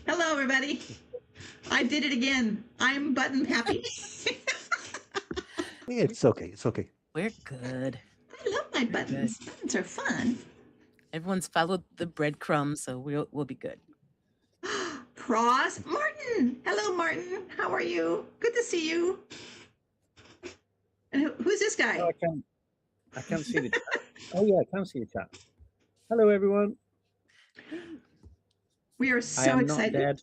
Hello, everybody. I did it again. I'm button happy. It's okay. It's okay. We're good. I love my We're good. buttons. Buttons are fun. Everyone's followed the breadcrumbs, so we'll be good. Cross Martin. Hello, Martin. How are you? Good to see you. And who's this guy? Oh, I can't see the chat. Oh yeah, I can see the chat. Hello everyone. We are I so am excited. not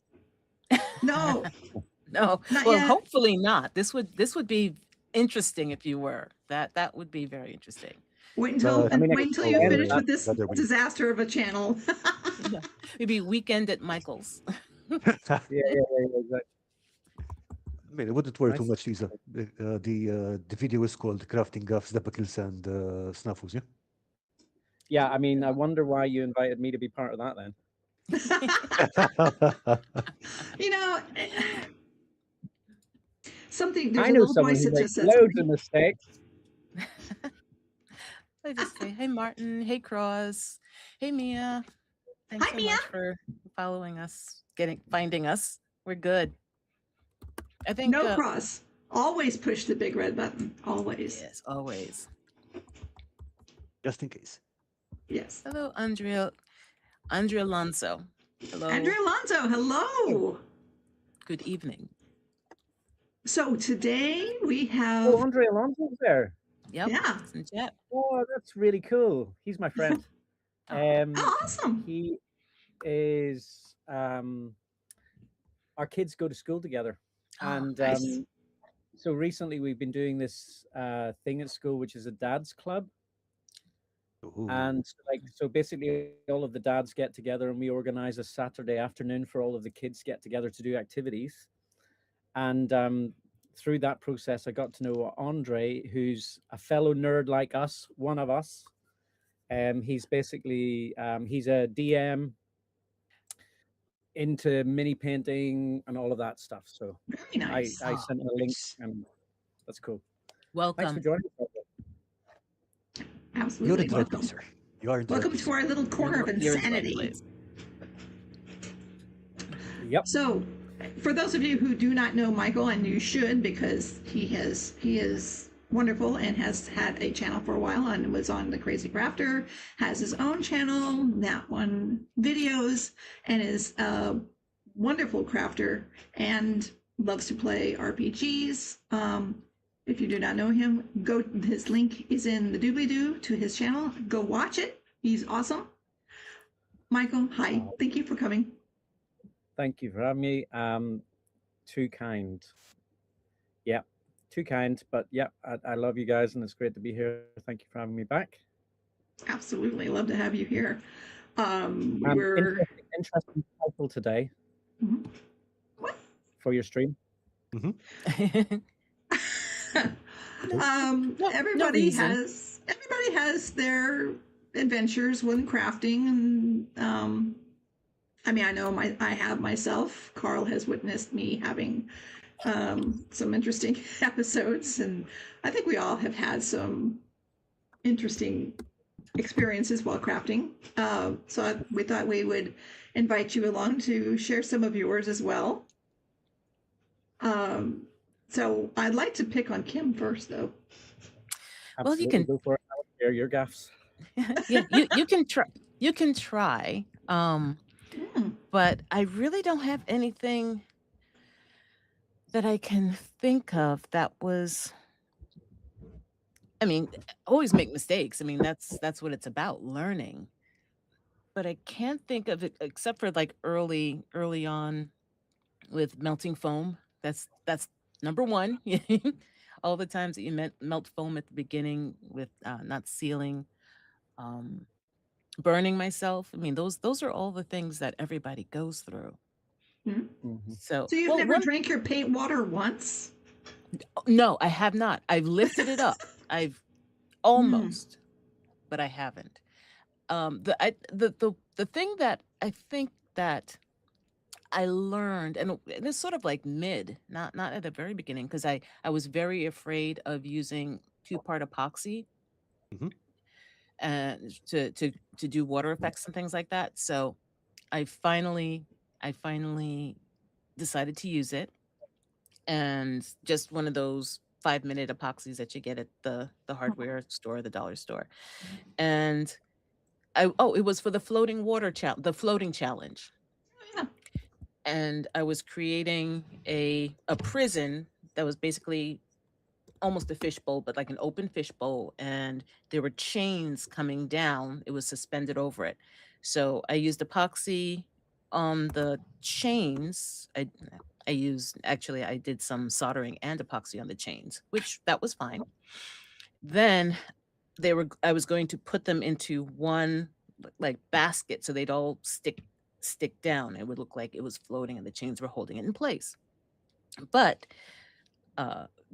dead. No, No, not well, yet. hopefully not. This would be interesting if you were. That would be very interesting. Wait until I mean, wait until you finish with this disaster of a channel. Maybe weekend at Michael's. Yeah, exactly. I mean, it wouldn't worry too Nice. much, Lisa. The video is called Crafting Gaffs, Debacles, and SNAFUs, yeah? Yeah, I mean, I wonder why you invited me to be part of that then. You know, something. There's I a know little someone voice who that makes just says loads something. of mistakes. I just say, hey Martin, hey Cross, hey Mia. Thanks Hi, so Mia. much for following us, finding us. We're good. I think No cross. Always push the big red button. Always. Yes, always. Just in case. Yes. Hello, Andrea Alonso. Hello. Andrea Alonso, hello. Good evening. So today we have. Oh, Andrea Alonso's there. Yep. Yeah. Oh, that's really cool. He's my friend. Awesome. He is. Our kids go to school together, and nice. so recently we've been doing this thing at school, which is a dad's club. Ooh. And so basically all of the dads get together and we organize a Saturday afternoon for all of the kids to get together to do activities. And through that process, I got to know Andre, who's a fellow nerd like us, one of us. He's basically, he's a DM into mini painting and all of that stuff. So very nice. I sent him a link and that's cool. Welcome. Thanks for joining us. Absolutely. You're welcome, sir. You are welcome to our little corner of insanity. Yep. So, for those of you who do not know Michael, and you should, because he is wonderful and has had a channel for a while and was on the Crazy Crafter, has his own channel, That One Videos, and is a wonderful crafter and loves to play RPGs. If you do not know him, his link is in the doobly-doo to his channel. Go watch it. He's awesome. Michael, hi. Thank you for coming. Thank you for having me. Too kind. Yeah, too kind. But yeah, I love you guys and it's great to be here. Thank you for having me back. Absolutely. Love to have you here. We're interesting title today. Mm-hmm. What? For your stream. Mm-hmm. Everybody has their adventures when crafting, and I mean, I know I have myself. Carl has witnessed me having some interesting episodes, and I think we all have had some interesting experiences while crafting. So we thought we would invite you along to share some of yours as well. So I'd like to pick on Kim first, though. Absolutely. Well, you can go for it. I'll share your gaffs. Yeah, you can try. You can try. But I really don't have anything that I can think of that was. I mean, always make mistakes. I mean, that's what it's about, learning. But I can't think of it except for like early on with melting foam. That's number one. All the times that you melt foam at the beginning with not sealing, burning myself. I mean, those are all the things that everybody goes through. Mm-hmm. So you've never drank your paint water once? No, I have not. I've lifted it up. I've almost, but I haven't. The thing that I think that I learned, and it's sort of like not at the very beginning, because I was very afraid of using 2-part epoxy and to do water effects and things like that. So I finally I finally decided to use it, and just one of those 5-minute epoxies that you get at the hardware store, the dollar store. And it was for the floating challenge. Yeah. And I was creating a prison that was basically almost a fishbowl, but like an open fishbowl, and there were chains coming down. It was suspended over it. So I used epoxy on the chains. I did some soldering and epoxy on the chains, which that was fine. Then I was going to put them into one like basket so they'd all stick down. It would look like it was floating and the chains were holding it in place. But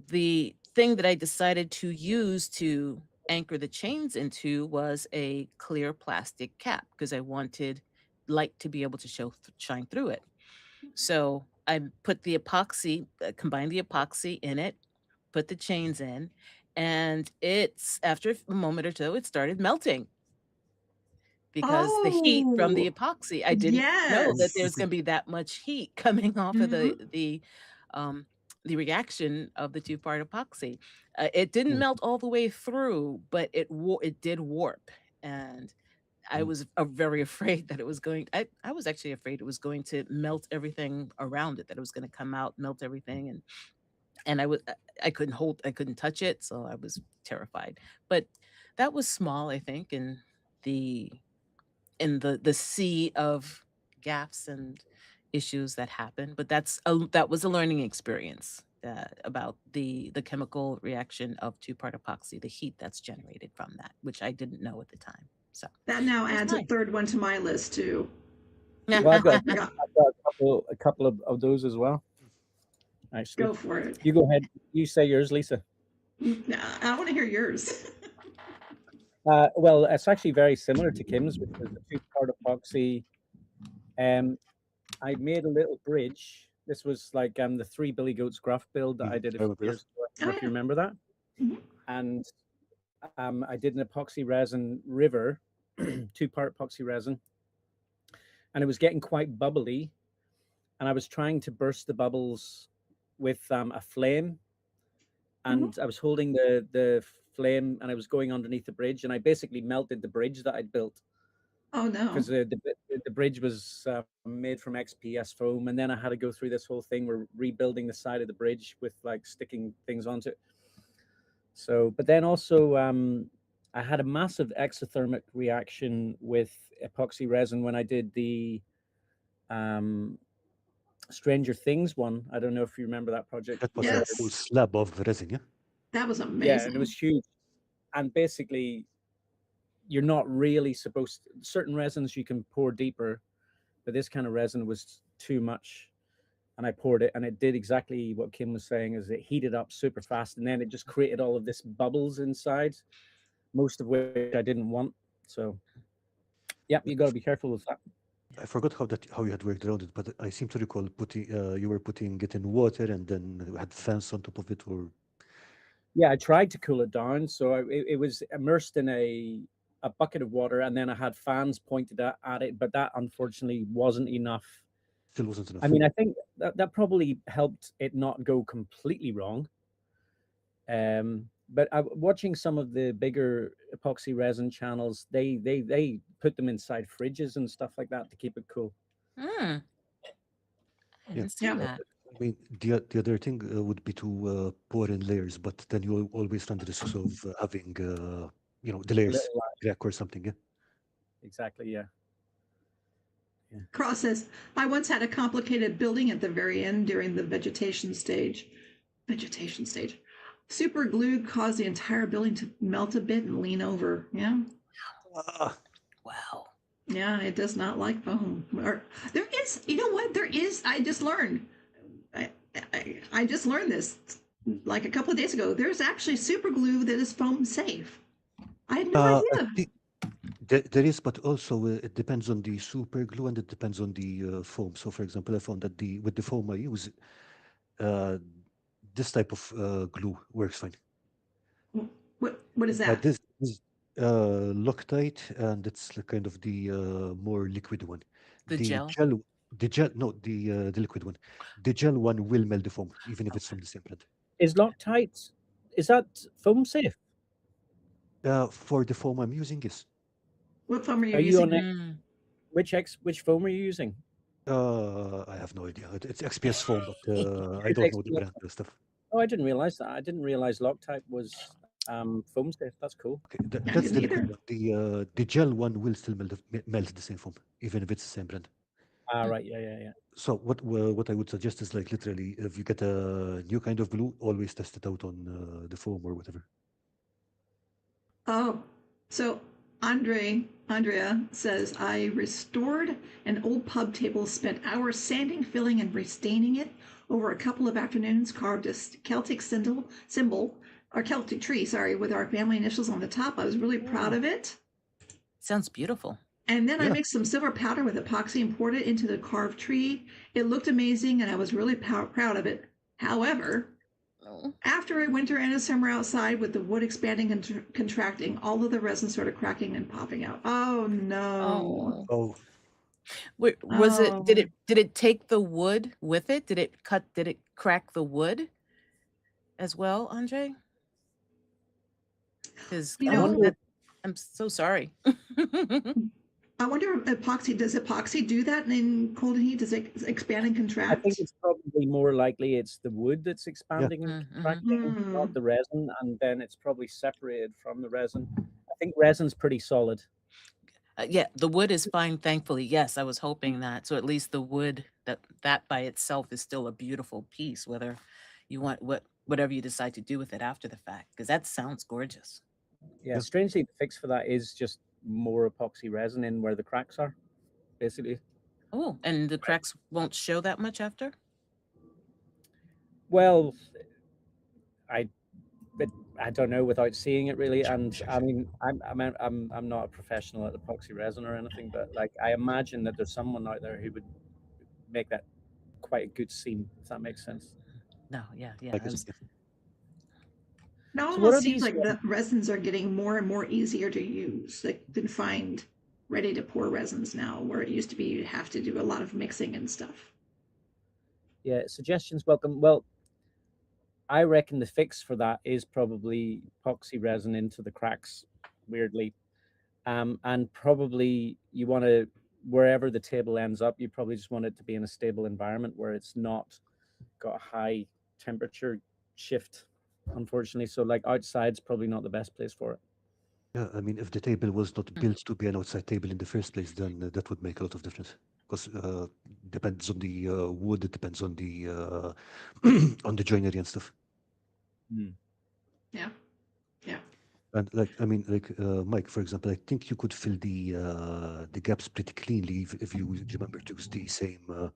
the thing that I decided to use to anchor the chains into was a clear plastic cap because I wanted light to be able to shine through it. So I put the epoxy, combined the epoxy in it, put the chains in, and after a moment or two, it started melting because the heat from the epoxy. I didn't know that there's going to be that much heat coming off of the reaction of the two-part epoxy. It didn't melt all the way through, but it did warp, and I was very afraid that it was going. I was actually afraid it was going to melt everything around it. That it was going to come out, melt everything, and I couldn't touch it, so I was terrified. But that was small, I think, in the sea of gaffes and issues that happen. But that was a learning experience about the chemical reaction of two-part epoxy, the heat that's generated from that, which I didn't know at the time. So that now adds a third one to my list too. Well, I've got a couple of those as well. Actually, go for it. You go ahead. You say yours, Lisa. I want to hear yours. Well, it's actually very similar to Kim's, which was the two-part epoxy. I made a little bridge. This was like the 3 Billy Goats graph build that I did a few years ago. I don't know if you remember that. And I did an epoxy resin river, two-part epoxy resin, and it was getting quite bubbly. And I was trying to burst the bubbles with a flame, and I was holding the flame, and I was going underneath the bridge, and I basically melted the bridge that I'd built. Oh no! Because the bridge was made from XPS foam, and then I had to go through this whole thing. We're rebuilding the side of the bridge with like sticking things onto it. So, but then also I had a massive exothermic reaction with epoxy resin when I did the Stranger Things one. I don't know if you remember that project. That was a full slab of resin, yeah? That was amazing. Yeah, and it was huge. And basically, you're not really supposed to, certain resins you can pour deeper, but this kind of resin was too much. And I poured it, and it did exactly what Kim was saying, is it heated up super fast, and then it just created all of this bubbles inside, most of which I didn't want. So yeah, you got to be careful with that. I forgot how you had worked around it, but I seem to recall you were putting it in water and then had fans on top of it, or yeah, I tried to cool it down, so it was immersed in a bucket of water, and then I had fans pointed at it, but that unfortunately wasn't enough. Still wasn't enough. I mean, I think that probably helped it not go completely wrong. But watching some of the bigger epoxy resin channels, they put them inside fridges and stuff like that to keep it cool. I didn't see that. I mean, the other thing would be to pour in layers, but then you always run the risk of having, the layers crack or something. Yeah. Exactly. Yeah. Cross says, I once had a complicated building at the very end during the vegetation stage. Super glue caused the entire building to melt a bit and lean over. Yeah. Wow. Yeah, it does not like foam. Or there is, you know what? There is. I just learned. I just learned this like a couple of days ago. There's actually super glue that is foam safe. I had no idea. There is, but also it depends on the super glue and it depends on the foam. So, for example, I found that with the foam I use, this type of glue works fine. What is that? This is Loctite, and it's kind of the more liquid one. The gel? The gel, no, the liquid one. The gel one will melt the foam, even if it's from the same brand. Is Loctite, is that foam safe? For the foam I'm using, yes. What foam are you Are you on using? Mm. which foam are you using? I have no idea. It's XPS foam, but I It's don't know the XPS. brand and stuff. Oh, I didn't realize that. I didn't realize Loctite was foam safe. That's cool. Okay, I that's didn't the liquid either. one. The gel one will still melt the same foam, even if it's the same brand. Ah, Mm. right. Yeah. So what I would suggest is like literally, if you get a new kind of glue, always test it out on the foam or whatever. Oh, so Andrea says, I restored an old pub table, spent hours sanding, filling, and restaining it over a couple of afternoons, carved a Celtic symbol, or Celtic tree, sorry, with our family initials on the top. I was really proud of it. Sounds beautiful. And then I Yeah. mixed some silver powder with epoxy and poured it into the carved tree. It looked amazing, and I was really proud of it. However, Oh. after a winter and a summer outside with the wood expanding and contracting, all of the resin started cracking and popping out. Oh no. Oh. Oh, Was it? Did Oh. it take the wood with it? Did it crack the wood as well, Andre? Because You I know, wonder. I'm so sorry. I wonder if does epoxy do that in cold and heat? Does it expand and I contract? think it's probably more likely it's the wood that's expanding and Mhm. contracting, not the resin, and then it's probably separated from the resin. I think resin's pretty solid. Yeah, the wood is fine, thankfully. Yes, I was hoping that. So at least the wood that by itself is still a beautiful piece, whether you want whatever you decide to do with it after the fact, because that sounds gorgeous. Yeah, Yeah. strangely, the fix for that is just more epoxy resin in where the cracks are, basically. Oh, and the cracks won't show that much after? Well, I but I don't know without seeing it really. And I mean, I'm not a professional at epoxy resin or anything, but like I imagine that there's someone out there who would make that quite a good seam, if that makes sense. No, yeah. I guess, yeah. It So what almost are seems these? like the resins are getting more and more easier to use. Like you can find ready to pour resins now, where it used to be you have to do a lot of mixing and stuff. Yeah, suggestions welcome. Well, I reckon the fix for that is probably epoxy resin into the cracks, weirdly. And probably you want to, wherever the table ends up, you probably just want it to be in a stable environment where it's not got a high temperature shift, unfortunately. So like outside's probably not the best place for it. Yeah, I mean, if the table was not built to be an outside table in the first place, then that would make a lot of difference. Because depends on the wood, it depends on the on the joinery and stuff. Yeah. Yeah. And like, I mean, like Mike, for example, I think you could fill the gaps pretty cleanly if you remember to use the same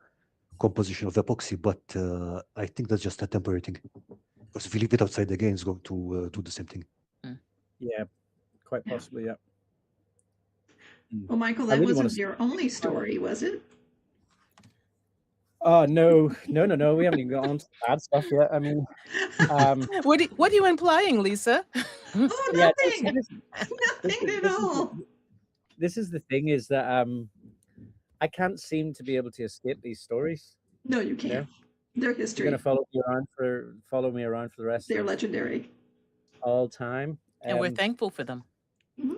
composition of epoxy. But I think that's just a temporary thing. Because if you leave it outside again, it's going to do the same thing. Yeah, quite Yeah. possibly, yeah. Well, Michael, I that really wanna wasn't your only story, was it? Oh no. We haven't even got on to the bad stuff yet. I mean, What are you implying, Lisa? Oh, yeah, nothing. Nothing at all. This is the thing is that I can't seem to be able to escape these stories. No, you can't. know? They're You're history. gonna follow me around for the rest They're of legendary. all time. And we're thankful for them.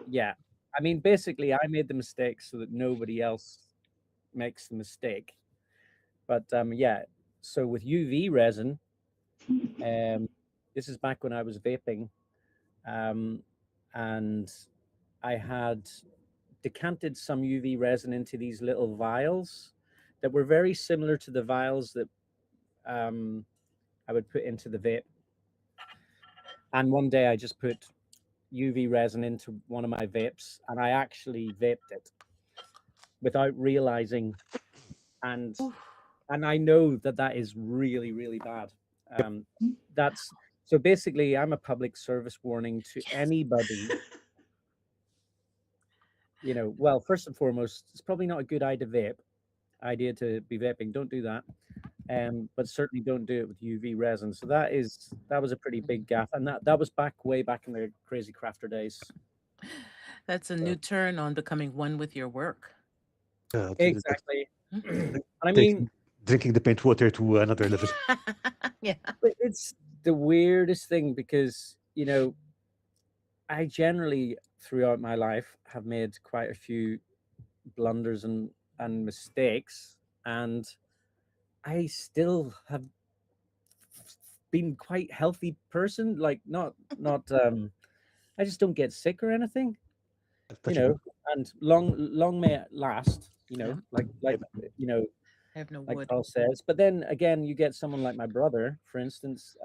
Yeah. I mean, basically, I made the mistake so that nobody else makes the mistake. But yeah, so with UV resin, this is back when I was vaping, and I had decanted some UV resin into these little vials that were very similar to the vials that I would put into the vape. And one day I just put UV resin into one of my vapes, and I actually vaped it without realizing. And I know that is really, really bad. That's so basically I'm a public service warning to anybody. You know, well, first and foremost, it's probably not a good idea to be vaping. Don't do that. But certainly don't do it with UV resin. So that was a pretty big gaffe, and that was way back in the crazy crafter days. That's a new turn on becoming one with your work. Yeah, Exactly. And I mean, drinking the paint water to another level. Yeah. but it's the weirdest thing because, you know, I generally throughout my life have made quite a few blunders and mistakes, and I still have been quite healthy person. Like not I just don't get sick or anything, you know, and long may it last, you know, like you know, I have no like wood. Carl says. But then again, you get someone like my brother, for instance,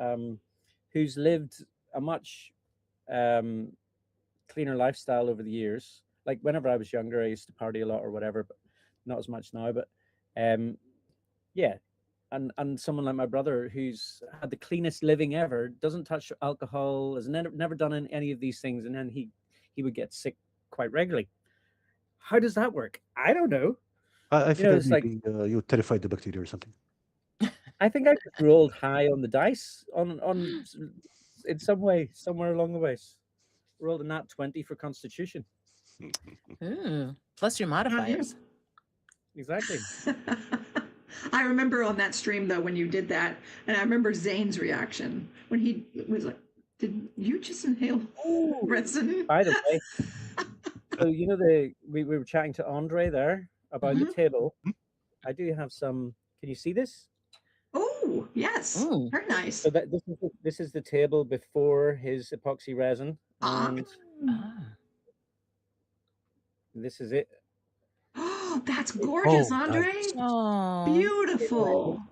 who's lived a much cleaner lifestyle over the years. Like whenever I was younger, I used to party a lot or whatever, but not as much now. But yeah, and someone like my brother who's had the cleanest living ever, doesn't touch alcohol, has never done any of these things, and then he would get sick quite regularly. How does that work? I don't know. I You know, figured it's like maybe you terrified the bacteria or something. I think I just rolled high on the dice on in some way somewhere along the ways. Rolled a nat 20 for Constitution. Ooh. Plus your modifiers. Exactly. I remember on that stream though when you did that, and I remember Zane's reaction when he was like, "Did you just inhale resin?" By the way, so you know we were chatting to Andre there about the table. I do have some. Can you see this? Oh yes, Ooh. very nice. So that this is the table before his epoxy resin, and this is it. Oh, that's gorgeous, Andre. Nice. Oh. Beautiful.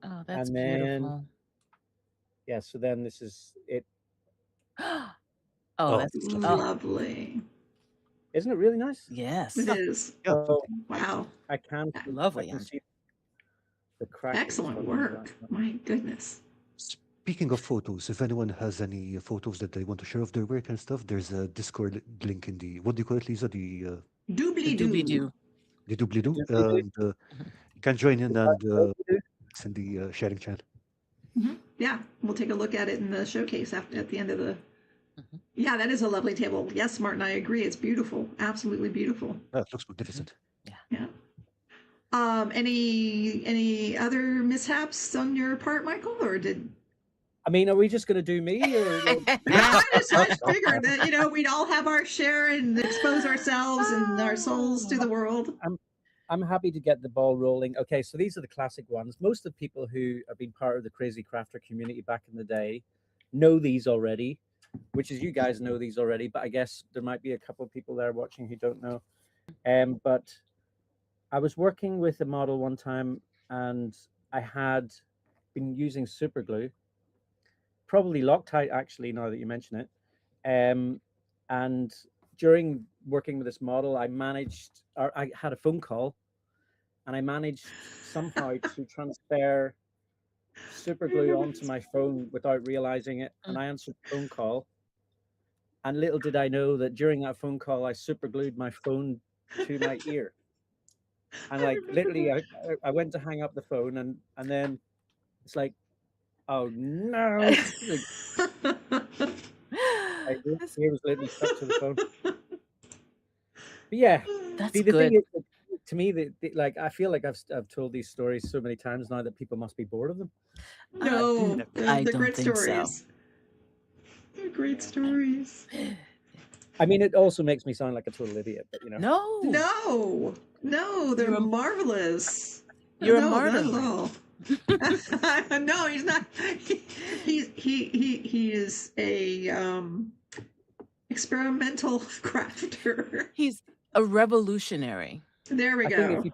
Oh, that's And then, beautiful. yeah, so then this is it. Oh, that's lovely. Isn't it really nice? Yes. It is. So Wow. I can Lovely. I can see the crack. Excellent work. My goodness. Speaking of photos, if anyone has any photos that they want to share of their work and stuff, there's a Discord link in the, what do you call it, Lisa? The Doobly-doo. the doobly-doo. And you can join in and it's in the sharing channel. Yeah, we'll take a look at it in the showcase at the end of the. Yeah, that is a lovely table. Yes, Martin, I agree. It's beautiful. Absolutely beautiful. It looks magnificent. Yeah. Any other mishaps on your part, Michael, or did? I mean, are we just going to do me, or? I just figured that we'd all have our share and expose ourselves and our souls to the world. I'm happy to get the ball rolling. Okay, so these are the classic ones. Most of the people who have been part of the Crazy Crafter community back in the day know these already, which is you guys know these already, but I guess there might be a couple of people there watching who don't know. But I was working with a model one time, and I had been using super glue, probably Loctite actually, now that you mention it. And during working with this model, I had a phone call, and I managed somehow to transfer super glue onto my phone without realizing it. And I answered the phone call, and little did I know that during that phone call, I super glued my phone to my ear. And like literally, I went to hang up the phone, and then it's like, oh no! My ear was literally stuck to the phone. But yeah, That's the good. thing is, to me, like I feel like I've told these stories so many times now that people must be bored of them. No, I they're don't great think stories. so. They're great stories. I mean, it also makes me sound like a total idiot, but No, they're marvelous. You're a No, martyr. not at all. No, he's not. He is a experimental crafter. He's a revolutionary. There we I go. think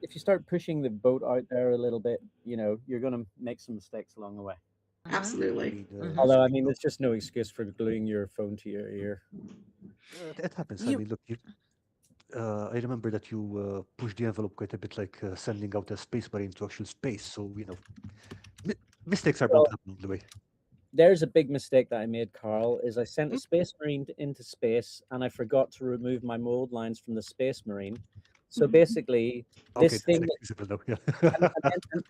if you start pushing the boat out there a little bit, you're going to make some mistakes along the way. Absolutely. Although, I mean, there's just no excuse for gluing your phone to your ear. It happens. I mean, look, I remember that you pushed the envelope quite a bit, like sending out a space marine to actual space. So, mistakes are bound to happen on the way. There's a big mistake that I made, Carl, is I sent a space marine into space, and I forgot to remove my mold lines from the space marine. So basically, this thing,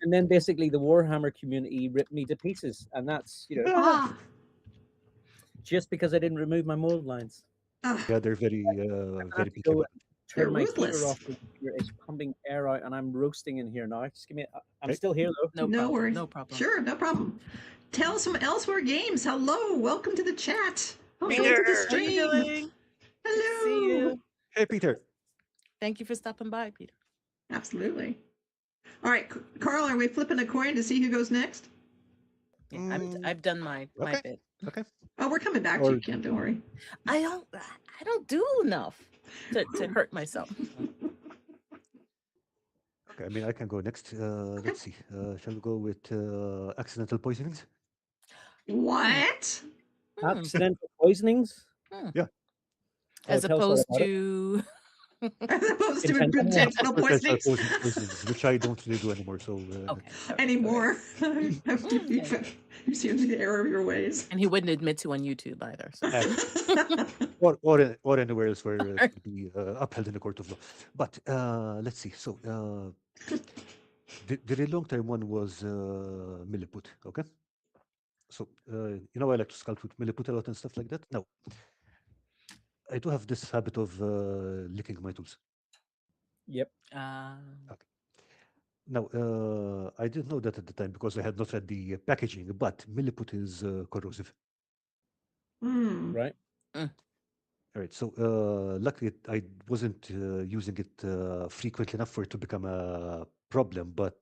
and then basically the Warhammer community ripped me to pieces, and that's just because I didn't remove my mold lines. Yeah, they're very picky about it. They're turn my heater ruthless. off. It's pumping air out, and I'm roasting in here now. Just give me. I'm Okay. still here though. No No problem. worries. No problem. Sure, no problem. Tell us from Elsewhere Games. Hello, welcome to the chat. Welcome Peter, to the how are you stream. doing? Hello. See you. Hey, Peter. Thank you for stopping by, Peter. Absolutely. All right, Carl, are we flipping a coin to see who goes next? Yeah, I've done my Okay. bit. Okay. Oh, we're coming back to you, Kim. Don't worry. I don't do enough to hurt myself. Okay. I mean, I can go next. Let's see. Shall we go with accidental poisonings? What? Accidental poisonings. Yeah. As tell us all opposed about it. to As opposed to Intentional intentional Potential poisonings poisonings, which I don't really do anymore. So okay. All right, anymore. Okay. You see the error of your ways. And he wouldn't admit to on YouTube either. So. or anywhere else where it could be upheld in the court of law. But let's see. So the real long-term one was milliput. Okay. So I like to sculpt with milliput a lot and stuff like that. Now, I do have this habit of licking my tools. Yep. Now, I didn't know that at the time because I had not read the packaging, but milliput is corrosive. Right. All right. So luckily, I wasn't using it frequently enough for it to become a problem. But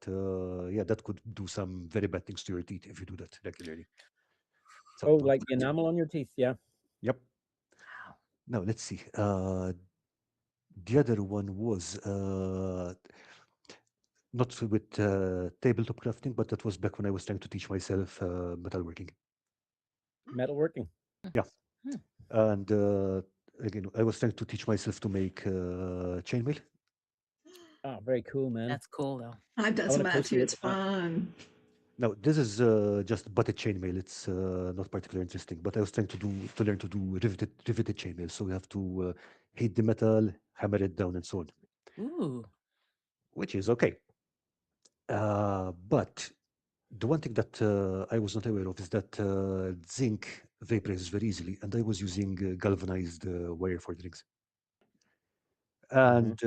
yeah, that could do some very bad things to your teeth if you do that regularly. So, Oh, like the enamel on your teeth. Yeah. Yep. Now, let's see. The other one was not with tabletop crafting, but that was back when I was trying to teach myself metalworking. Metalworking. Yeah. And again, I was trying to teach myself to make chainmail. Oh, very cool, man. That's cool though. I've done I some wanna of that closely too. look It's at that. fun. Now, this is just butted chainmail. It's not particularly interesting, but I was trying to learn to do riveted chainmail. So you have to heat the metal, hammer it down, and so on. Ooh. Which is okay. But the one thing that I was not aware of is that zinc vaporizes very easily, and I was using galvanized wire for the rings. And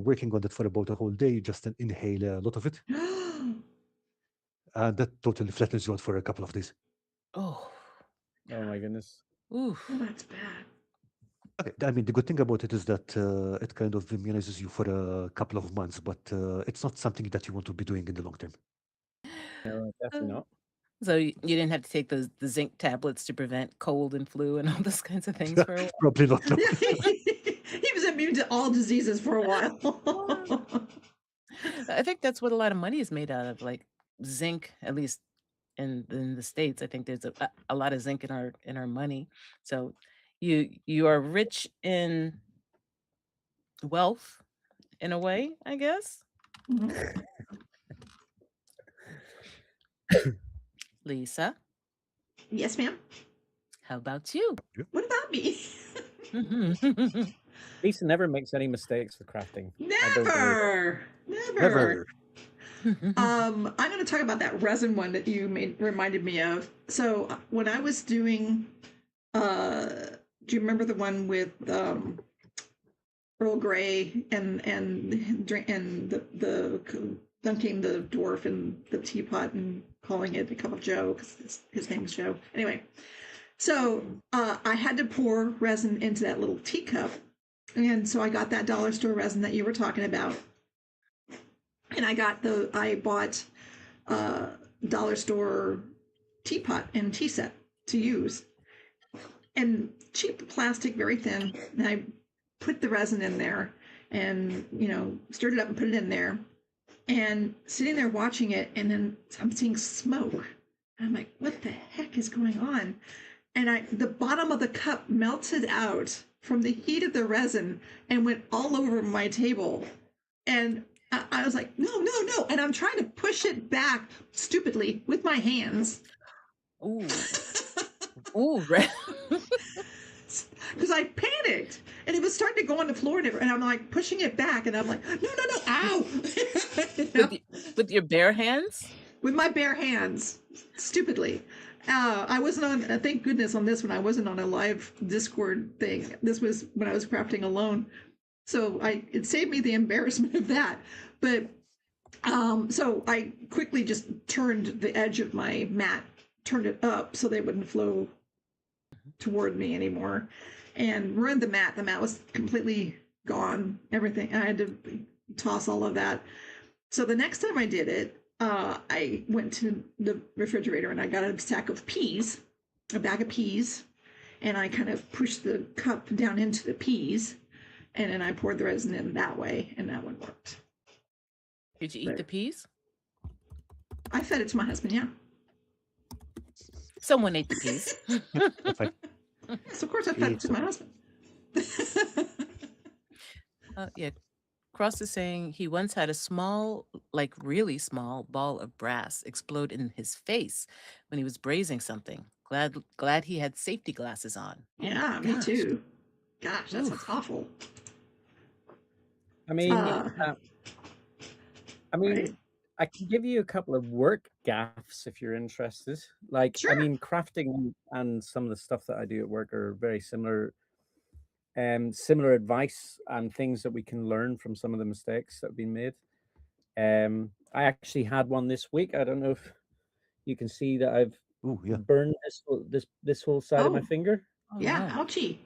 working on that for about a whole day, you just inhale a lot of it, and that totally flattens you out for a couple of days. Oh. Oh my goodness. Oof. Oh, that's bad. Okay, I mean, the good thing about it is that it kind of immunizes you for a couple of months, but it's not something that you want to be doing in the long term. No, definitely not. So you didn't have to take the zinc tablets to prevent cold and flu and all those kinds of things for a while? Probably not. No. He was immune to all diseases for a while. I think that's what a lot of money is made out of, like zinc, at least in the States. I think there's a lot of zinc in our money. So you are rich in wealth in a way, I guess. Lisa, Yes, ma'am. how about you? What about me? Lisa never makes any mistakes with crafting. Never. I'm going to talk about that resin one that you reminded me of. So when I was doing, do you remember the one with Earl Grey and the dunking the dwarf in the teapot and calling it a cup of Joe because his name is Joe. Anyway, so I had to pour resin into that little teacup, and so I got that dollar store resin that you were talking about, and I bought dollar store teapot and tea set to use, and cheap plastic, very thin, and I put the resin in there and stirred it up and put it in there, and sitting there watching it, and then I'm seeing smoke, and I'm like, what the heck is going on? And the bottom of the cup melted out from the heat of the resin and went all over my table, and I was like, no, and I'm trying to push it back stupidly with my hands. Ooh. Because I panicked, and it was starting to go on the floor, and I'm like pushing it back, and I'm like, no, ow! With your bare hands? With my bare hands, stupidly. I wasn't on, thank goodness on this one, I wasn't on a live Discord thing. This was when I was crafting alone. So it saved me the embarrassment of that. But so I quickly just turned the edge of my mat, turned it up so they wouldn't flow toward me anymore, and ruined the mat. The mat was completely gone. Everything. I had to toss all of that. So the next time I did it, I went to the refrigerator and I got a sack of peas, a bag of peas, and I kind of pushed the cup down into the peas, and then I poured the resin in that way, and that one worked. Did you eat the peas? I fed it to my husband, yeah. Someone ate the peas. So of course I fed it to my husband. Yeah. Cross is saying he once had a small, like really small ball of brass explode in his face when he was braising something. Glad he had safety glasses on. Yeah, me too. Gosh, that sounds awful. I mean, right. I can give you a couple of work gaffs if you're interested. Like, Sure. I mean, crafting and some of the stuff that I do at work are very similar. Similar advice and things that we can learn from some of the mistakes that have been made. I actually had one this week. I don't know if you can see that I've burned this whole side of my finger. Yeah, ouchie.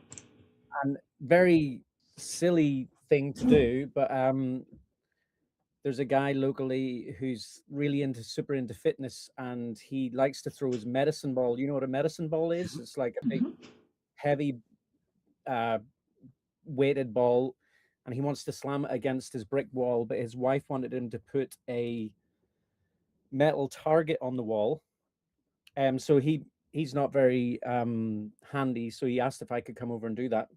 And very silly thing to do, but there's a guy locally who's really super into fitness, and he likes to throw his medicine ball. You know what a medicine ball is? It's like a big, heavy, weighted ball, and he wants to slam it against his brick wall, but his wife wanted him to put a metal target on the wall. So he's not very handy, so he asked if I could come over and do that.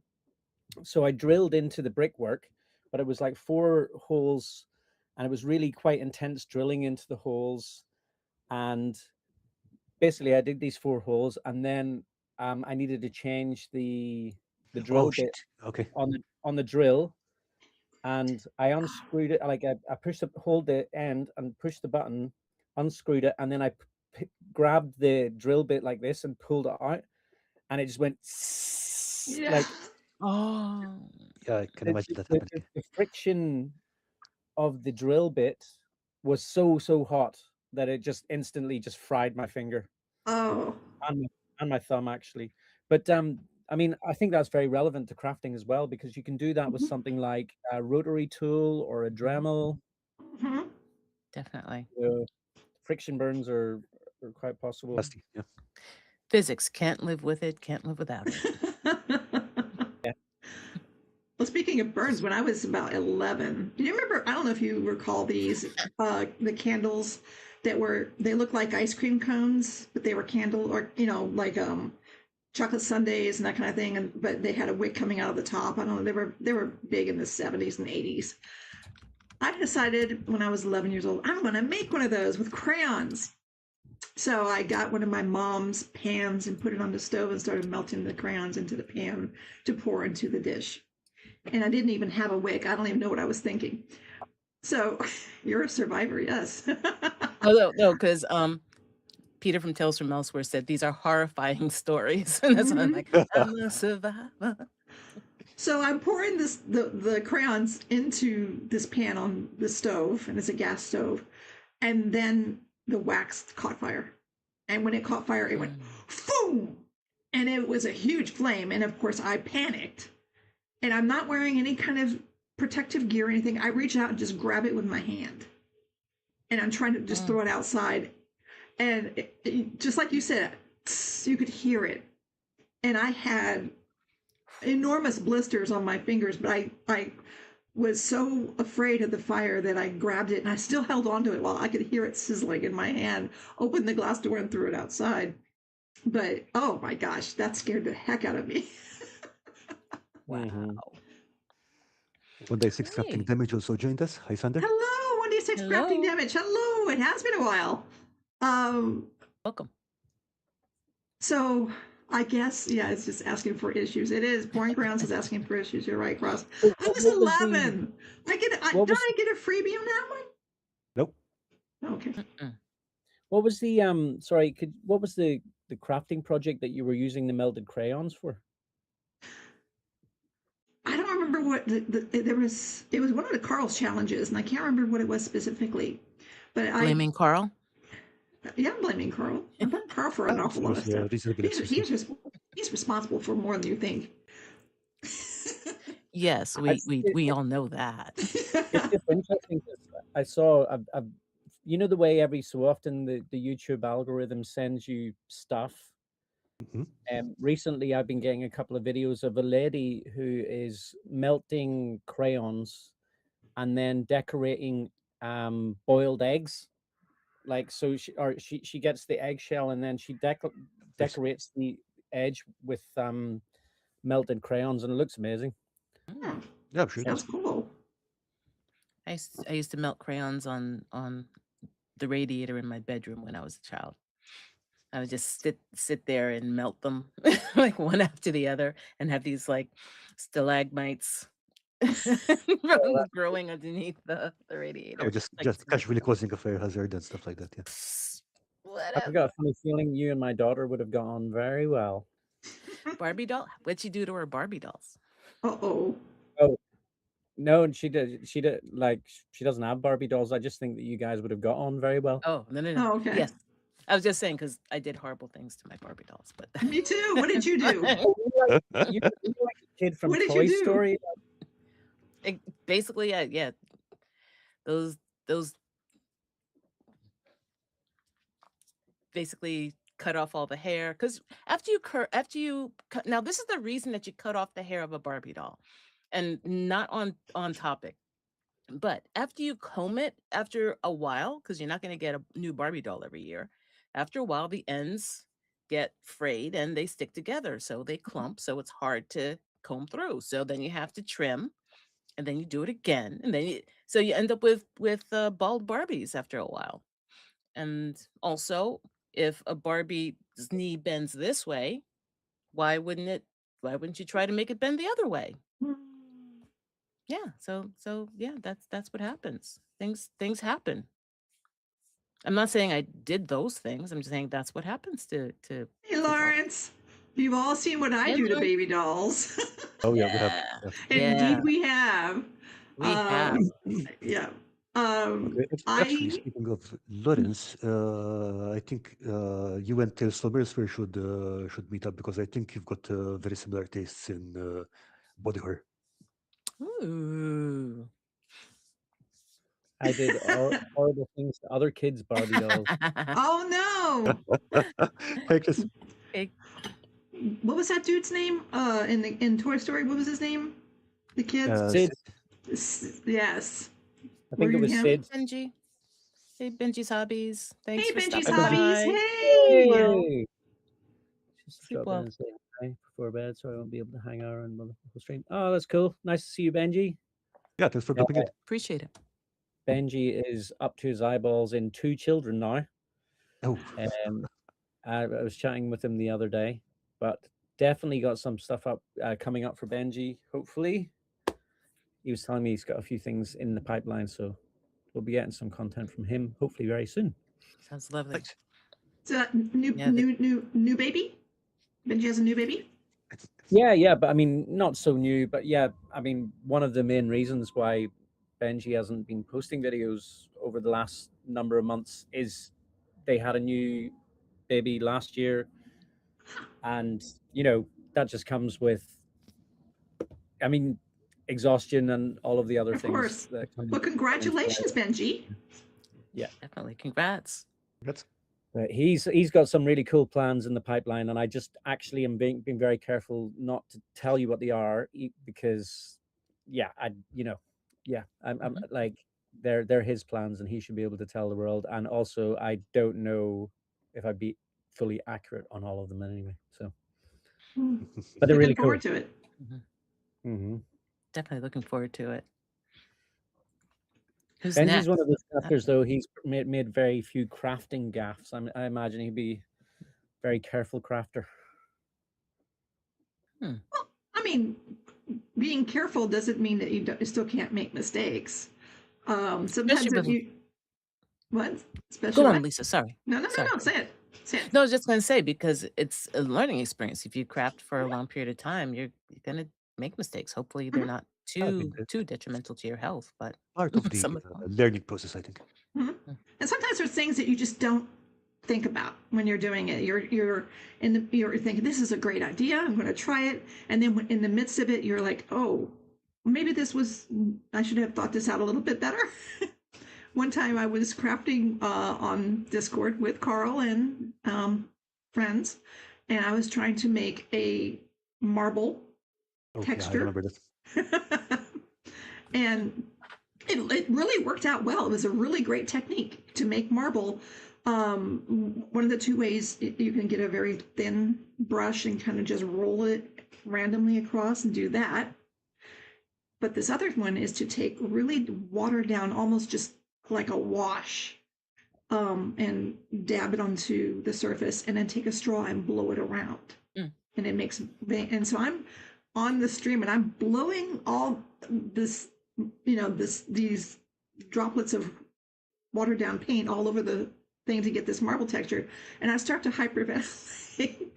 So I drilled into the brickwork, but it was like 4 holes, and it was really quite intense drilling into the holes. And basically I did these 4 holes, and then I needed to change the drill bit on the drill, and I unscrewed it. Like I pushed the hold the end and pushed the button, unscrewed it, and then I grabbed the drill bit like this and pulled it out, and it just went like, yeah, I can imagine that happening. The friction of the drill bit was so hot that it just instantly just fried my finger. And my thumb actually. But I mean, I think that's very relevant to crafting as well, because you can do that with something like a rotary tool or a Dremel. Definitely. Friction burns are quite possible. Yeah. Physics, can't live with it, can't live without it. Yeah. Well, speaking of burns, when I was about 11, do you remember, I don't know if you recall these, the candles that they looked like ice cream cones, but they were candle, or, like chocolate sundaes and that kind of thing, but they had a wick coming out of the top. I don't know, they were big in the 70s and 80s. I decided when I was 11 years old, I'm going to make one of those with crayons. So I got one of my mom's pans and put it on the stove and started melting the crayons into the pan to pour into the dish. And I didn't even have a wick. I don't even know what I was thinking. So you're a survivor, yes. No, because Peter from Tales from Elsewhere said these are horrifying stories. And that's why I'm like, I'm a survivor. So I'm pouring the crayons into this pan on the stove, and it's a gas stove, and then the wax caught fire. And when it caught fire, it went boom, and it was a huge flame. And of course, I panicked, and I'm not wearing any kind of protective gear or anything. I reach out and just grab it with my hand, and I'm trying to just throw it outside. And just like you said, you could hear it, and I had enormous blisters on my fingers, but I was so afraid of the fire that I grabbed it, and I still held onto it while I could hear it sizzling in my hand, opened the glass door and threw it outside. But oh my gosh, that scared the heck out of me. Wow. 1day6 Crafting Damage also joined us. Hi, Sander. Hello, 1day6 Crafting Damage. Hello, it has been a while. Welcome. So I guess, yeah, it's just asking for issues. It is. Pouring Grounds is asking for issues. You're right, Cross. I was 11. Did I get a freebie on that one? Nope. Okay. What was the what was the crafting project that you were using the melted crayons for? I don't remember remember what there was. It was one of the Carl's challenges, and I can't remember what it was specifically. But Blaming Carl? Yeah, I'm blaming Carl. I'm blaming Carl for an awful lot of stuff. He's responsible for more than you think. Yes, we all know that. It's just interesting because I saw, you know, the way every so often the YouTube algorithm sends you stuff. Recently, I've been getting a couple of videos of a lady who is melting crayons and then decorating boiled eggs. Like, so she gets the eggshell and then she decorates the edge with melted crayons, and it looks amazing. Yeah, I'm sure. That's cool. I used to melt crayons on the radiator in my bedroom when I was a child. I would just sit there and melt them like one after the other, and have these like stalagmites growing underneath the radiator. Oh, just like, casually causing a fire hazard and stuff like that. Yeah. I've got a funny feeling you and my daughter would have gone on very well. Barbie doll? What'd you do to her Barbie dolls? Oh. No, she did. Like, she doesn't have Barbie dolls. I just think that you guys would have got on very well. Oh, no. Oh, okay. Yes. I was just saying because I did horrible things to my Barbie dolls, but Me too. What did you do? You like a kid from Toy Story. Basically, yeah. Those basically cut off all the hair, because after you cut, now this is the reason that you cut off the hair of a Barbie doll, and not on topic, but after you comb it, after a while, because you're not going to get a new Barbie doll every year, after a while the ends get frayed and they stick together, so they clump, so it's hard to comb through. So then you have to trim, and then you do it again, and then so you end up with bald Barbies after a while. And also, if a Barbie's knee bends this way, why wouldn't you try to make it bend the other way? Yeah, so yeah, that's what happens. Things happen. I'm not saying I did those things. I'm just saying that's what happens to Hey, Lawrence, you've all seen what I do to baby dolls. Oh yeah, we have. Indeed, we have. We have. Yeah. Okay, actually, speaking of Lawrence, I think you and Tales from Elsewhere should meet up, because I think you've got very similar tastes in body hair. Ooh. I did horrible things to other kids' Barbie dolls. Oh no! Hey, Chris. What was that dude's name? In Toy Story, what was his name? The kid. Sid. Yes. I think it was Sid. Benji. Hey, Benji's Hobbies. Thanks Hey, for Benji's stopping Hobbies. by. Hey. Just Sleep drop well. in and say hi before bed, so I won't be able to hang out on the whole stream. Oh, that's cool. Nice to see you, Benji. Yeah, thanks for dropping in. Appreciate it. Benji is up to his eyeballs in 2 children now. Oh. I was chatting with him the other day, but definitely got some stuff coming up for Benji, hopefully. He was telling me he's got a few things in the pipeline, so we'll be getting some content from him hopefully very soon. Sounds lovely. So new baby? Benji has a new baby? Yeah, but I mean, not so new, but yeah, I mean, one of the main reasons why Benji hasn't been posting videos over the last number of months is they had a new baby last year, and you know, that just comes with, I mean, exhaustion and all of the other things. Of course. Well, congratulations, Benji. Yeah, definitely. Congrats. But he's got some really cool plans in the pipeline, and I just actually am being very careful not to tell you what they are, because yeah, I'm like, they're his plans, and he should be able to tell the world. And also, I don't know if I'd be fully accurate on all of them anyway. So, but they're really cool. Looking forward to it. Definitely looking forward to it. Who's Benji's next? one of those crafters, though. He's made very few crafting gaffs. I imagine he'd be a very careful crafter. Well, I mean, being careful doesn't mean that you still can't make mistakes. Sometimes what? Especially Go on, Lisa. Sorry. No. Say it. No, I was just going to say, because it's a learning experience. If you craft for a long period of time, you're going to make mistakes. Hopefully, they're not too detrimental to your health, but part of the some of them. learning process, I think. Mm-hmm. And sometimes there's things that you just don't think about when you're doing it. You're thinking, this is a great idea, I'm going to try it, and then in the midst of it, you're like, oh, maybe I should have thought this out a little bit better. One time I was crafting on Discord with Carl and friends, and I was trying to make a marble texture. I remember that. And it really worked out well. It was a really great technique to make marble. One of the two ways you can get a very thin brush and kind of just roll it randomly across and do that. But this other one is to take really watered down, almost just like a wash, and dab it onto the surface, and then take a straw and blow it around. And it makes, and so I'm on the stream and I'm blowing all this, these droplets of watered down paint all over the thing to get this marble texture, and I start to hyperventilate.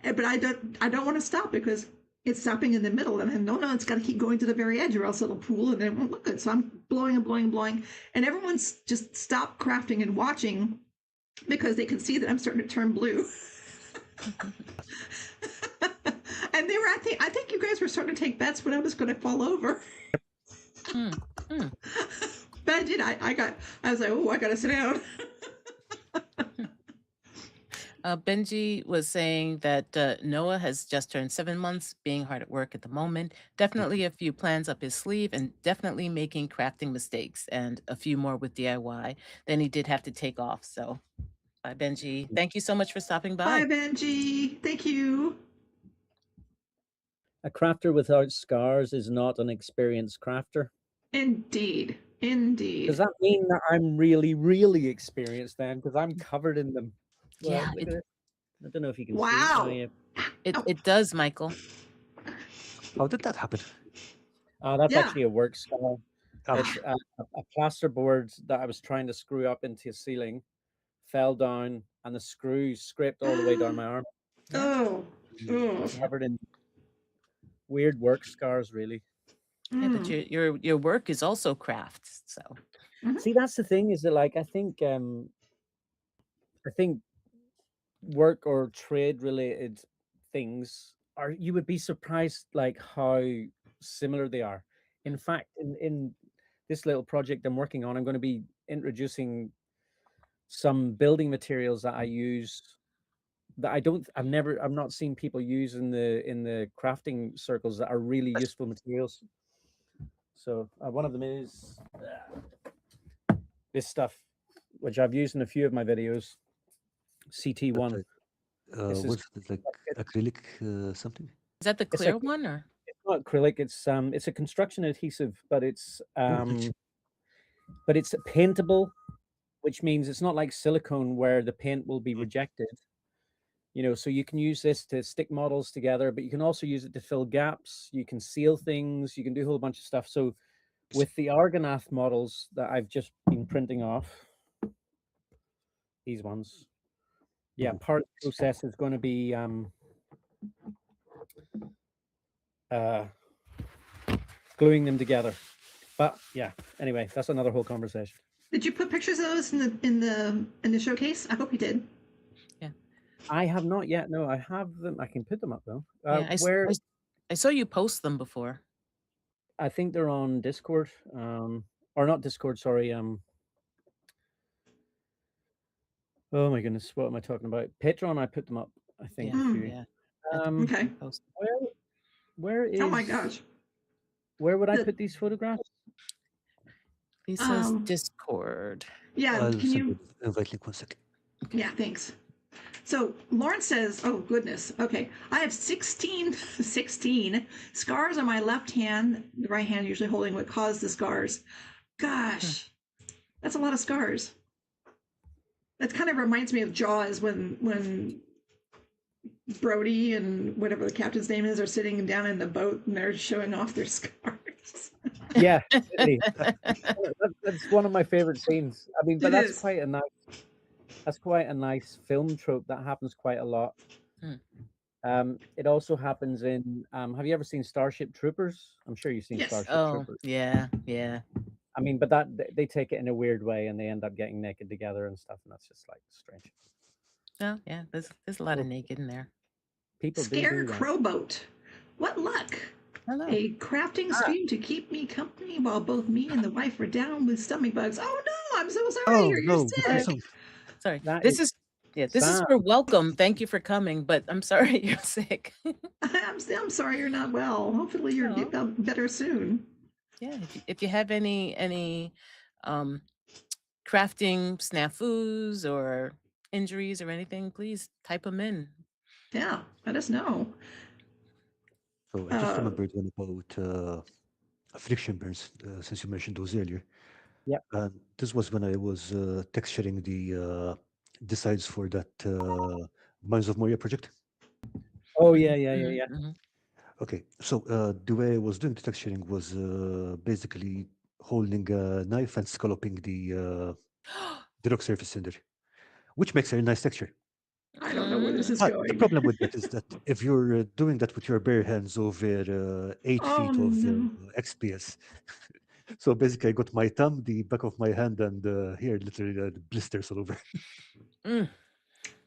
But I don't want to stop because it's stopping in the middle, and then no, it's got to keep going to the very edge, or else it'll pool and it won't look good. So I'm blowing and blowing and blowing, and everyone's just stopped crafting and watching because they can see that I'm starting to turn blue. And they were, I think you guys were starting to take bets when I was going to fall over. But I did. I was like, oh, I got to sit down. Benji was saying that Noah has just turned 7 months, being hard at work at the moment. Definitely a few plans up his sleeve, and definitely making crafting mistakes, and a few more with DIY. Then he did have to take off. So, bye, Benji. Thank you so much for stopping by. Bye, Benji. Thank you. A crafter without scars is not an experienced crafter. Indeed. Does that mean that I'm really, really experienced then? Because I'm covered in them. Well, Yeah. I don't know if you can see. Wow. Oh, yeah. It does, Michael. How did that happen? That's actually a work scar. Oh. It's a plasterboard that I was trying to screw up into a ceiling, fell down, and the screw scraped all the way down my arm. Oh. Covered in weird work scars, really. Yeah, but your work is also crafts. So see, that's the thing, is that, like, I think work or trade related things you would be surprised like how similar they are. In fact, in this little project I'm working on, I'm going to be introducing some building materials that I use that I've not seen people use in the crafting circles that are really useful materials. So one of them is this stuff, which I've used in a few of my videos. CT1. What's it, like acrylic something? is that the clear one, or? It's not acrylic. It's a construction adhesive, but it's paintable, which means it's not like silicone where the paint will be rejected. So you can use this to stick models together, but you can also use it to fill gaps. You can seal things. You can do a whole bunch of stuff. So with the Argonath models that I've just been printing off, these ones, part of the process is going to be gluing them together. But yeah, anyway, that's another whole conversation. Did you put pictures of those in the showcase? I hope you did. I have not yet. No, I have them. I can put them up though. I saw you post them before. I think they're on Discord, or not Discord. Sorry. Oh my goodness, what am I talking about? Patreon. I put them up. I think. Okay. Where is? Oh my gosh. Where would I put these photographs? He says Discord. Yeah. Can you invite link 1 second? Yeah. Thanks. So Lauren says, oh goodness. Okay. I have 16 scars on my left hand, the right hand usually holding what caused the scars. Gosh, that's a lot of scars. That kind of reminds me of Jaws when Brody and whatever the captain's name is are sitting down in the boat and they're showing off their scars. Yeah. That's one of my favorite scenes. I mean, but that's quite a nice film trope that happens quite a lot. It also happens in. Have you ever seen Starship Troopers? I'm sure you've seen Yes. Starship Oh, Troopers. yeah, yeah. I mean, but that they take it in a weird way, and they end up getting naked together and stuff, and that's just like strange. Oh, yeah. There's a lot of Well, naked in there. people do Scare that. Crowboat. What luck! Hello. A crafting Ah, stream to keep me company while both me and the wife are down with stomach bugs. Oh no, I'm so sorry Oh you're no, good for sick. yourself. Sorry. that This is is sad. for welcome. Thank you for coming, but I'm sorry you're sick. I'm sorry you're not well. Hopefully you're Oh, better soon. yeah. If you have any um crafting snafus or injuries or anything, please type them in. Yeah, let us know. So I just remembered one about friction burns, since you mentioned those earlier. Yep. And this was when I was texturing the sides for that Mines of Moria project. Oh yeah, yeah, yeah, yeah. Mhm. Okay, so the way I was doing the texturing was basically holding a knife and scalloping the rock surface in there, which makes a very nice texture. I don't know where this is The going. problem with that is that if you're doing that with your bare hands over 8 Oh feet of no. XPS, so basically I got my thumb, the back of my hand, and here literally blisters all over. Mm,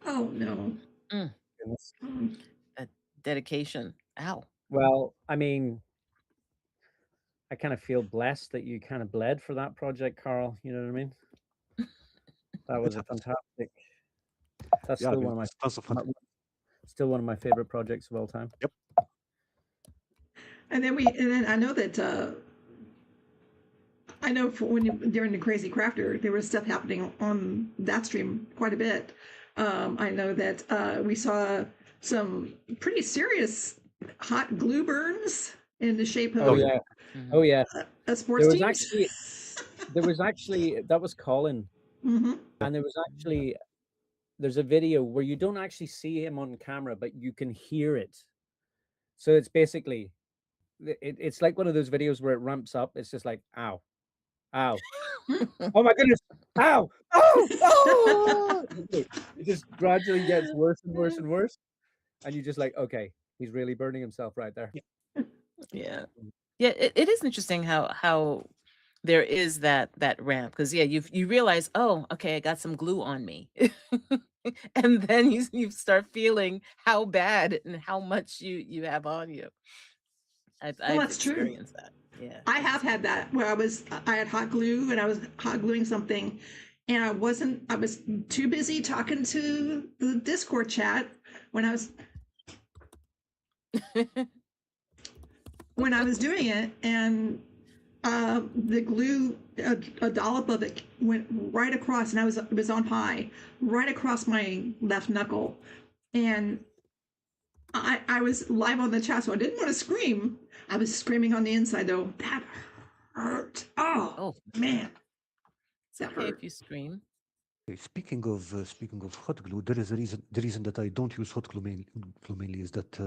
Oh no. mm. Goodness. Mm. That dedication. Ow. Well, I mean, I kind of feel blessed that you kind of bled for that project, Carl. You know what I mean? That It was a happens. fantastic. That's Yeah, I still mean, one of it's tons of fun. still one of my favorite projects of all time. Yep. And then I know that I know for during the Crazy Crafter there was stuff happening on that stream quite a bit. I know that we saw some pretty serious hot glue burns in the shape Oh of yeah, Mhm. oh yeah. sports There teams. was actually that was Colin, Mm-hmm. and there's a video where you don't actually see him on camera, but you can hear it. So it's basically it's like one of those videos where it ramps up. It's just like ow, ow, oh my goodness, ow, oh, oh. It just gradually gets worse and worse and worse, and you're just like, okay, he's really burning himself right there. Yeah. Yeah, it is interesting how there is that ramp, because yeah, you realize, oh, okay, I got some glue on me. And then you start feeling how bad and how much you have on you. Well, I've that's true. experienced that. Yeah. I have had that where I had hot glue and I was hot gluing something, and I was too busy talking to the Discord chat when I was doing it, and the glue, a dollop of it went right across, and it was on high, right across my left knuckle, and I was live on the chat, so I didn't want to scream. I was screaming on the inside though. That hurt. Oh Oh, man, it's that okay hurt. if you scream. Okay, speaking of hot glue, there is a reason. The reason that I don't use hot glue mainly is that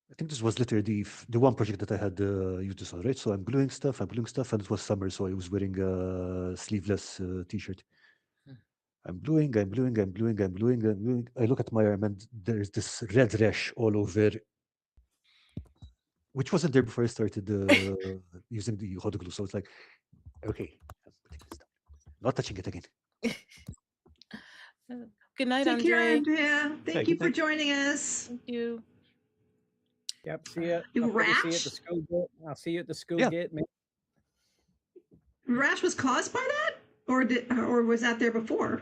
I think this was literally the one project that I had used this on, right? So I'm gluing stuff, and it was summer, so I was wearing a sleeveless t-shirt. Hmm. I'm gluing. I look at my arm, and there's this red rash all over, which wasn't there before I started using the hot glue. So it's like, okay, I'm putting this down, not touching it again. Good night, Take care, Andre. Andrea. Thank Hey, you good for night. joining us. Thank you. Yep, see you. You I'll probably see you at rash? the school gate. I'll see you at the school Yeah. gate, mate. Rash was caused by that, or was that there before?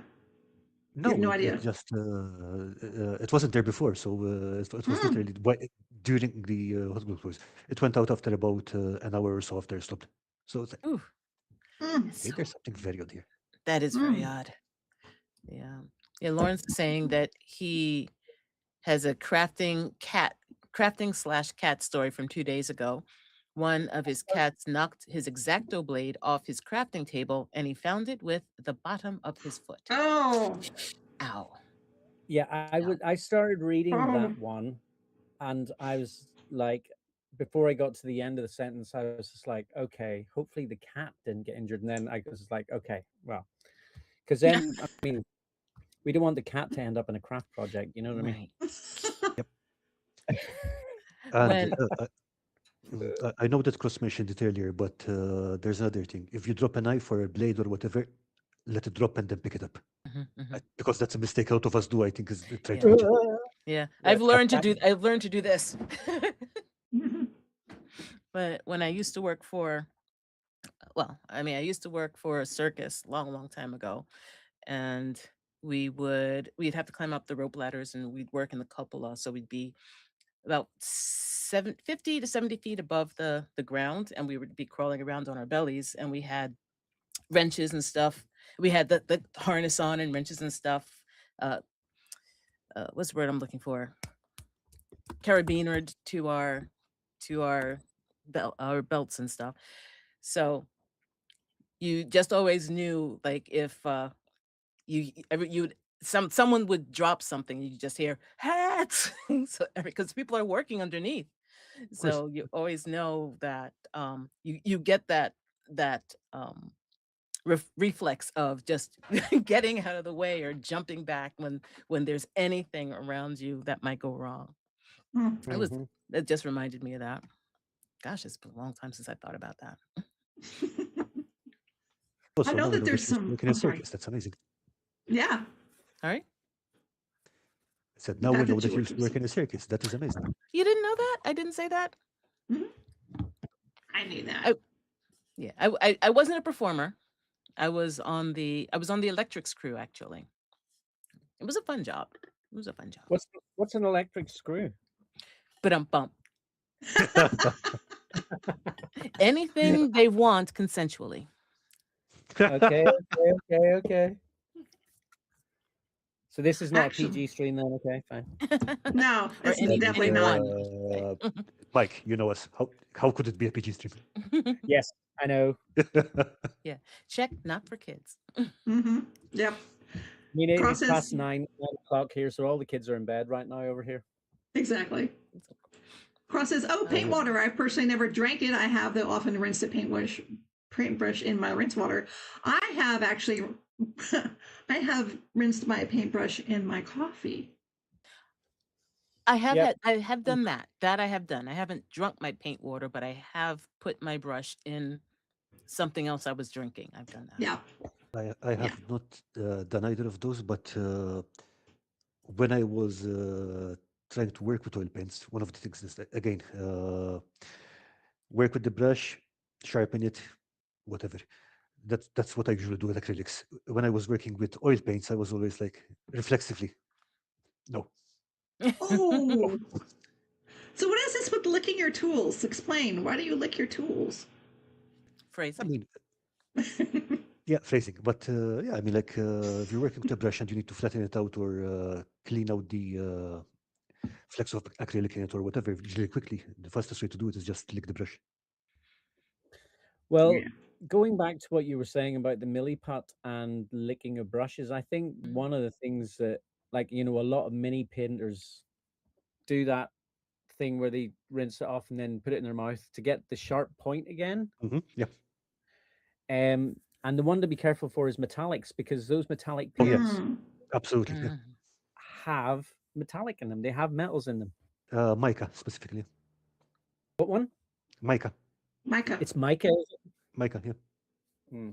You have No, no idea. it just it wasn't there before, so it was literally during the hot glue course. It went out after about an hour or so after I stopped. So it's like, Ooh, Mm. that's hey, there's something very odd here. that is very Mm. odd. Yeah. Yeah, Lawrence is saying that he has a crafting / cat story from 2 days ago. One of his cats knocked his X-Acto blade off his crafting table, and he found it with the bottom of his foot. Oh. Ow. Yeah, Ow. I started reading Oh. that one, and I was like, before I got to the end of the sentence, I was just like, okay, hopefully the cat didn't get injured. And then I was like, okay, well, because then I mean, we don't want the cat to end up in a craft project, you know what I mean? Right. And When I know that Cross mentioned it earlier, but there's another thing. If you drop a knife or a blade or whatever, let it drop and then pick it up. Mhm, mhm. Because that's a mistake a lot of us do, I think, is try to Yeah. catch it. Yeah, Yeah, I've learned to that- do. I've learned to do this. Mhm. But when I used to work for, well, I mean, I used to work for a circus long, long time ago, and we'd have to climb up the rope ladders, and we'd work in the cupola, so we'd be about 50 to 70 feet above the ground, and we would be crawling around on our bellies, and we had wrenches and stuff. We had the harness on and wrenches and stuff. Uh, what's the word I'm looking for? Carabiner to our belts and stuff. So you just always knew, like, if you'd someone would drop something, you just hear hats. So because people are working underneath, Of course. so you always know that you get that reflex of just getting out of the way or jumping back when there's anything around you that might go wrong. Mm. Mhm. It just reminded me of that. Gosh, it's been a long time since I thought about that. I Also, know now we that know there's that you're some. working in a I'm sorry. circus. That's amazing. Yeah, All right. I said, the now we fact know that that you you work used to work in a circus. That is amazing. You didn't know that? I didn't say that. I knew that. I Yeah, I wasn't a performer. I was on the electrics crew, actually. It was a fun job. It was a fun job. what's an electric screw? But bump. Anything they want consensually. Okay, okay. So this is not Actually, a PG stream then. Okay, fine. no, Or it's any definitely not. anyone. Mike, you know us. How could it be a PG stream? Yes, I know. Yeah. Check not for kids. Mm-hmm. Yep. I mean, it's Process. past 9 o'clock here, so all the kids are in bed right now over here. Exactly. Cross says, "Oh, paint water. I personally never drank it. I have the often rinsed the paintbrush in my rinse water. I have actually, I have rinsed my paintbrush in my coffee. I have Yep. I have done that. That I have done. I haven't drunk my paint water, but I have put my brush in something else I was drinking. I've done that. Yeah. I have not done either of those, but when I was trying to work with oil paints, one of the things is that, again, work with the brush, sharpen it, whatever. That's what I usually do with acrylics. When I was working with oil paints, I was always like reflexively, no. Oh. So what is this with licking your tools? Explain. Why do you lick your tools? I Phrasing. mean, yeah, phrasing. But yeah, I mean, like if you're working with a brush and you need to flatten it out or clean out the flecks of acrylic in it or whatever really quickly, the fastest way to do it is just lick the brush. Well, Yeah. going back to what you were saying about the milliput and licking of brushes, I think one of the things that, like, a lot of mini painters do that thing where they rinse it off and then put it in their mouth to get the sharp point again. Yeah. And the one to be careful for is metallics, because those metallic Oh, paints yes. Absolutely. Yeah. have metallic in them. They have metals in them. Mica specifically. What one? Mica. Mica. It's mica. Is it? Mica, yeah. Hmm.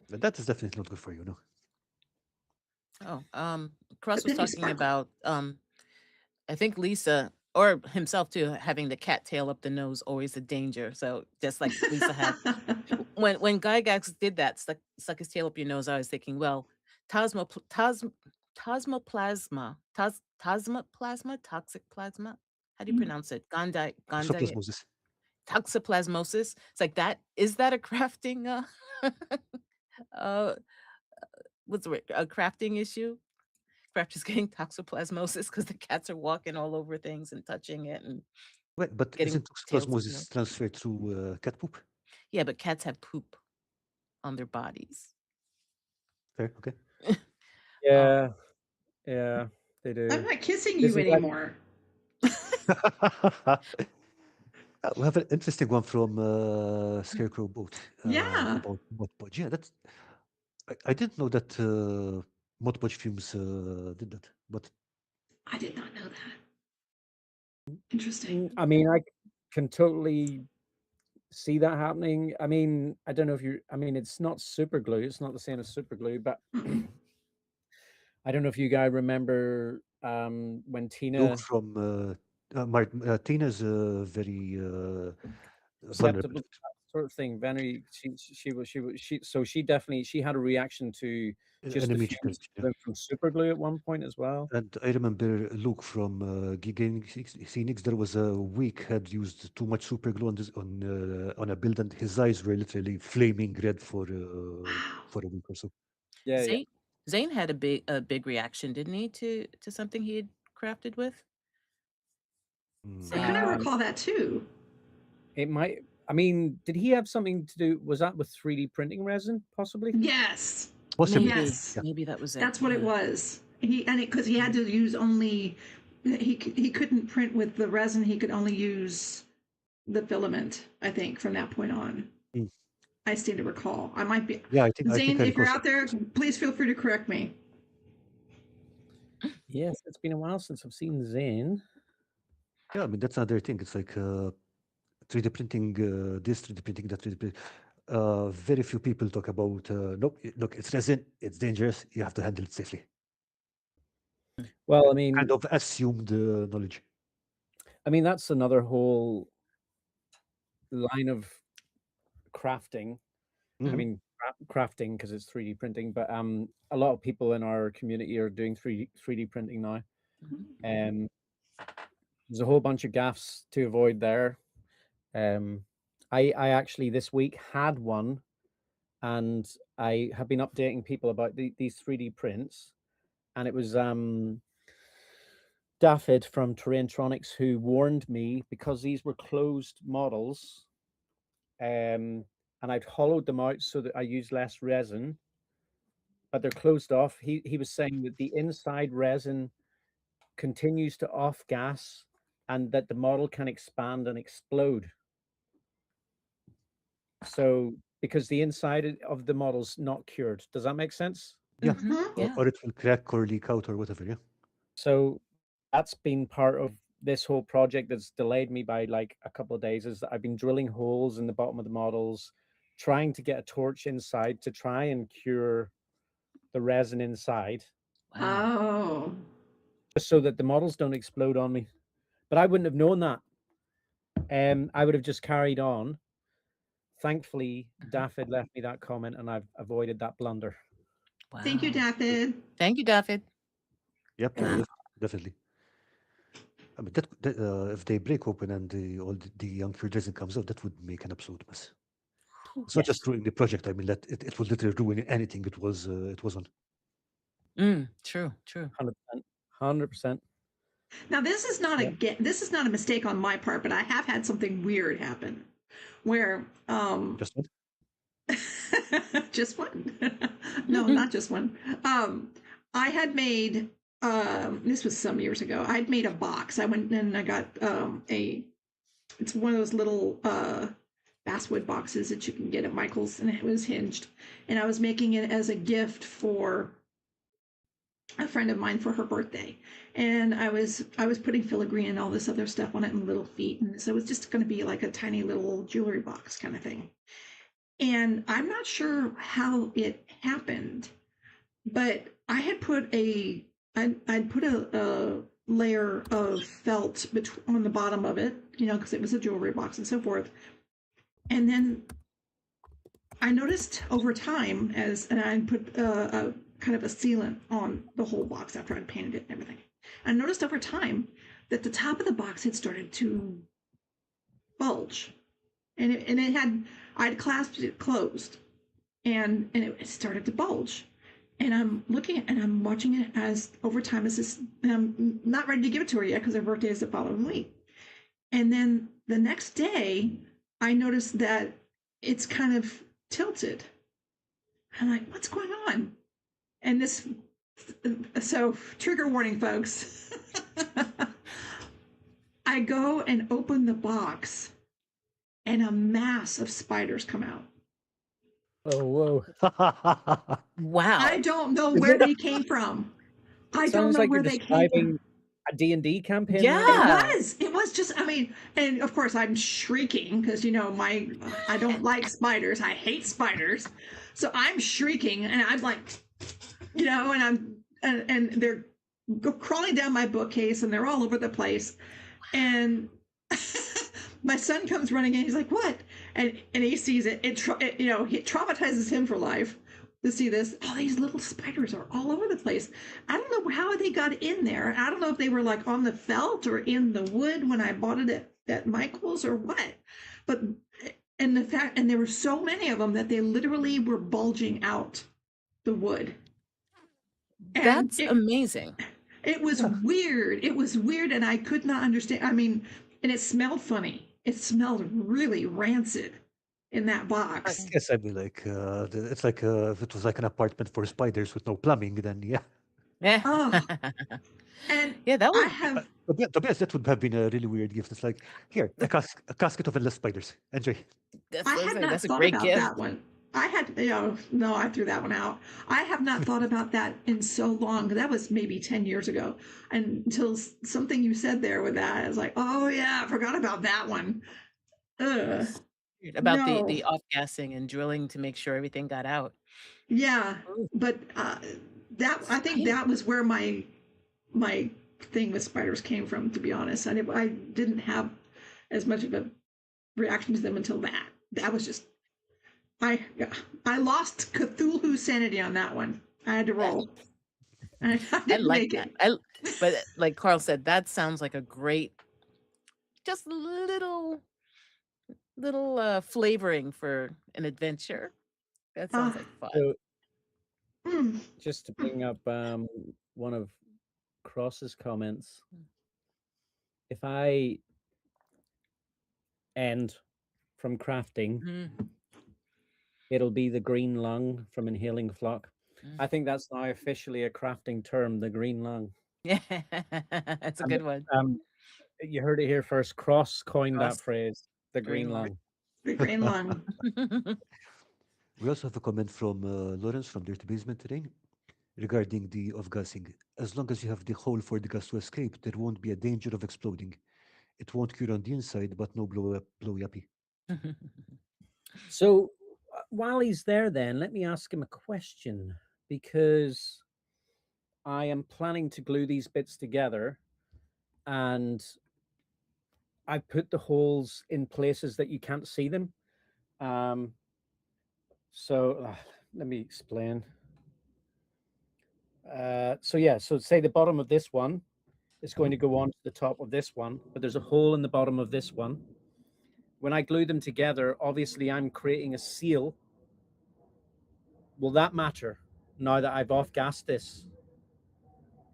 But that is definitely not good for you, no. Oh, Cross But was then you talking sparkle. about I think Lisa or himself too, having the cat tail up the nose, always a danger. So just like Lisa had when Gygax did that, stuck his tail up your nose, I was thinking, well, tosmoplasma, tosmoplasma, toxic plasma. How do you pronounce it? Toxoplasmosis. Toxoplasmosis. It's like that. Is that a crafting? Uh, what's the word? A crafting issue? Crafters getting toxoplasmosis because the cats are walking all over things and touching it and Well, but getting isn't tails up the nose. toxoplasmosis transferred through cat poop? Yeah, but cats have poop on their bodies. Fair, okay. Yeah, yeah, they I'm do. not kissing This you is like- anymore. We have an interesting one from Scarecrow Boat. Yeah. About Mod Podge. Yeah, that's. I didn't know that Mod Podge fumes did that, but I did not know that. Interesting. I mean, I can totally see that happening. I mean, I don't know if you. I mean, it's not super glue. It's not the same as super glue, but Mm-mm. I don't know if you guys remember when Luke Tina from Tina's very vulnerable. acceptable sort of thing. Very, so she definitely had a reaction to just An the immediate fumes reaction, yeah. from super glue at one point as well. And I remember Luke from Gaming Phoenix. There was a week had used too much super glue on a build, and his eyes were literally flaming red Wow. for a week or so. Yeah, yeah. Zane had a big reaction, didn't he, to something he had crafted with? I kind of Um, recall that too. It might. I mean, did he have something to do? Was that with 3D printing resin, possibly? Yes. Possibly. Maybe, Yes. maybe that was it. That's what it yeah. was. Because he had to use only he couldn't print with the resin. He could only use the filament. I think from that point on. Mm. I seem to recall. I might be. Yeah, I think Zane, I if you're recall out there, something. please feel free to correct me. Yes, it's been a while since I've seen Zane. Yeah, I mean that's another thing. It's like 3D printing, this 3D printing, that 3D printing. Very few people talk about. Nope, look, it's resin. It's dangerous. You have to handle it safely. Well, I mean, Kind of assumed knowledge. I mean that's another whole line of crafting. I Mhm. mean, crafting because it's 3D printing, but a lot of people in our community are doing 3D printing now. Mm-hmm. There's a whole bunch of gaffs to avoid there. I actually this week had one, and I have been updating people about these 3D prints, and it was Daffod from Terraintronics who warned me because these were closed models, and I'd hollowed them out so that I used less resin, but they're closed off. He was saying that the inside resin continues to off gas and that the model can expand and explode. So because the inside of the model's not cured. Does that make sense? Yeah. Mm-hmm. Yeah. Or it will crack or leak out or whatever. Yeah. So that's been part of this whole project that's delayed me by like a couple of days, is that I've been drilling holes in the bottom of the models, trying to get a torch inside to try and cure the resin inside, Wow. Oh. just so that the models don't explode on me. But I wouldn't have known that. I would have just carried on. Thankfully, Daffod left me that comment and I've avoided that blunder. Wow. Thank you, Daffod. Thank you, Daffod. Yep. Definitely. I mean, if they break open and all the uncured resin comes out, that would make an absolute mess. It's not just ruining the project. I mean, that it would literally ruin anything it was on. True. 100%. Now this is not a mistake on my part, but I have had something weird happen where Just one. just one. No, not just one. I had made this was some years ago. I'd made a box. I went and I got it's one of those little basswood boxes that you can get at Michael's, and it was hinged. And I was making it as a gift for a friend of mine for her birthday, and I was putting filigree and all this other stuff on it and little feet, and so it was just going to be like a tiny little jewelry box kind of thing. And I'm not sure how it happened, but I had put I'd put a layer of felt on the bottom of it, because it was a jewelry box and so forth. And then I noticed over time and I put a kind of a sealant on the whole box after I'd painted it and everything. I noticed over time that the top of the box had started to bulge, and I'd clasped it closed, and it started to bulge. And I'm looking at and I'm watching it as over time as this. I'm not ready to give it to her yet because her birthday is the following week. And then the next day, I noticed that it's kind of tilted. I'm like, what's going on? And so trigger warning, folks. I go and open the box, and a mass of spiders come out. Oh, whoa. Wow. I don't know where they came from. I don't know like where you're they came from. describing a D&D campaign. Yeah. It was was just, I mean, and of course I'm shrieking because, I don't like spiders. I hate spiders. So I'm shrieking and I'm like, and they're crawling down my bookcase and they're all over the place. And my son comes running in. He's like, "What?" And he sees it. It traumatizes him for life to see this. All these little spiders are all over the place. I don't know how they got in there. I don't know if they were like on the felt or in the wood when I bought it at Michael's or what. But and there were so many of them that they literally were bulging out the wood. And That's amazing. It was weird. It was weird, and I could not understand. I mean, and it smelled funny. It smelled really rancid in that I box. guess I mean like it's like if it was like an apartment for spiders with no plumbing, then yeah. Yeah. Oh, and Yeah, that I was have To be honest, that would have been a really weird gift. It's like here a casket of endless spiders. Enjoy. that's I what I'm had saying. not That's a thought great about gift. that one. I had, no, I threw that one out. I have not thought about that in so long. That was maybe 10 years ago. And until something you said there with that, I was like, oh yeah, I forgot about that one. Ugh, About no. the off-gassing and drilling to make sure everything got out. Yeah, Ooh, but I think that was where my thing with spiders came from. To be honest, I didn't have as much of a reaction to them until that. That was just I lost Cthulhu sanity on that one. I had to roll. I I didn't like make that. it. But like Carl said, that sounds like a great, just little flavoring for an adventure. That sounds Uh, like fun. So mm, just to bring up one of Cross's comments, if I end from crafting, Mm, it'll be the green lung from Inhaling Flock. mm. I think that's now officially a crafting term, the green lung. Yeah, that's a And good one. you heard it here first. Cross coined that Cross phrase, the green green lung. lung. the green lung. We also have a comment from Lawrence from Dirty Basement today regarding the off-gassing. As long as you have the hole for the gas to escape, there won't be a danger of exploding. It won't cure on the inside, but no blow yappy. So while he's there, then let me ask him a question, because I am planning to glue these bits together, and I put the holes in places that you can't see them. So let me explain. So say the bottom of this one is going to go on to the top of this one, but there's a hole in the bottom of this one. When I glue them together, obviously I'm creating a seal. Will that matter now that I've off-gassed this?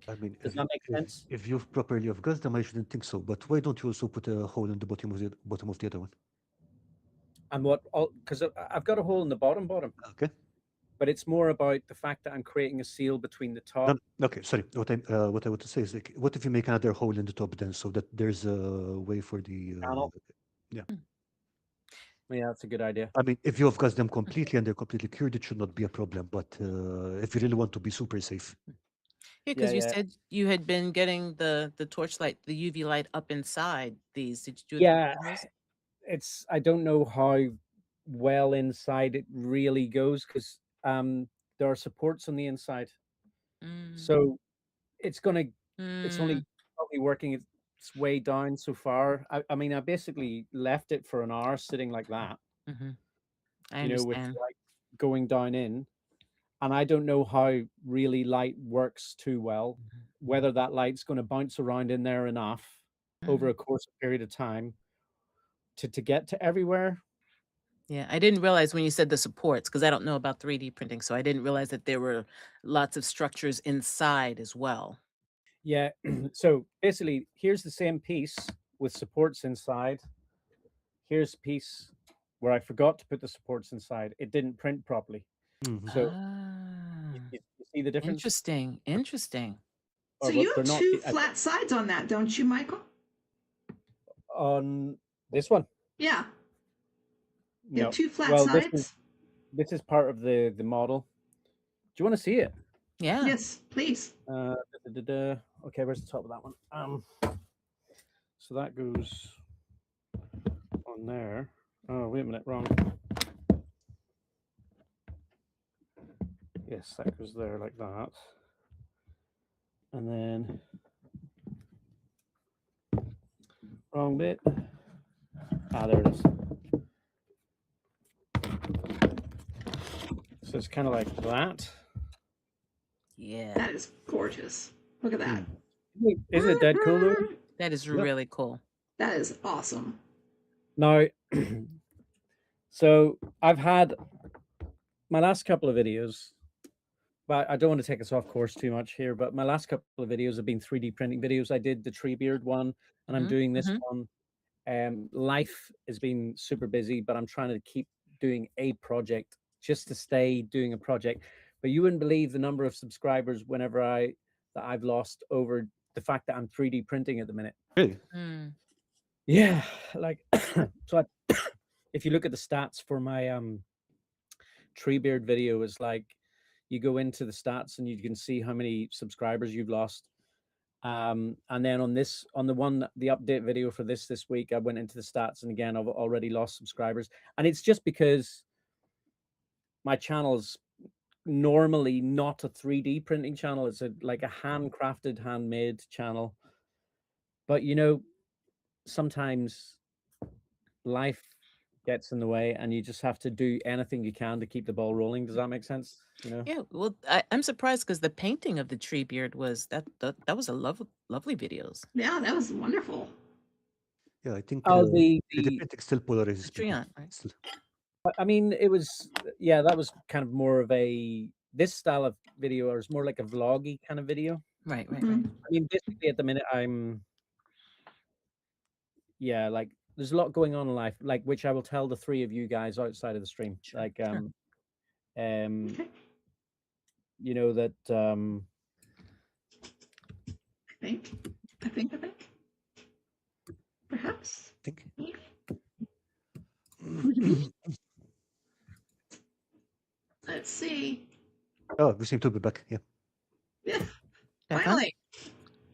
I mean, Does that make sense? if you've properly off-gassed them, I shouldn't think so. But why don't you also put a hole in the bottom of the other one? And because I've got a hole in the bottom, Okay. but it's more about the fact that I'm creating a seal between the top. Okay, sorry. What I want to say is, like, what if you make another hole in the top then, so that there's a way for the Panel. yeah. Yeah, that's a good idea. I mean, if you off-gas them completely and they're completely cured, it should not be a problem. But if you really want to be super safe, Yeah, because you Yeah. said you had been getting the torchlight, the UV light up inside these. Did you do it Yeah, through those? I don't know how well inside it really goes, because there are supports on the inside. Mm, So it's only mm, probably working its way down so far. I mean, I basically left it for an hour sitting like that, mhm. I with understand. light going down in. And I don't know how really light works too well, Mhm. whether that light's going to bounce around in there enough over Mhm. a course of period of time to get to everywhere. Yeah, I didn't realize when you said the supports, because I don't know about 3D printing, so I didn't realize that there were lots of structures inside as well. Yeah. So basically, here's the same piece with supports inside. Here's a piece where I forgot to put the supports inside. It didn't print properly. Mhm. So Ah, you see the difference? interesting. So Or you what? have They're not two flat sides on that, don't you, Michael? on this one. Yeah, you have No. two flat Well, sides. this is part of the model. Do you want to see it? Yeah. Yes, please. Okay, where's the top of that one? So that goes on there. Oh, wait a minute, wrong. Yes, that goes there like that. And then wrong bit. Ah, there it is. So it's kind of like that. Yeah, That is gorgeous. Look at that. Isn't it dead cool though? that is Yep. really cool. That is awesome. Now, so I've had my last couple of videos, but I don't want to take us off course too much here, but my last couple of videos have been 3D printing videos. I did the tree beard one, and I'm doing this one. Life has been super busy, but I'm trying to keep doing a project just to stay doing a project. But you wouldn't believe the number of subscribers that I've lost over the fact that I'm 3D printing at the minute. Really? Yeah, like so if you look at the stats for my tree beard video, is like you go into the stats and you can see how many subscribers you've lost. And then on the update video for this week, I went into the stats, and again, I've already lost subscribers. And it's just because my channel's normally not a 3D printing channel. It's like a handcrafted, handmade channel. But you know, sometimes life gets in the way, and you just have to do anything you can to keep the ball rolling. Does that make sense? You know? Yeah, well, I'm surprised because the painting of the tree beard was that was a lovely videos. Yeah, that was wonderful. Yeah, I think Oh, the printing still polarizes people. Patreon, right? Still. I mean, it was, yeah, that was kind of more of this style of video is more like a vloggy kind of video. Right. I mean, basically at the minute like there's a lot going on in life, like which I will tell the three of you guys outside of the stream. Sure, Like Okay. you know that I think. Perhaps. I think. Let's see. Oh, we seem to be back. Yeah. Yeah. Back on? Finally.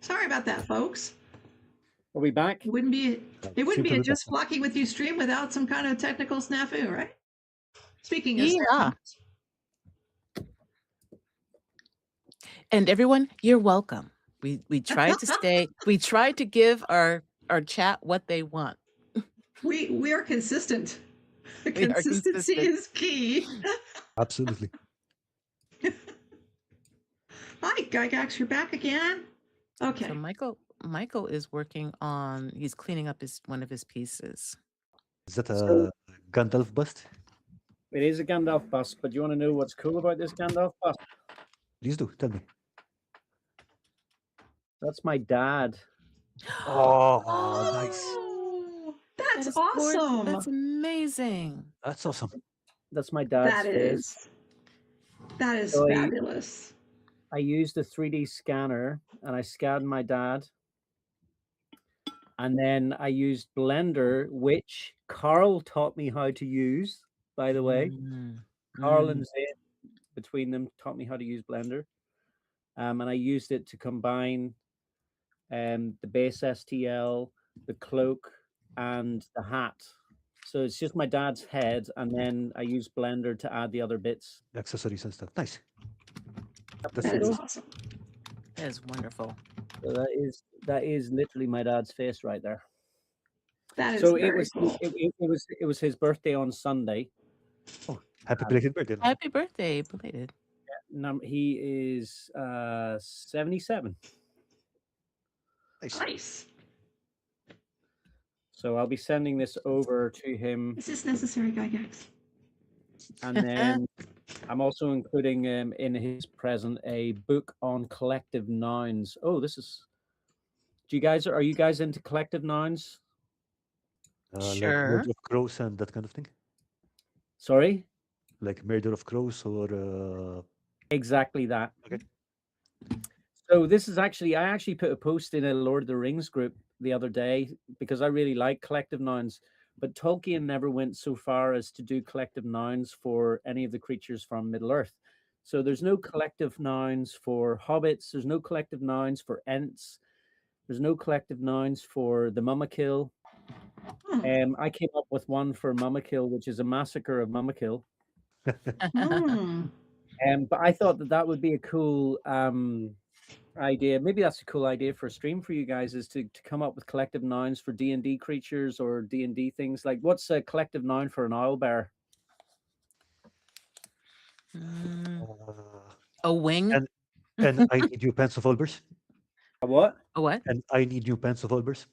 Sorry about that, folks. are we back? It wouldn't be seem to a be just back. flocking with you stream without some kind of technical snafu, right? Speaking of Yeah. snafus. And everyone, you're welcome. We tried to give our chat what they want. We are consistent. We are Consistency consistent. is key. Absolutely. Hi, Gygax, you're back again. Okay. So Michael is working on. He's cleaning up one of his pieces. Is that a So- Gandalf bust? It is a Gandalf bust, but you want to know what's cool about this Gandalf bust? Please do. Tell me. That's my dad. Oh, nice. Oh, That that's is gorgeous. awesome. That's amazing. That's awesome. That's my dad's That face. is So fabulous. I used a 3D scanner and I scanned my dad. And then I used Blender, which Carl taught me how to use, by the way. Carl and Zane, between them, taught me how to use Blender. And I used it to combine the base STL, the cloak, and the hat. So it's just my dad's head, and then I use Blender to add the other bits. Accessories and stuff. Nice. That's That really is cool. awesome. That is wonderful. So that is literally my dad's face right there. That is So very cool. it was his birthday on Sunday. Oh, happy belated birthday. Happy birthday, belated. He is 77. Nice. Nice. So I'll be sending this over to him, Is this necessary, Gygax? and then I'm also including in his present a book on collective nouns. Oh, this is. Are you guys into collective nouns? Like Sure. murder of crows and that kind of thing. Sorry? Like murder of crows or Exactly that. Okay. So this is I actually put a post in a Lord of the Rings group the other day because I really like collective nouns, but Tolkien never went so far as to do collective nouns for any of the creatures from Middle Earth. So there's no collective nouns for hobbits. There's no collective nouns for ents. There's no collective nouns for the Mummakill. I came up with one for Mummakill, which is a massacre of Mummakill. But I thought that would be a cool idea. Maybe that's a cool idea for a stream for you guys, is to come up with collective nouns for D&D creatures or D&D things. Like, what's a collective noun for an owlbear? A wing. And I need new pants of Olbers. A what? A what? And I need new pants of Olbers.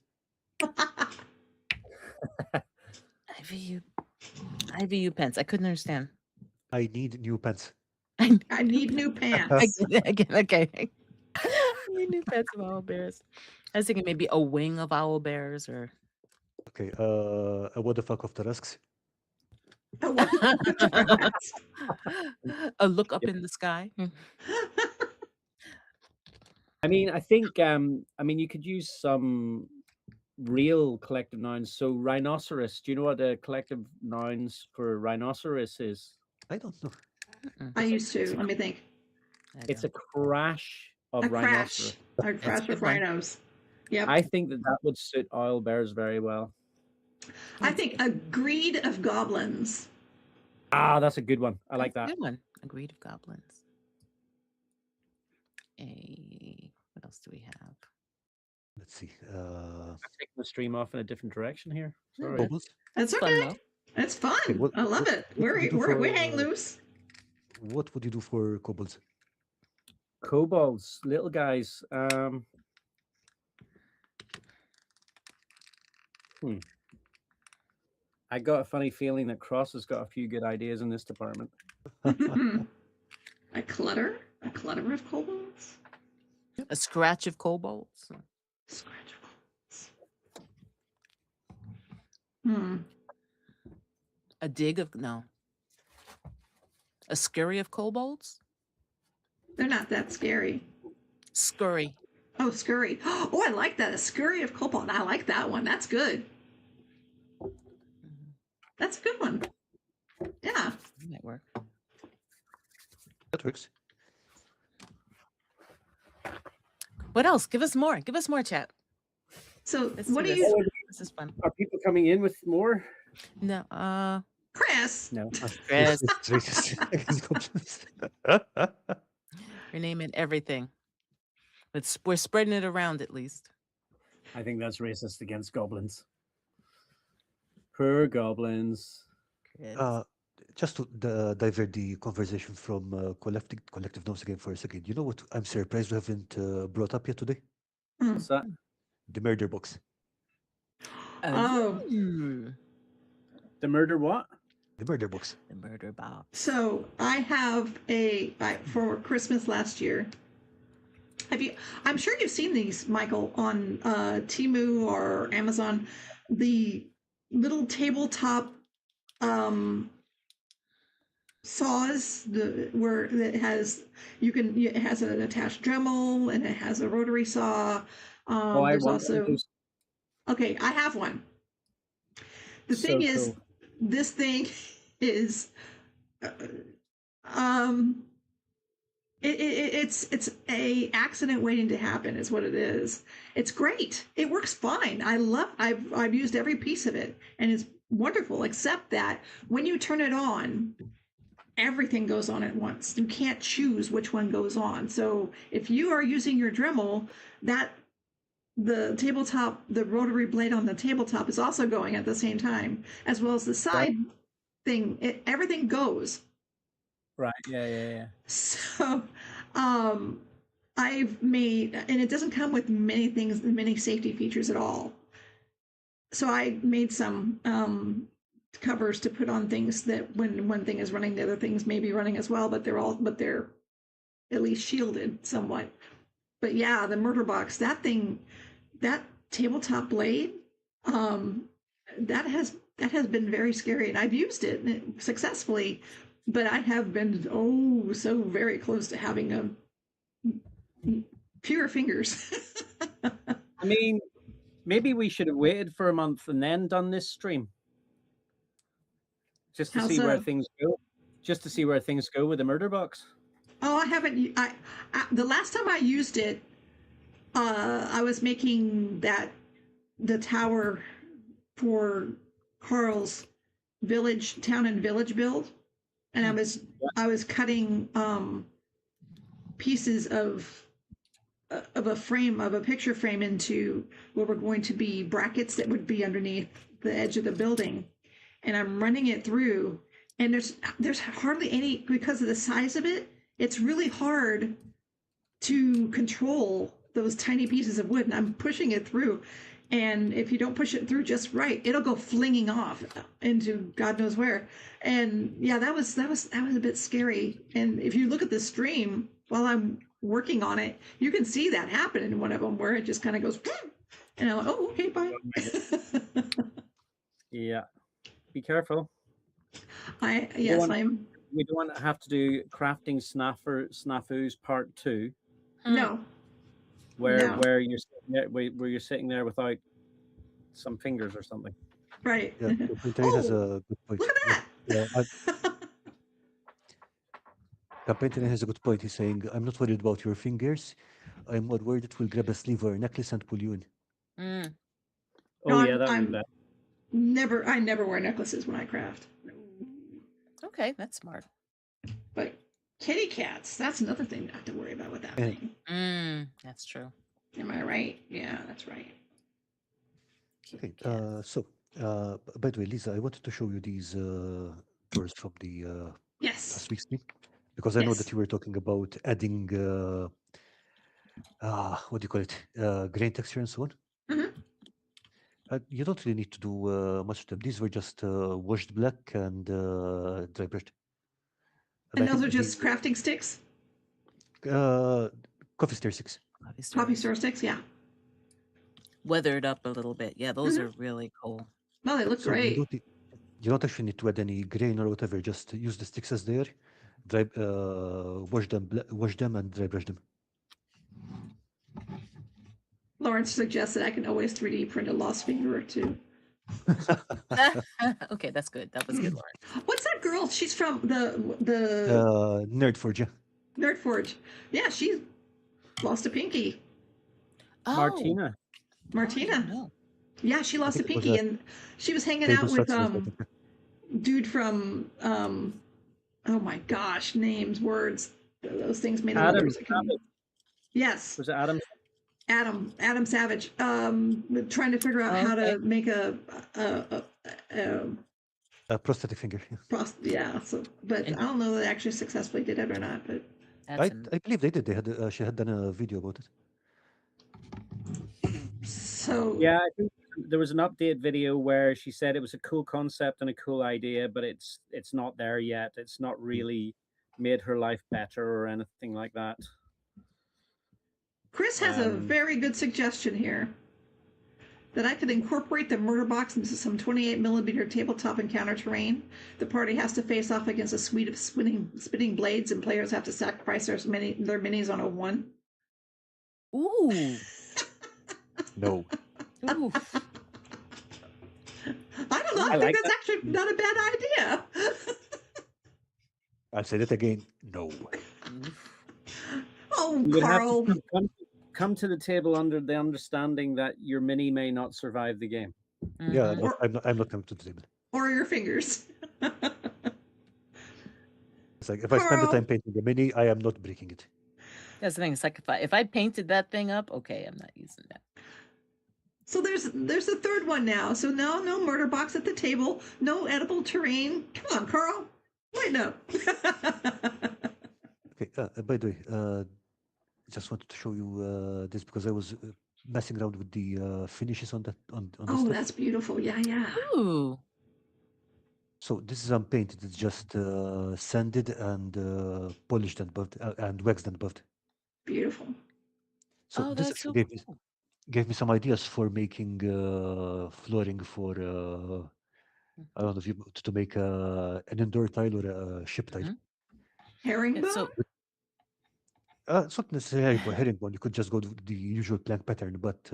IVU pants. I couldn't understand. I need new pants. I need new pants. Again, okay. I need new pants of owl bears. I was thinking maybe a wing of owl bears or. Okay. What the fuck of the risks? A look up in the sky. I mean, I think, you could use some real collective nouns. So rhinoceros, do you know what the collective nouns for rhinoceros is? I don't know. I used to. Let me think. It's a crash of A rhinoceros. crash. A crash of rhinos. Yep. I think that would suit owl bears very well. I think a greed of goblins. Ah, that's a good one. I like that. Good one. A greed of goblins. What else do we have? Let's see. I'm taking the stream off in a different direction here. Sorry. Kobolds? That's Fun, okay. though. That's fun. Okay, what- I love what- it. what do you do We for, hang loose. What would you do for kobolds? Kobolds, little guys. I got a funny feeling that Cross has got a few good ideas in this department. A clutter of kobolds. A scratch of kobolds. Scratch of kobolds. A dig of a scurry of kobolds. They're not that scary. Scurry. Oh, scurry. Oh, I like that. A scurry of kobold. I like that one. That's good. That's a good one. Yeah. That might work. That works. What else? Give us more. Give us more, chat. So Let's what do do this. you, This is fun. Are people coming in with more? No. Chris? No. Chris, It's racist against goblins. you're naming everything. We're spreading it around at least. I think that's racist against goblins. Poor goblins. Chris. Just to divert the conversation from collective notes again for a second. You know what I'm surprised we haven't brought up yet today? What's that? The murder box. Oh. The murder what? The murder box. The murder box. So I have for Christmas last year. I'm sure you've seen these, Michael, on Temu or Amazon. The little tabletop saws, it has an attached Dremel and it has a rotary saw. There's also okay. I have one. The thing is, cool. This thing is it's a accident waiting to happen is what it is. It's great. It works fine. I've used every piece of it and it's wonderful, except that when you turn it on, everything goes on at once. You can't choose which one goes on. So if you are using your Dremel, the rotary blade on the tabletop is also going at the same time, as well as the side thing. Everything goes. Right. Yeah. So I've made, and it doesn't come with many safety features at all. So I made some covers to put on things that when one thing is running, the other things may be running as well, but they're at least shielded somewhat. But yeah, the murder box, that tabletop blade, that has been very scary, and I've used it successfully, but I have been so very close to having fewer fingers. I mean, maybe we should have waited for a month and then done this stream. Just to see where things go. Just to see where things go with the murder box. Oh, I haven't. The last time I used it, I was making the tower for Carl's town and village build, and I was cutting pieces of a picture frame into what were going to be brackets that would be underneath the edge of the building, and I'm running it through, and there's hardly any, because of the size of it. It's really hard to control those tiny pieces of wood, and I'm pushing it through. And if you don't push it through just right, it'll go flinging off into God knows where. And yeah, that was a bit scary. And if you look at the stream while I'm working on it, you can see that happen in one of them where it just kind of goes, and I'm like, oh, okay, bye. Yeah, be careful. I'm. We don't want to have to do crafting snafus part 2. No. Where you're sitting there without some fingers or something. Right. Yeah, Campaign has a good point. Look at that. Campaign has a good point. He's saying, I'm not worried about your fingers. I'm more worried it will grab a sleeve or a necklace and pull you in. Oh, yeah, that would be bad. I never wear necklaces when I craft. Okay, that's smart. But kitty cats, that's another thing not to worry about with that thing. That's true. Am I right? Yeah, that's right. Okay, so by the way, Lisa, I wanted to show you these drawers from the last week's stream, because I know that you were talking about adding what do you call it, grain texture and so on. You don't really need to do much of them. These were just washed black and dry brushed. And those are just crafting sticks? Coffee stir sticks. Coffee stir sticks, yeah. Weathered up a little bit. Yeah, those are really cool. No, they look great. You don't actually need to add any grain or whatever. Just use the sticks as they are. Dry, wash them and dry brush them. Lawrence suggests that I can always 3D print a lost finger or two. Okay, that's good. That was good, Lawrence. What's that girl? She's from the Nerdforge. Yeah. Nerdforge. Yeah, she lost a pinky. Oh, Martina. No. Yeah, she lost a pinky, and she was hanging out with dude from oh my gosh, names, words. Those things made Adam of Savage. Yes. Was it Adam? Adam Savage. Trying to figure out how to make a prosthetic finger. Yeah. So, but I don't know that they actually successfully did it or not. But I believe they did. They had she had done a video about it. So yeah, I think there was an update video where she said it was a cool concept and a cool idea, but it's not there yet. It's not really made her life better or anything like that. Chris has a very good suggestion here, that I could incorporate the murder box into some 28mm tabletop encounter terrain. The party has to face off against a suite of spinning blades, and players have to sacrifice their minis on a 1. Ooh. No. Ooh. I don't know. I think that's actually not a bad idea. I'll say that again. No. Oh, you Carl. Have to come to the table under the understanding that your mini may not survive the game. Yeah, no, I'm not coming to the table. Or your fingers. It's like, if I spend the time painting a mini, I am not breaking it. That's the thing. It's like if I painted that thing up, okay, I'm not using that. So there's a third one now. So now no murder box at the table, no edible terrain. Come on, Carl. Lighten up. Okay. By the way, just wanted to show you this because I was messing around with the finishes on Oh, stuff. that's beautiful. Yeah. Ooh. So this is unpainted. It's just sanded and polished and buffed and waxed and buffed. Beautiful. So this actually gave me some ideas for making flooring for I don't know if to make an indoor tile or a ship tile. Herringbone? It's not necessarily herringbone. You could just go to the usual plank pattern, but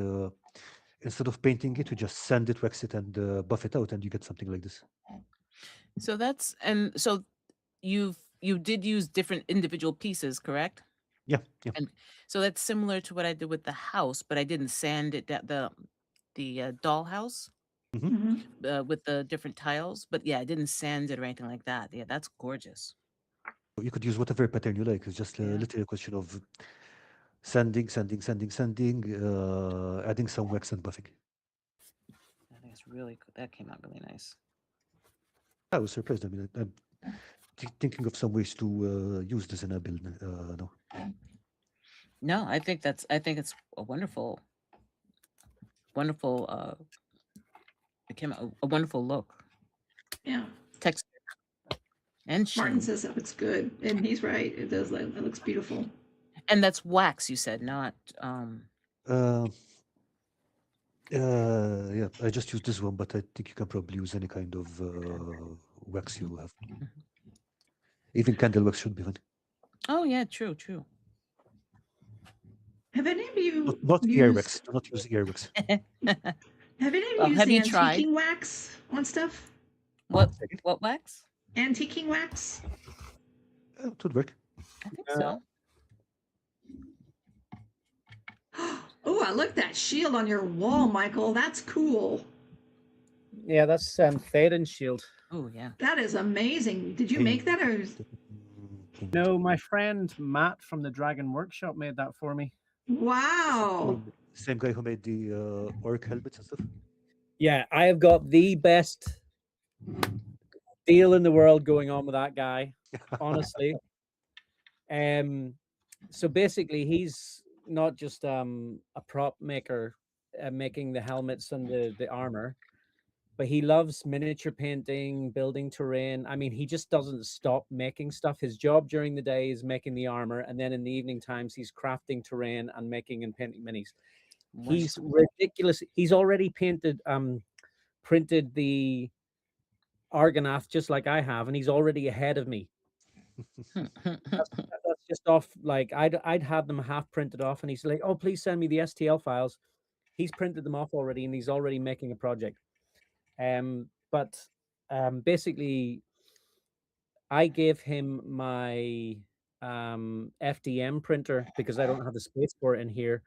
instead of painting it, you just sand it, wax it, and buff it out, and you get something like this. So you did use different individual pieces, correct? Yeah, yeah. And so that's similar to what I did with the house, but I didn't sand it down the dollhouse Mhm. with the different tiles. But yeah, I didn't sand it or anything like that. Yeah, that's gorgeous. You could use whatever pattern you like. It's just Yeah. literally a question of sanding, adding some wax and buffing. I think it's really cool. That came out really nice. I was surprised. I mean, I'm thinking of some ways to use this in a build now. No, I think it's a wonderful it came out a wonderful look. Yeah. Texture and Martin sheen. says that looks good, and he's right. It does. It looks beautiful. And that's wax, you said, not Yeah, I just used this one, but I think you can probably use any kind of wax you have. Even candle wax should be fine. oh yeah, true. Have any of you Not used, earwax. Do not use earwax. Have any of you Well, used have you tried? antiquing wax on stuff? What wax? Antiquing wax? It would work. I think so. Oh, I look at that shield on your wall, Michael. That's cool. Yeah, that's Théoden's shield. Oh yeah. That is amazing. Did you make that, or? No, my friend Matt from the Dragon Workshop made that for me. Wow. Same guy who made the orc helmets and stuff. Yeah, I have got the best deal in the world going on with that guy, honestly. So basically, he's not just a prop maker making the helmets and the armor, but he loves miniature painting, building terrain. I mean, he just doesn't stop making stuff. His job during the day is making the armor, and then in the evening times, he's crafting terrain and making and painting minis. He's ridiculous. He's already printed the Argonath just like I have, and he's already ahead of me. That's just off. Like I'd have them half printed off, and he's like, "Oh, please send me the STL files." He's printed them off already, and he's already making a project. But basically, I gave him my FDM printer because I don't have the space for it in here,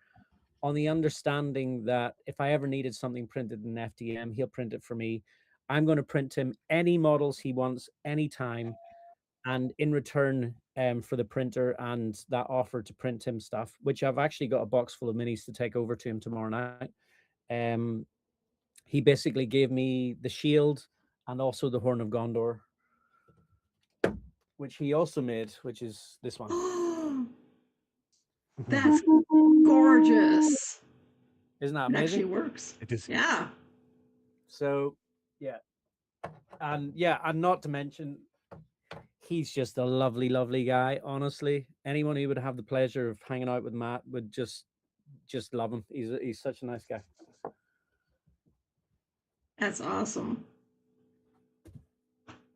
on the understanding that if I ever needed something printed in FDM, he'll print it for me. I'm going to print him any models he wants anytime. And in return for the printer and that offer to print him stuff, which I've actually got a box full of minis to take over to him tomorrow night. He basically gave me the shield and also the Horn of Gondor, which he also made, which is this one. That's gorgeous. Isn't that It amazing? actually works. It is. Yeah. So, yeah. And not to mention, he's just a lovely, lovely guy, honestly. Anyone who would have the pleasure of hanging out with Matt would just love him. He's such a nice guy. That's awesome.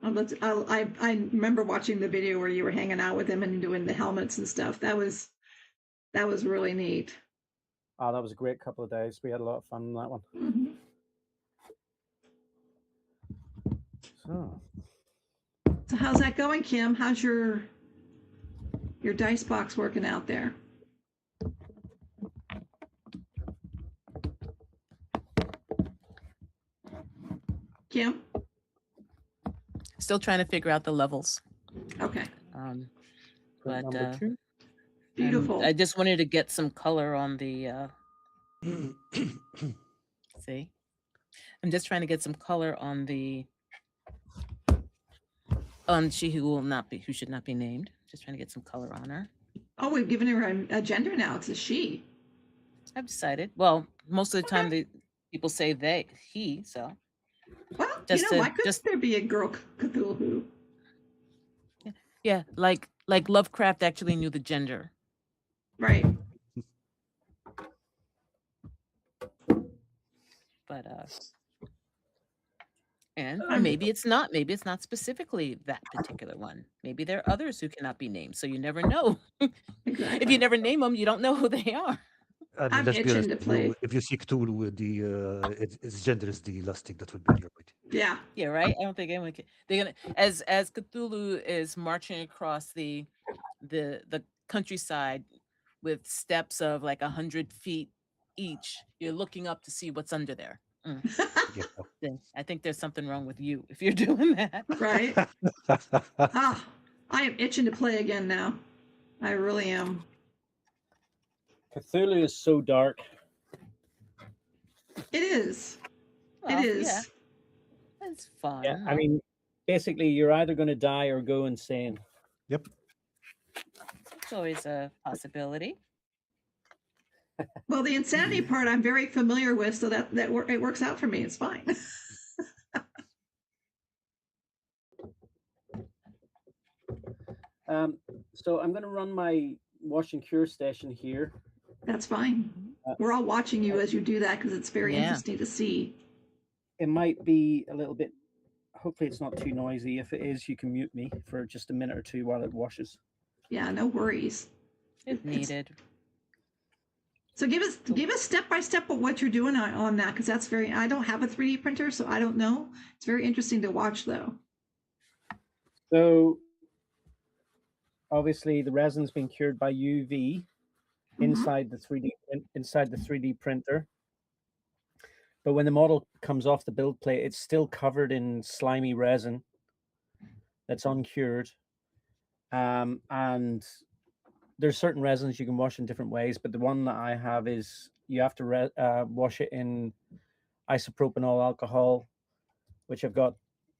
I remember watching the video where you were hanging out with him and doing the helmets and stuff. That was really neat. Oh, that was a great couple of days. We had a lot of fun on that one. Mm-hmm. So how's that going, Kim? How's your dice box working out there? Kim? Still trying to figure out the levels. Okay. But Number 2. Beautiful. I just wanted to get some color on the see. I'm just trying to get some color on the she who should not be named. Just trying to get some color on her. Oh, we've given her a gender now. It's a she. I've decided. Well, most of the time people say he, so. Well, why couldn't there be a girl Cthulhu? Yeah, like Lovecraft actually knew the gender. Right. But or maybe it's not specifically that particular one. Maybe there are others who cannot be named, so you never know. Exactly. If you never name them, you don't know who they are. I mean, I'm let's be itching honest, to play. if you see Cthulhu with its gender is the last thing that would be in your mind. Yeah. Yeah, right. I don't think anyone can. They're gonna as Cthulhu is marching across the countryside, with steps of like 100 feet each. You're looking up to see what's under there. Yeah. Then I think there's something wrong with you if you're doing that. Right? Ah, I am itching to play again now. I really am. Cthulhu is so dark. It is. Well, It is. Yeah, it's fun. Yeah, I mean, basically, you're either going to die or go insane. Yep. It's always a possibility. Well, the insanity part I'm very familiar with, so it works out for me. It's fine. So I'm going to run my wash and cure station here. That's fine. We're all watching you as you do that because it's very Yeah. interesting to see. It might be a little bit, hopefully it's not too noisy. If it is, you can mute me for just a minute or two while it washes. Yeah, no worries. If needed. So give us step by step of what you're doing on that, because that's very. I don't have a 3D printer, so I don't know. It's very interesting to watch, though. So obviously the resin's been cured by UV inside the 3D printer. But when the model comes off the build plate, it's still covered in slimy resin that's uncured. And there's certain resins you can wash in different ways, but the one that I have is you have to wash it in isopropanol alcohol, which I've got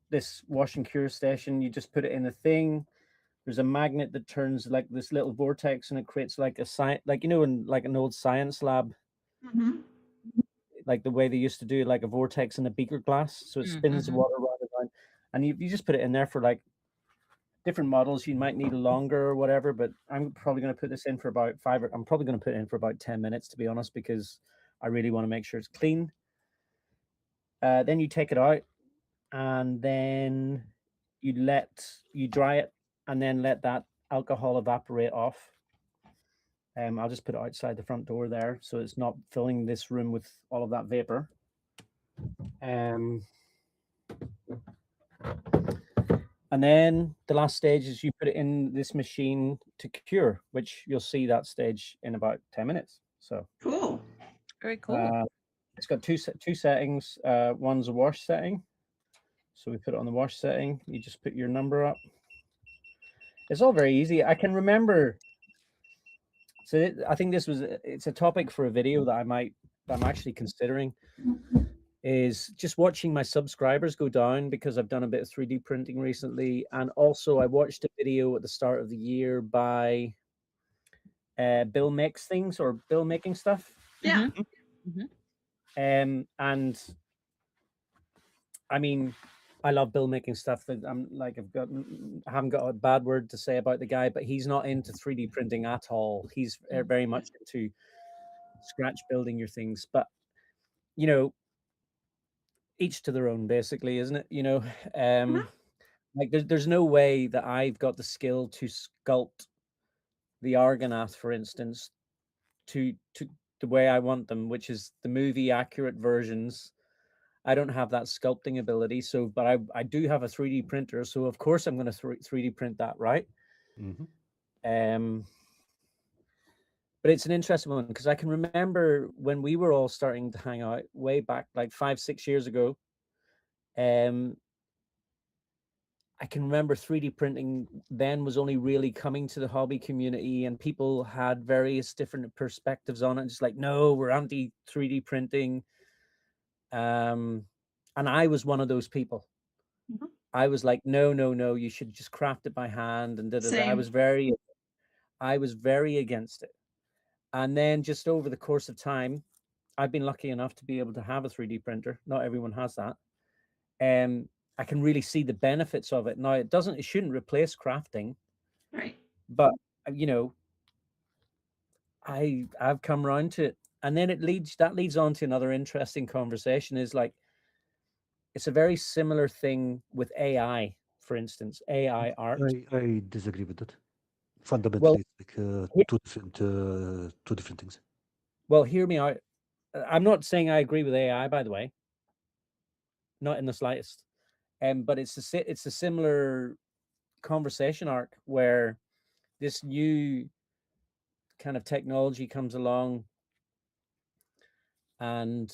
this wash and cure station. You just put it in the thing. There's a magnet that turns like this little vortex, and it creates like in like an old science lab, like the way they used to do like a vortex in a beaker glass. So it spins the water around, and you just put it in there for like different models. You might need longer or whatever, but I'm probably going to put this in for about 10 minutes, to be honest, because I really want to make sure it's clean. Then you take it out, and then you dry it, and then let that alcohol evaporate off. I'll just put it outside the front door there, so it's not filling this room with all of that vapor. And then the last stage is you put it in this machine to cure, which you'll see that stage in about 10 minutes. So cool. Very cool. It's got two settings. One's a wash setting. So we put it on the wash setting. You just put your number up. It's all very easy. I can remember. So I think it's a topic for a video that I'm actually considering, is just watching my subscribers go down, because I've done a bit of 3D printing recently. And also I watched a video at the start of the year by Bill Makes Things, or Bill Making Stuff. Yeah. And I mean, I love Bill Making Stuff. That I haven't got a bad word to say about the guy, but he's not into 3D printing at all. He's very much into scratch building your things. But you know, each to their own, basically, isn't it? You know, like there's no way that I've got the skill to sculpt the Argonath, for instance, to the way I want them, which is the movie accurate versions. I don't have that sculpting ability. So, but I do have a 3D printer. So of course I'm going to 3D print that, right? But it's an interesting one, because I can remember when we were all starting to hang out way back, like 5-6 years ago. I can remember 3D printing then was only really coming to the hobby community, and people had various different perspectives on it. Just like, no, we're anti 3D printing. And I was one of those people. I was like, no, you should just craft it by hand. And I was very against it. And then just over the course of time, I've been lucky enough to be able to have a 3D printer. Not everyone has that. I can really see the benefits of it. Now, it shouldn't replace crafting. Right. But, you know, I've come around to it. And then that leads on to another interesting conversation, is like, it's a very similar thing with AI, for instance, AI art. I disagree with that. Fundamentally, it's like two different things. Well, hear me out. I'm not saying I agree with AI, by the way. Not in the slightest. But it's a similar conversation arc, where this new kind of technology comes along and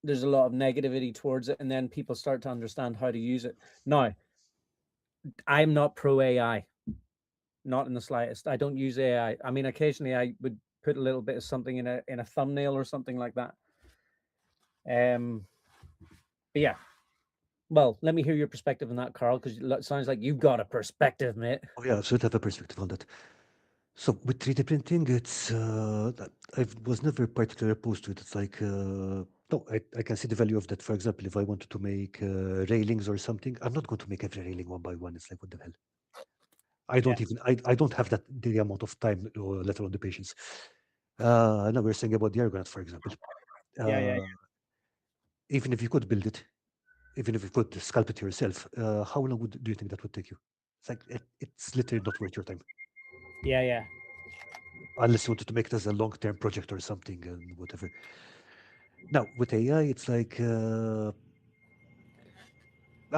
there's a lot of negativity towards it, and then people start to understand how to use it. Now, I'm not pro AI, not in the slightest. I don't use AI. I mean, occasionally I would put a little bit of something in a thumbnail or something like that. But yeah, well, let me hear your perspective on that, Carl, because it sounds like you've got a perspective, mate. Oh yeah, so I have a perspective on that. So with 3D printing, I was never particularly opposed to it. It's like, no, I can see the value of that. For example, if I wanted to make railings or something, I'm not going to make every railing one by one. It's like, what the hell? I don't have the amount of time, or let alone the patience. Now we're saying about the Argonaut, for example. Yeah. Even if you could build it, even if you could sculpt it yourself, how long do you think that would take you? It's like it's literally not worth your time Yeah. unless you wanted to make it as a long-term project or something and whatever. Now with AI, it's like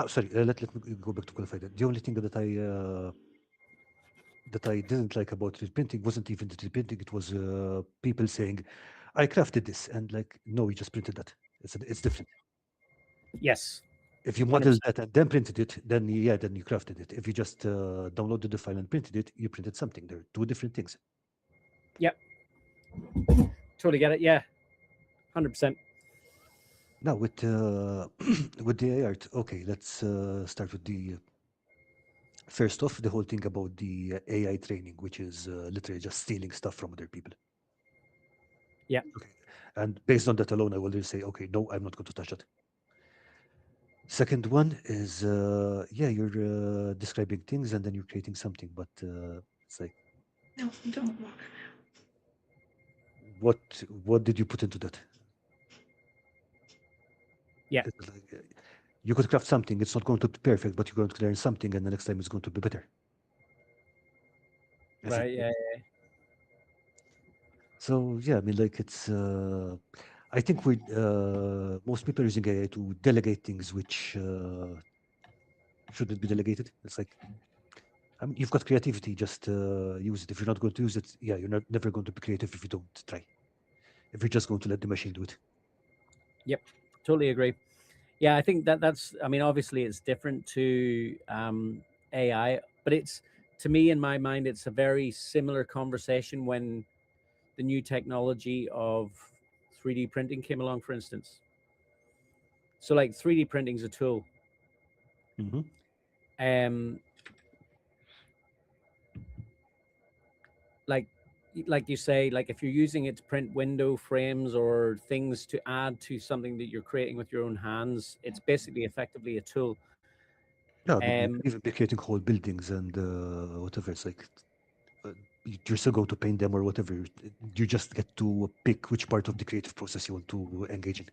sorry, let me go back to qualify that. The only thing that I didn't like about 3D printing wasn't even the 3D printing. It was people saying, "I crafted this," and like, no, you just printed that. It's different. Yes. If you 100%. modeled that and then printed it, then yeah, then you crafted it. If you just downloaded the file and printed it, you printed something. They're two different things. Yep. Totally get it. Yeah. 100%. Now with with the AI art, okay, let's start with the first off the whole thing about the AI training, which is literally just stealing stuff from other people. Yeah. Okay, and based on that alone, I will just say, okay, no, I'm not going to touch that. Second one is, yeah, you're describing things and then you're creating something, but it's like, No, don't walk. what did you put into that? Yeah. It's like, you could craft something. It's not going to be perfect, but you're going to learn something, and the next time it's going to be better. Right. Yeah. So yeah, I mean, like it's. I think we most people are using AI to delegate things which shouldn't be delegated. It's like, I mean, you've got creativity, just use it. If you're not going to use it, yeah, you're never going to be creative if you don't try. If you're just going to let the machine do it. Yep. Totally agree. Yeah, I think that's. I mean, obviously, it's different to AI, but it's, to me, in my mind, it's a very similar conversation when the new technology of 3D printing came along, for instance. So, like, 3D printing is a tool. Mm-hmm. Um, like like you say, like if you're using it to print window frames or things to add to something that you're creating with your own hands, it's basically effectively a tool. Yeah, I mean, you can even be creating whole buildings and whatever. It's like you're still going to paint them or whatever. You just get to pick which part of the creative process you want to engage in.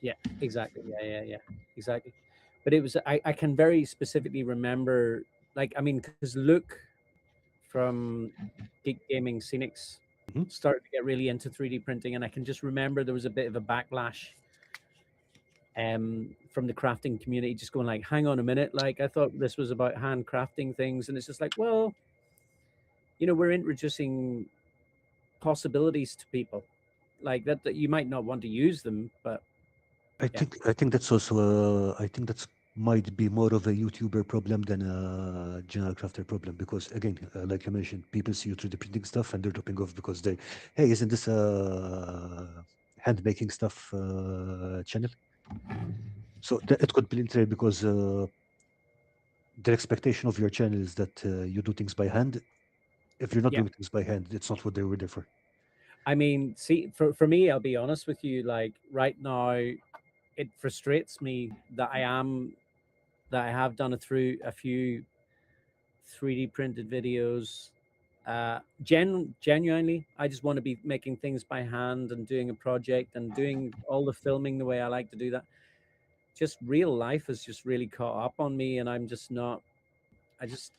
Yeah, exactly. Yeah, exactly. But it was, I can very specifically remember, like, I mean, because Luke from Geek Gaming Scenics Mhm. started to get really into 3D printing, and I can just remember there was a bit of a backlash from the crafting community, just going like, hang on a minute, like I thought this was about handcrafting things. And it's just like, well, you know, we're introducing possibilities to people like that you might not want to use them, but yeah. I think that's also I think that's might be more of a YouTuber problem than a general crafter problem because again, like you mentioned, people see you 3D printing stuff and they're dropping off because they, hey, isn't this a hand making stuff channel? So it could be literally because their expectation of your channel is that you do things by hand. If you're not Yeah, doing things by hand, it's not what they were there for. I mean, see, for me, I'll be honest with you, like right now it frustrates me that I have done it through a few 3D printed videos. Genuinely, I just want to be making things by hand and doing a project and doing all the filming the way I like to do that. Just real life has just really caught up on me, and I'm just not. I just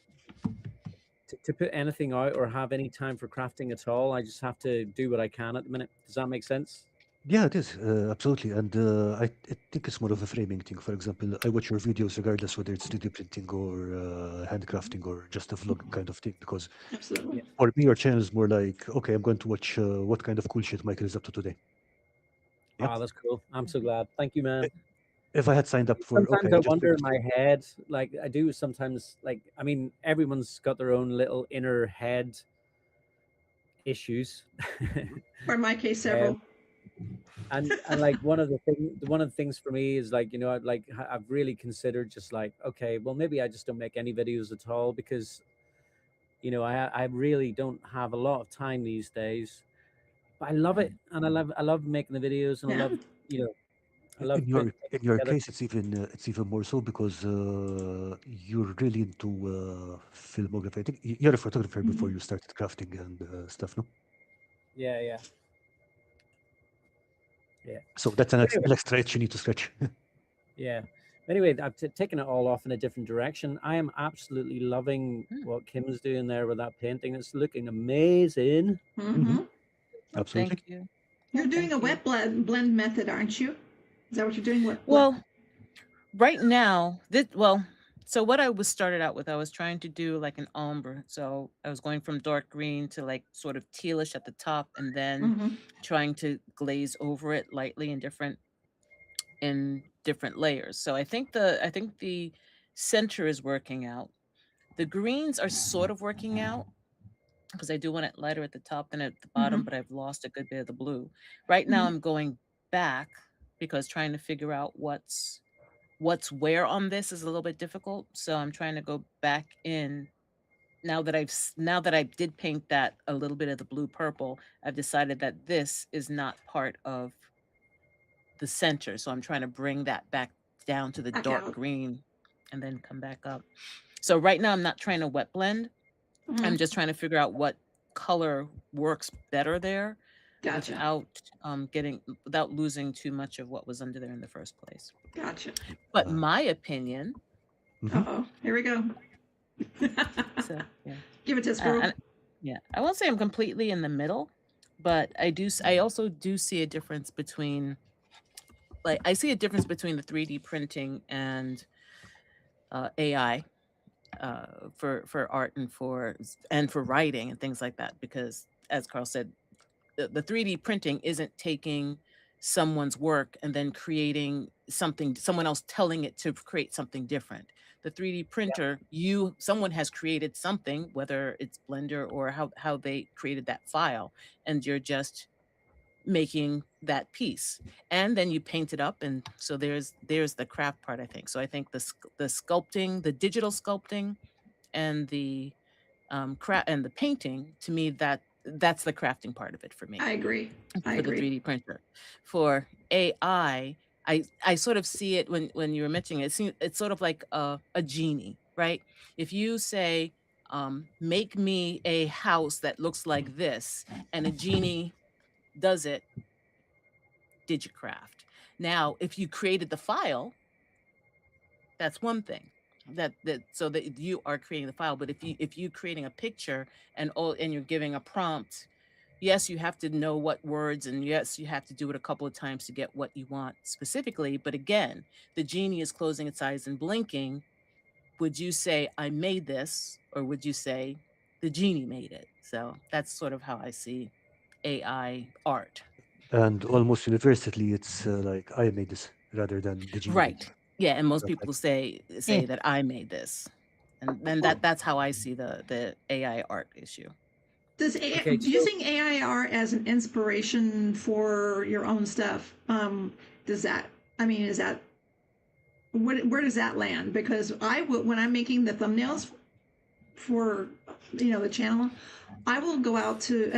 to put anything out or have any time for crafting at all. I just have to do what I can at the minute. Does that make sense? Yeah, it is absolutely, and I think it's more of a framing thing. For example, I watch your videos regardless whether it's 3D printing or handcrafting or just a vlog kind of thing. Because Absolutely. Yeah. for me, your channel is more like, okay, I'm going to watch what kind of cool shit Michael is up to today. Yeah. Ah, that's cool. I'm so glad. Thank you, man. If I had signed up for, Sometimes okay, I I just wonder think, in my head, like I do sometimes, like, I mean, everyone's got their own little inner head issues. Or in my case, um, several. and like one of the things for me is like, you know, I've really considered just like, okay, well, maybe I just don't make any videos at all because, you know, I really don't have a lot of time these days. But I love it, and I love making the videos, and I Yeah. love, you know, I love putting things in your together. case, it's even more so because you're really into filmography. I think you're a photographer before Mhm. you started crafting and stuff, no? Yeah, yeah, yeah. So that's Anyway, an extra itch you need to scratch. yeah. Anyway, I've taken it all off in a different direction. I am absolutely loving Mm, what Kim's doing there with that painting. It's looking amazing. Hmm. Mhm. well, thank Absolutely. you. You're Well, doing a thank you. wet blend method, aren't you? Is that what you're doing? What? Well, right now, so what I was started out with, I was trying to do like an ombre. So I was going from dark green to like sort of tealish at the top, and then Mm-hmm. trying to glaze over it lightly in different layers. So I think the center is working out. The greens are sort of working out because I do want it lighter at the top than at the bottom, Mm-hmm. but I've lost a good bit of the blue. Right now Mm-hmm. I'm going back because trying to figure out what's where on this is a little bit difficult. So I'm trying to go back in now that I did paint that a little bit of the blue purple. I've decided that this is not part of the center. So I'm trying to bring that back down to the Back dark out. green and then come back up. So right now I'm not trying to wet blend. Mm-hmm. I'm just trying to figure out what color works better there Gotcha. without losing too much of what was under there in the first place. Gotcha. But Uh, my opinion, mhm. Uh-oh. Here we go. so yeah. Give it to us, Uh, girl. and, yeah, I won't say I'm completely in the middle, but I also do see a difference between I see a difference between the 3D printing and AI for art and for writing and things like that. Because as Carl said, the 3D printing isn't taking someone's work and then creating something, someone else telling it to create something different. The 3D printer, someone has created something, whether it's Blender or how they created that file, and you're just making that piece, and then you paint it up, and so there's the craft part, I think. So I think the sculpting, the digital sculpting, and the craft and the painting, to me, that's the crafting part of it for me, I agree. I for the agree. 3D printer. For AI, I sort of see it when you were mentioning it. It's sort of like a genie, right? If you say, make me a house that looks like this, and a genie does it, Digicraft. Now, if you created the file, that's one thing. So that you are creating the file. But if you creating a picture and you're giving a prompt, yes, you have to know what words, and yes, you have to do it a couple of times to get what you want specifically. But again, the genie is closing its eyes and blinking. Would you say I made this, or would you say the genie made it? So that's sort of how I see AI art. And almost universally, it's like I made this rather than the genie made Right. it. Yeah, and most That's people like, say eh. that I made this. And then Well, that's how I see the AI art issue. Okay, so using AIR as an inspiration for your own stuff? Does that? I mean, is that where does that land? Because I will when I'm making the thumbnails for the channel, I will go out to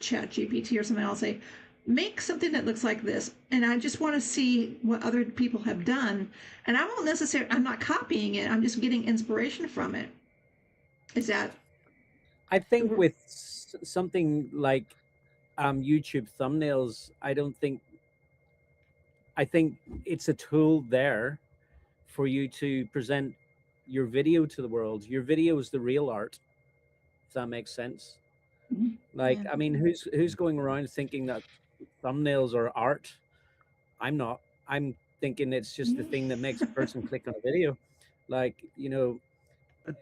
Chat GPT or something. I'll say, make something that looks like this, and I just want to see what other people have done. And I won't necessarily. I'm not copying it. I'm just getting inspiration from it. Is that? I think with something like YouTube thumbnails, I think it's a tool there for you to present your video to the world. Your video is the real art, if that makes sense. Like, Yeah. I mean, who's going around thinking that thumbnails are art. I'm not. I'm thinking it's just the thing that makes a person click on a video. Like, I mean,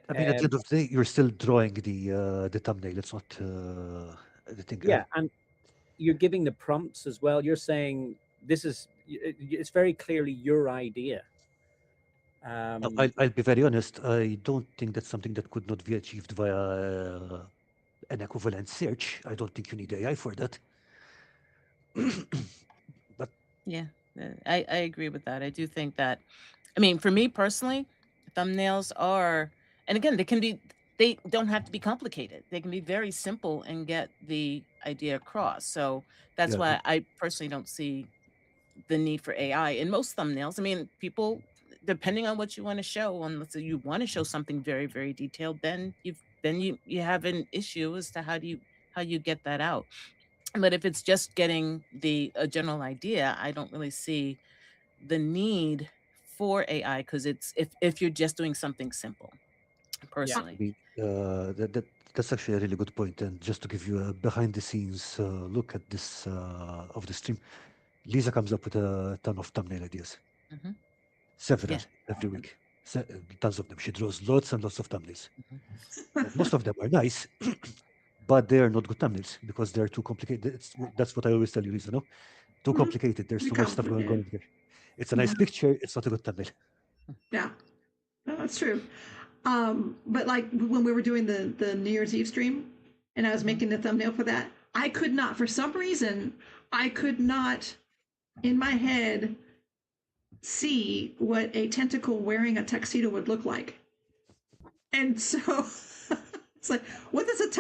at the end of the day, you're still drawing the thumbnail. It's not the thing. yeah, and you're giving the prompts as well. You're saying it's very clearly your idea. I'll be very honest. I don't think that's something that could not be achieved via an equivalent search. I don't think you need AI for that. But Yeah, I agree with that. I do think that, I mean, for me personally, thumbnails are, and again, they don't have to be complicated. They can be very simple and get the idea across. So that's yeah, why I personally don't see the need for AI in most thumbnails. I mean, people, depending on what you want to show, unless you want to show something very, very detailed, then you have an issue as to how you get that out. But if it's just getting a general idea, I don't really see the need for AI, because it's if you're just doing something simple, I personally. mean, that's actually a really good point. And just to give you a behind the scenes look at this of the stream, Lisa comes up with a ton of thumbnail ideas, Hmm. several Yeah. every week, tons of them. She draws lots and lots of thumbnails. Mhm. And most of them are nice, but they are not good thumbnails because they're too complicated. That's what I always tell you, Lisa. No, too complicated. There's Too too much stuff going on complicated. here. It's a nice picture. It's not a good thumbnail. Yeah, no, that's true. But like when we were doing the New Year's Eve stream, and I was making the thumbnail for that, I could not, for some reason, I could not, in my head, see what a tentacle wearing a tuxedo would look like. And so it's like, what does a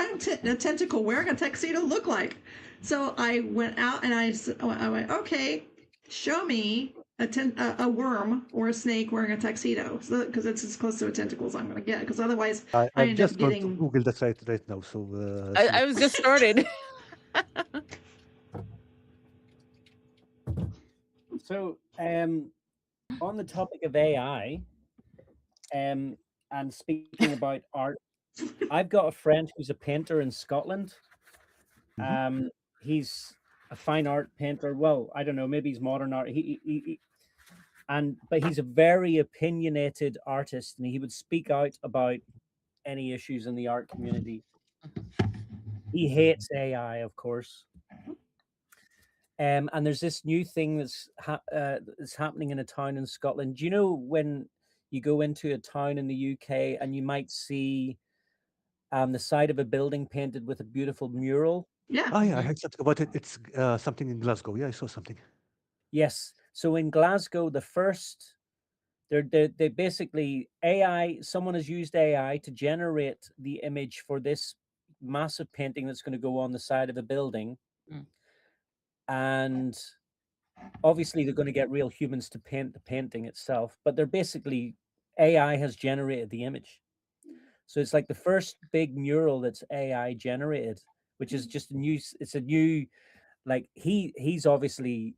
tentacle wearing a tuxedo look like? So I went out and I went, okay, show me a worm or a snake wearing a tuxedo, because it's as close to a tentacle as I'm going to get. Because otherwise, I I've end up just gone to getting. Google that right now. So see I what. was just started. So, on the topic of AI, and speaking about art, I've got a friend who's a painter in Scotland. He's a fine art painter. Well, I don't know, maybe he's modern art. But he's a very opinionated artist, and he would speak out about any issues in the art community. He hates AI, of course. And there's this new thing that's happening in a town in Scotland. Do you know when you go into a town in the UK and you might see the side of a building painted with a beautiful mural? Yeah. Oh yeah, I heard something about it. It's something in Glasgow. Yeah, I saw something. Yes. So in Glasgow, they basically someone has used AI to generate the image for this massive painting that's going to go on the side of a building. And obviously they're going to get real humans to paint the painting itself, but they're basically, AI has generated the image. So it's like the first big mural that's AI generated, which is just it's a new, like he's obviously,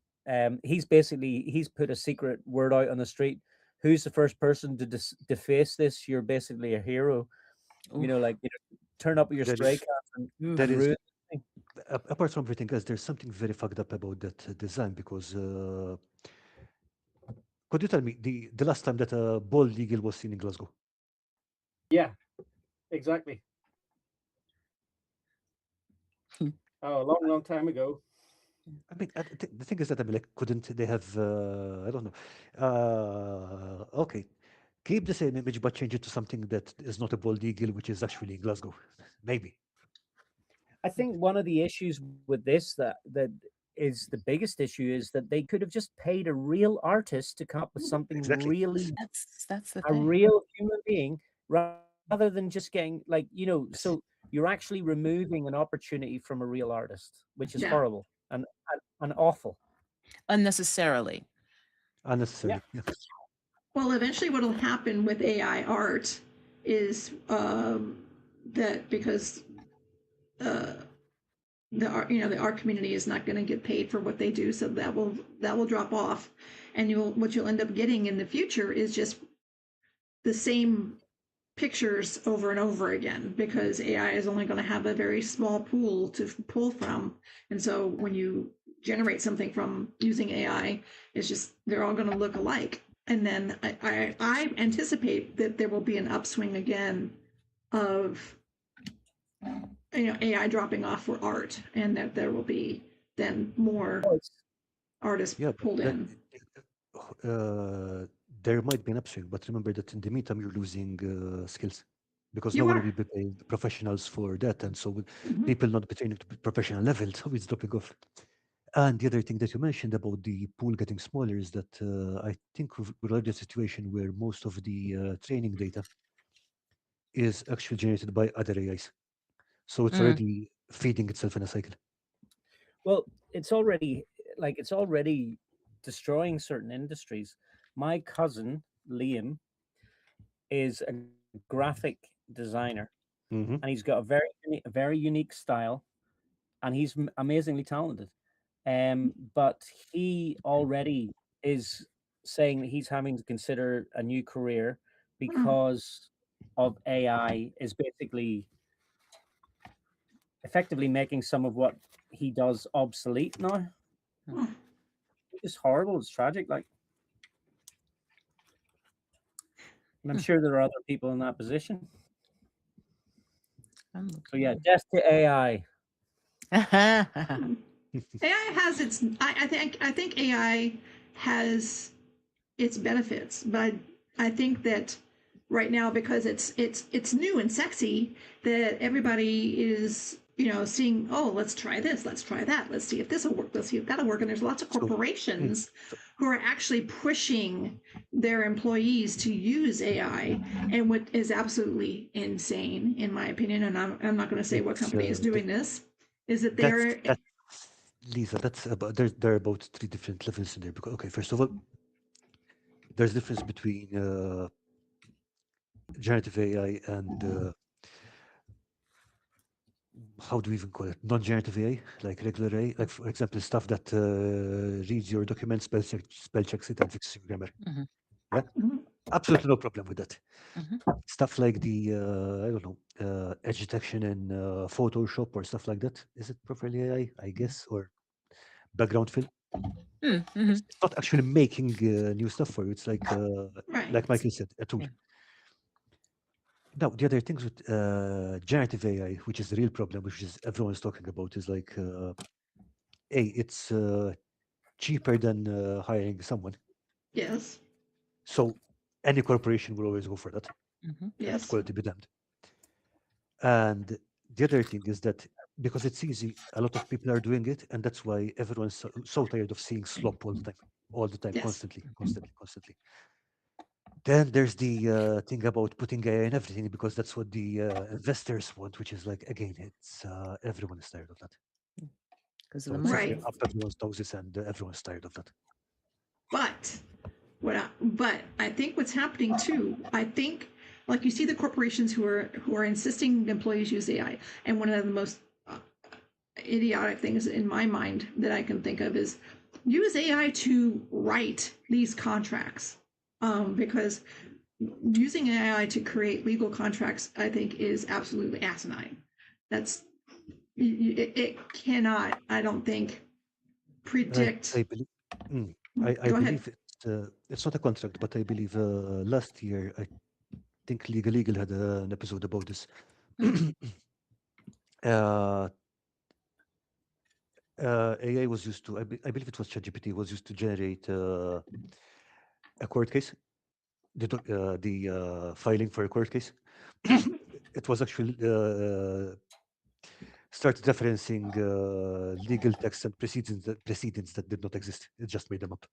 he's put a secret word out on the street. Who's the first person to deface this? You're basically a hero. Turn up with your There stray is, cats and there is ruin. apart from everything else, there's something very fucked up about that design because could you tell me the last time that a bald eagle was seen in Glasgow? Yeah, exactly. Oh, a long, long time ago. I mean, the thing is that I mean, like, couldn't they have? I don't know. Okay, keep the same image but change it to something that is not a bald eagle, which is actually in Glasgow. Maybe. I think one of the issues with this that is the biggest issue is that they could have just paid a real artist to come up with something Exactly. really, That's the a thing. real human being, rather than just getting so you're actually removing an opportunity from a real artist, which is Yeah. horrible and awful. Unnecessarily. Unnecessarily. Yeah. Well, eventually, what will happen with AI art is that because the art community is not going to get paid for what they do, so that will drop off, and what you'll end up getting in the future is just the same pictures over and over again, because AI is only going to have a very small pool to pull from. And so when you generate something from using AI. It's just they're all going to look alike. And then I anticipate that there will be an upswing again of AI dropping off for art, and that there will be then more artists Yeah, pulled but in. there might be an upswing, but remember that in the meantime you're losing skills because no You one are. will be paying professionals for that, and so Mhm. people not be training to professional level, so it's dropping off. And the other thing that you mentioned about the pool getting smaller is that I think we're already in a situation where most of the training data is actually generated by other AIs. So it's Mm. already feeding itself in a cycle. Well, it's already destroying certain industries. My cousin Liam is a graphic designer, Hmm. and he's got a very unique style, and he's amazingly talented. But he already is saying that he's having to consider a new career because of AI is basically effectively making some of what he does obsolete now. It's horrible. It's tragic. Like, and I'm sure there are other people in that position. So yeah, death to AI. AI has its. I think AI has its benefits, but I think that right now, because it's new and sexy, that everybody is seeing, oh, let's try this, let's try that, let's see if this will work, let's see if that'll work. And there's lots of corporations who are actually pushing their employees to use AI, and what is absolutely insane in my opinion, and I'm not going to say what company is doing this, is that they're that's Lisa, that's about there are about three different levels in there. Because, okay, first of all, there's a difference between generative AI and how do we even call it? Non-generative AI, like regular AI, like for example, stuff that reads your document, spell checks it, and fixes your grammar. Mhm. Yeah, absolutely no problem with that. Mhm. Stuff like the I don't know edge detection in Photoshop or stuff like that. Is it properly AI? I guess, or background fill. It's not actually making new stuff for you. It's right. like Michael said, a tool. Yeah. Now, the other things with generative AI, which is the real problem, which is everyone's talking about, is like, it's cheaper than hiring someone. Yes. So any corporation will always go for that. Yes. Quality be damned. And the other thing is that because it's easy, a lot of people are doing it, and that's why everyone's so tired of seeing slop all the time, Yes. constantly. Then there's the thing about putting AI in everything because that's what the investors want, which is like, again, it's everyone is tired of that. Because So of the it's money. Right. up everyone's noses, and everyone's tired of that. But but I think what's happening too, I think, like, you see the corporations who are insisting employees use AI, and one of the most idiotic things in my mind that I can think of is use AI to write these contracts, because using AI to create legal contracts, I think, is absolutely asinine. That's it cannot, I don't think, predict. I believe, I Go ahead. believe it's not a contract, but I believe last year I think Legal had an episode about this. uh, AI was used to, I believe it was ChatGPT, was used to generate a court case, the filing for a court case. It was actually started referencing legal texts and precedents that did not exist. It just made them up.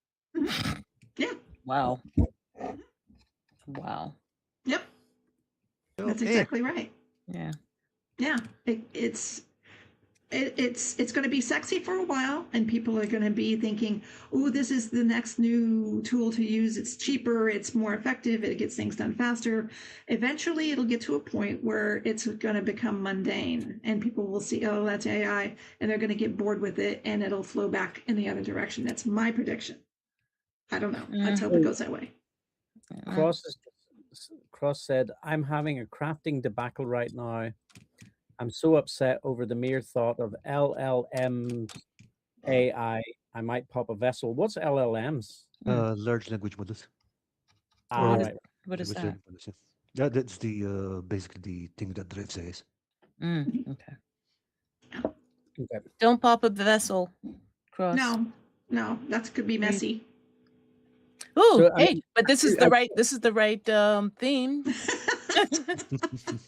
Yeah. Wow. Wow. Yep. That's Okay. exactly right. Yeah. Yeah. It's going to be sexy for a while, and people are going to be thinking, "Oh, this is the next new tool to use. It's cheaper, it's more effective, it gets things done faster." Eventually, it'll get to a point where it's going to become mundane, and people will see, "Oh, that's AI," and they're going to get bored with it, and it'll flow back in the other direction. That's my prediction. I don't know. Let's hope it goes that way. Cross said, "I'm having a crafting debacle right now. I'm so upset over the mere thought of LLMs AI, I might pop a vessel. What's LLMs? Large language models. Ah, What is, right. what is Language that? learning models, yeah. Yeah, that's the basically the thing that drives AI. Okay. Okay. Don't pop up the vessel, Cross. No, that could be messy. Oh, So, I hey, mean, but this is the right theme.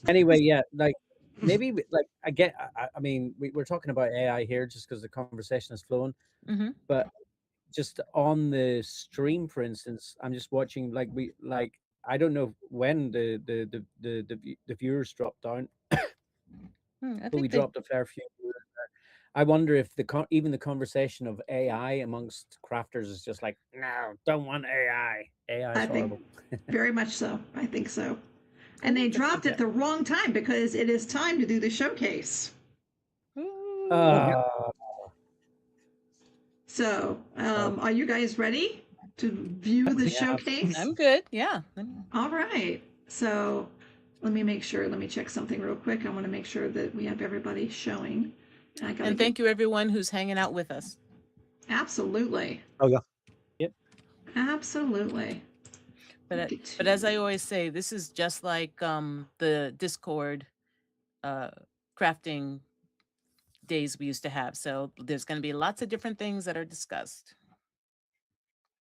anyway, yeah, like maybe like I mean, we're talking about AI here just because the conversation is flowing, Mm-hmm. but just on the stream, for instance, I'm just watching I don't know when the viewers dropped down, I but we think they, dropped a fair few. I wonder if even the conversation of AI amongst crafters is just like, no, don't want AI. AI I is think horrible. very much so. I think so. And they dropped it the wrong time because it is time to do the showcase. So, are you guys ready to view the showcase? I'm good. Yeah. All right. So, let me make sure. Let me check something real quick. I want to make sure that we have everybody showing. And thank you everyone who's hanging out with us. Absolutely. Oh yeah. Yep. Absolutely. But as I always say, this is just like the Discord crafting days we used to have. So there's going to be lots of different things that are discussed.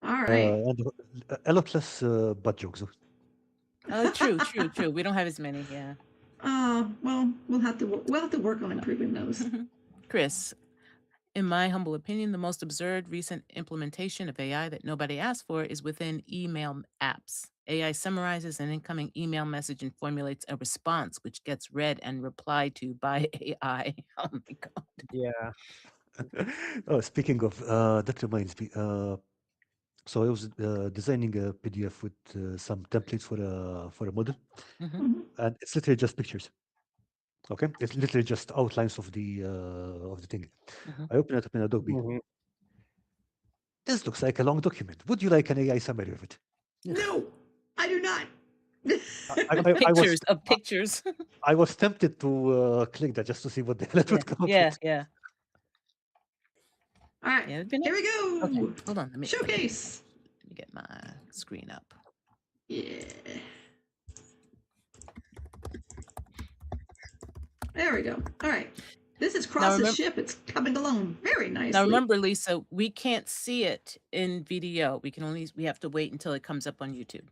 All right. And a lot less butt jokes. Oh, true. We don't have as many. Yeah. Well, we'll have to work on improving those. Chris, in my humble opinion, the most absurd recent implementation of AI that nobody asked for is within email apps. AI summarizes an incoming email message and formulates a response, which gets read and replied to by AI. Oh my God. Yeah. Oh, speaking of, that reminds me. So I was designing a PDF with some templates for a model, and it's literally just pictures. Okay, it's literally just outlines of the thing. I open it up in Adobe. This looks like a long document. Would you like an AI summary of it? No, I do not. Pictures. I was tempted to click that just to see what the hell it would come up with. Yeah. All right, Yeah, here we go. Okay, hold on. Showcase. Let me get my screen up. Yeah. There we go. All right. This is Cross's ship. It's coming along very nicely. Now remember, Lisa, we can't see it in video. We have to wait until it comes up on YouTube.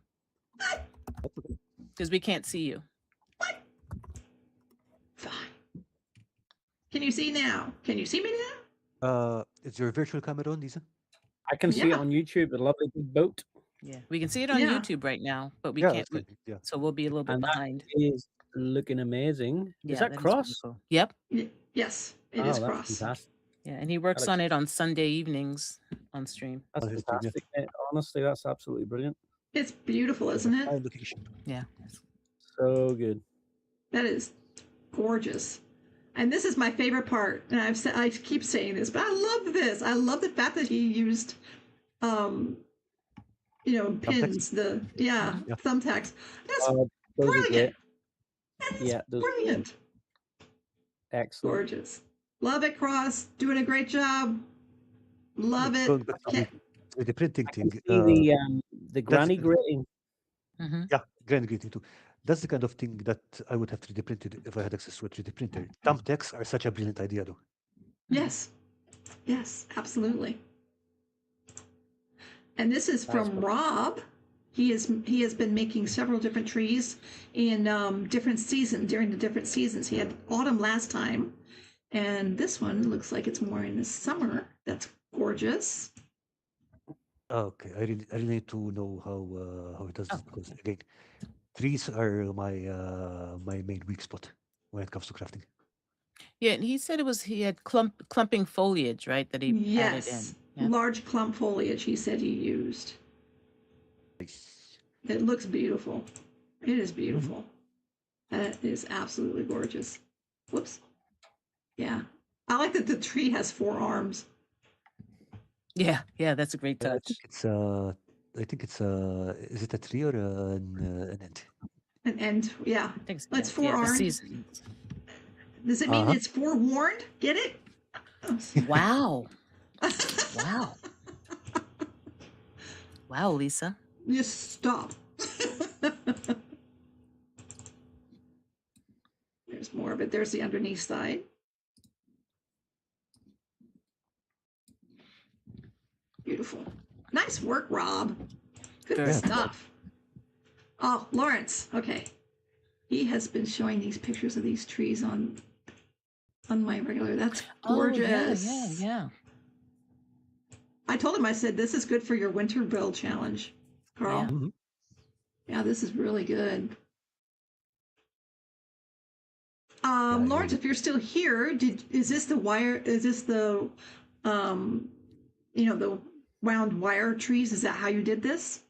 What? Because we can't see you. What? Fine. Can you see now? Can you see me now? Is your virtual camera on, Lisa? I can see it on YouTube, a lovely big boat. Yeah, we can see it on YouTube right now, but we can't. So we'll be a little bit behind. That is looking amazing. Is that Cross? Yep. Yes, it is Cross. Fantastic. Yeah, and he works on it on Sunday evenings on stream. That's fantastic. Honestly, that's absolutely brilliant. It's beautiful, isn't it? Yeah. So good. That is gorgeous. And this is my favorite part. And I keep saying this, but I love this. I love the fact that he used, pins, thumbtacks. That's brilliant. That's brilliant. Excellent. Gorgeous. Love it, Cross. Doing a great job. Love it. With the printing thing. The granny gritting. Yeah, granny gritting too. That's the kind of thing that I would have 3D printed if I had access to a 3D printer. Thumbtacks are such a brilliant idea, though. Yes, absolutely. And this is from Rob. He has been making several different trees in different seasons. During the different seasons, he had autumn last time, and this one looks like it's more in the summer. That's gorgeous. Okay, I really need to know how it does this because again, trees are my main weak spot when it comes to crafting. Yeah, and he said he had clumping foliage, right? That he added in. Yeah. Large clump foliage. He said he used. It looks beautiful. It is beautiful. That is absolutely gorgeous. Whoops. Yeah, I like that the tree has 4 arms. Yeah, that's a great touch. I think it's is it a tree or an end? An end, yeah. It's 4 arms. Does it mean it's forewarned? Get it? Wow. Wow. Wow, Lisa. Just stop. There's more of it. There's the underneath side. Beautiful. Nice work, Rob. Good Very stuff. Oh, Lawrence. Okay. He has been showing these pictures of these trees on my regular. That's gorgeous. Oh, yeah. I told him, I said, this is good for your winter build challenge, Carl. Yeah. Mhm. Yeah, this is really good. I Lawrence, agree. if you're still here, is this the wire? Is this the, the wound wire trees? Is that how you did this?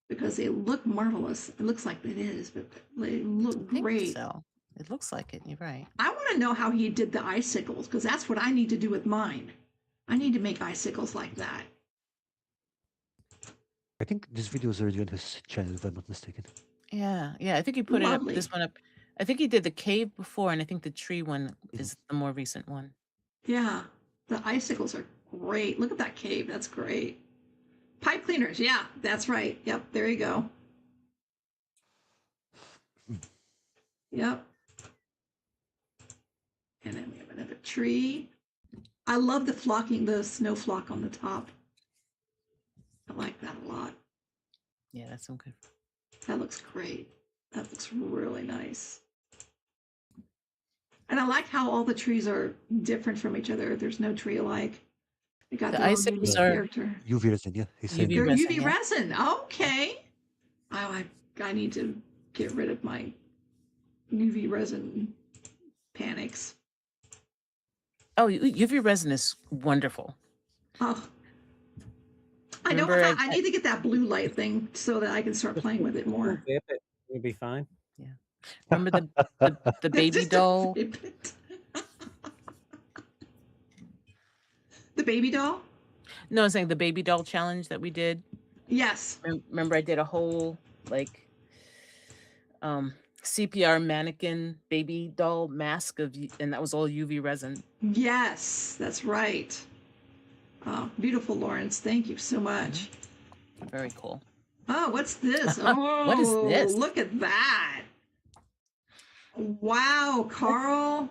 Because they look marvelous. It looks like it is, but they look I think great. so. It looks like it. You're right. I want to know how he did the icicles, because that's what I need to do with mine. I need to make icicles like that. I think this video is already on his channel, if I'm not mistaken. Yeah. I think he put Lovely. this one up. I think he did the cave before, and I think the tree one is the more recent one. Yeah, the icicles are great. Look at that cave. That's great. Pipe cleaners. Yeah, that's right. Yep, there you go. Yep. And then we have another tree. I love the snow flock on the top. I like that a lot. Yeah, that's some good. That looks great. That looks really nice. And I like how all the trees are different from each other. There's no tree alike. They got The their own icicles unique are character. UV resin, yeah. He's saying UV They're resin, UV yeah. resin. Okay. Oh, I need to get rid of my UV resin panics. Oh, UV resin is wonderful. Oh, I know. Remember, I need to get that blue light thing so that I can start playing with it more. Vape it. You'll be fine. Remember the baby Just a doll? bit. The baby doll? No, I'm saying the baby doll challenge that we did. Yes. Remember, I did a whole CPR mannequin baby doll mask and that was all UV resin. Yes, that's right. Oh, beautiful, Lawrence. Thank you so much. Very cool. Oh, what's this? Oh, What is this? Look at that. Wow, Carl.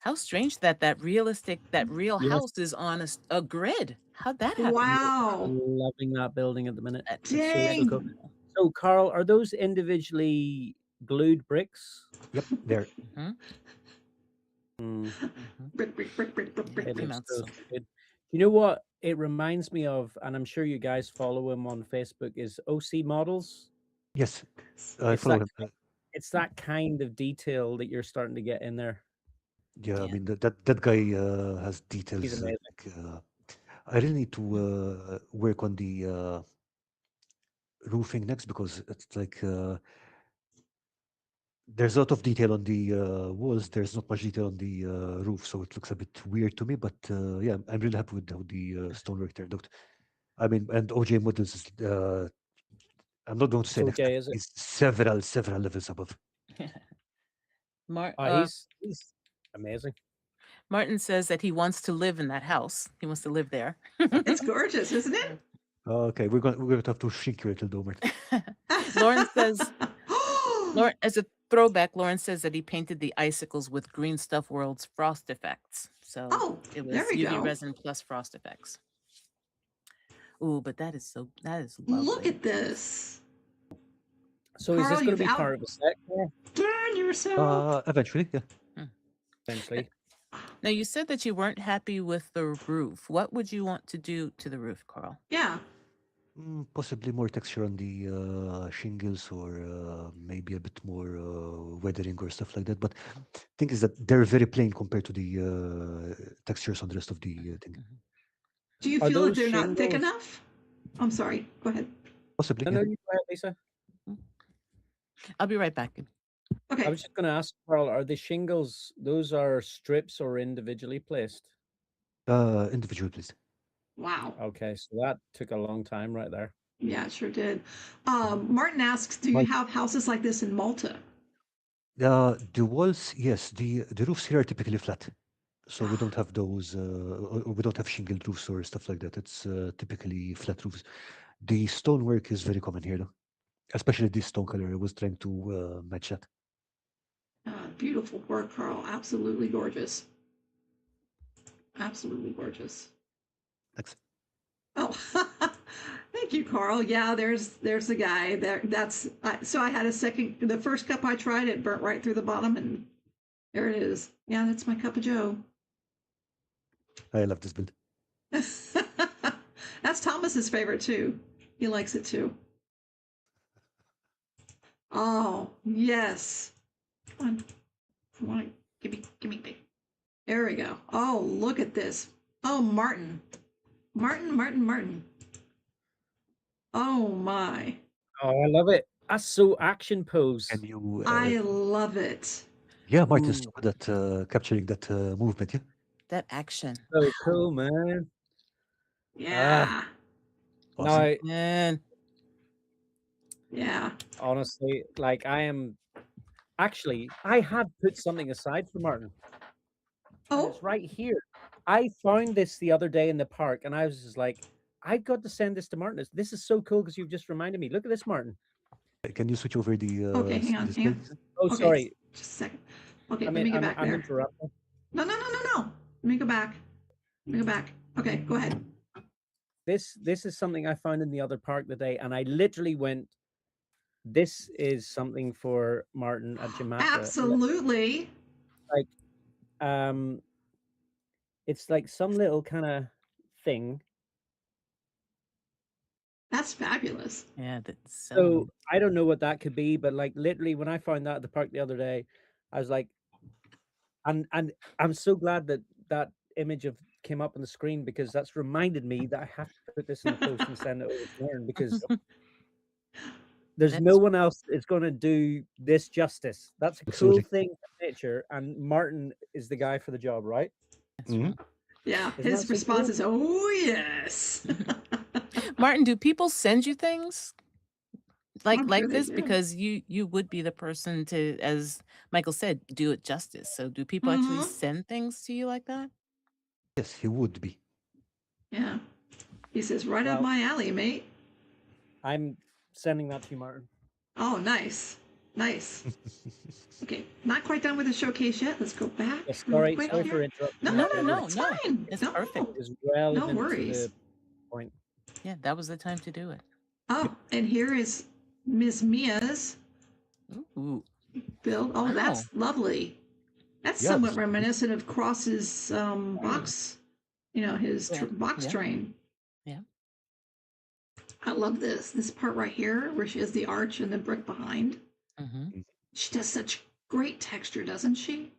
How strange that real Yes. house is on a grid. How'd that happen? Wow. I'm loving that building at the minute. That's Dang. So cool. So, Carl, are those individually glued bricks? Yep, there. Mm, Brick. Yeah, it came looks out so so- good. You know what it reminds me of, and I'm sure you guys follow him on Facebook, is OC Models. Yes, I It's follow that him. It's that kind of detail that you're starting to get in there. Yeah, I Yeah. mean that guy has details. He's amazing. I really need to work on the roofing next because it's like there's a lot of detail on the walls. There's not much detail on the roof, so it looks a bit weird to me. But yeah, I'm really happy with how the stonework turned out. I mean, and OJ Models is I'm not going to say next. OJ, is it? He's several levels above. He's amazing. Martin says that he wants to live in that house. He wants to live there. It's gorgeous, isn't it? Okay, we're going to have to shrink your little domer. Lauren says, as a throwback, Lauren says that he painted the icicles with Green Stuff World's frost effects. So it was there we UV go. resin plus frost effects. Ooh, but that is lovely. Look at this. So is this Carl, going to be you've part of the set? Turn yourself. Eventually, yeah. Eventually. Now, you said that you weren't happy with the roof. What would you want to do to the roof, Carl? Yeah. Possibly more texture on the shingles or maybe a bit more weathering or stuff like that. But thing is that they're very plain compared to the textures on the rest of the thing. Do you Are feel that those they're not thick shingles- enough? I'm sorry. Go ahead. Possibly, No, yeah. no, you go ahead, Lisa. I'll be right back. Okay. I was just going to ask, Carl, are the shingles, those are strips or individually placed? Individual, please. Wow. Okay, so that took a long time right there. Yeah, it sure did. Martin asks, do you Mike. have houses like this in Malta? The walls, yes. The roofs here are typically flat. So we don't have those, or we don't have shingled roofs or stuff like that. It's typically flat roofs. The stonework is very common here, though, especially this stone color. I was trying to match that. Beautiful work, Carl. Absolutely gorgeous. Absolutely gorgeous. Thanks. Oh, thank you, Carl. Yeah, there's the guy there. That's so I had the first cup I tried, it burnt right through the bottom, and there it is. Yeah, that's my cup of Joe. I love this build. That's Thomas's favorite too. He likes it too. Oh yes. Come on, give me. There we go. Oh, look at this. Oh, Martin. Oh my. Oh, I love it. That's so action pose. Can you? I love it. Yeah, Martin's Ooh. so good at capturing that movement. Yeah. That action. So cool, man. Yeah. Awesome. Now, Man. Yeah. honestly, like I have put something aside for Martin. And Oh, it's right here. I found this the other day in the park, and I was just like, I've got to send this to Martin. This is so cool because you've just reminded me. Look at this, Martin. Can you switch over the okay. Hang on. display? Oh, Okay, sorry. just a second. Okay, I let mean, me get back I'm there. interrupting. No. Let me go back. Okay, go ahead. This is something I found in the other park today, and I literally went, this is something for Martin at Jamaica. Absolutely. Like, it's like some little kind of thing. That's fabulous. Yeah, that's So I don't know what that could be, but like literally when I found that at the park the other day, I was like, and I'm so glad that that image of came up on the screen, because that's reminded me that I have to put this in the post and send it over to Lauren, because there's no one else that's going to do this justice. That's a cool thing for nature, and Martin is the guy for the job, right? Mhm. Yeah, Isn't his that so response cool? is, "Oh yes." Martin, do people send you things like I'm sure they this? do. Because you would be the person to, as Michael said, do it justice. So do people actually send things to you like that? Yes, he would be. Yeah. He says, right up Well- my alley, mate. I'm sending that to you, Martin. Oh, nice. Okay, not quite done with the showcase yet. Let's go back. Yeah, real sorry quick for here. interrupting. No, It's fine. It's No, perfect. It was relevant to worries. the point. Yeah, that was the time to do it. Oh, and here is Miss Mia's Ooh. build. Oh, Wow. that's lovely. That's Yeah, somewhat this- reminiscent of Cross's box, his box Yeah. train. Yeah. I love this part right here where she has the arch and the brick behind. Mm-hmm. She does such great texture, doesn't she?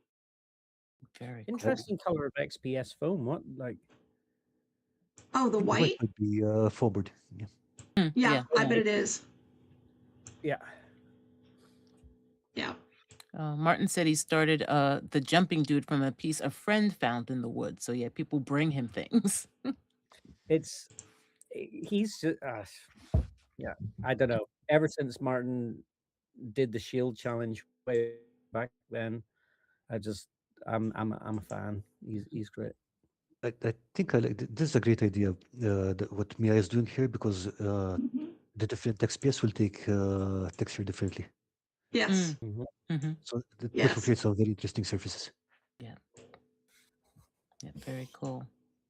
Very cool. Interesting color of XPS foam. What, like? Oh, the white? would be forward. Yeah. Yeah, I Yeah. bet it is. Yeah. Yeah. Martin said he started the jumping dude from a piece a friend found in the woods. So yeah, people bring him things. He's just, yeah, I don't know. Ever since Martin did the Shield challenge way back then, I'm a fan. He's great. I think this is a great idea. What Mia is doing here, because Mhm. the different XPS will take texture differently, Yes. Mm-hmm. so that Yes. will create some very interesting surfaces. Yeah, very cool.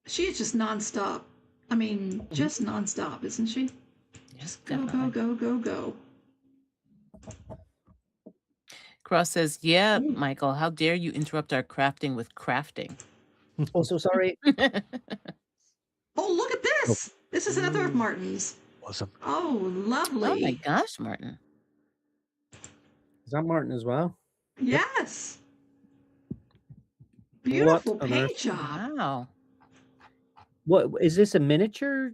She is just nonstop. I mean, just nonstop, isn't she? Yeah, Just go, definitely. go. Cross says, "Yeah, Michael, how dare you interrupt our crafting with crafting?" Oh, so sorry. Oh, look at this. This is another of Martin's. Awesome. Oh, lovely. Oh my gosh, Martin. Is that Martin as well? Yes. Beautiful on paint earth? job. Wow. What is this, a miniature?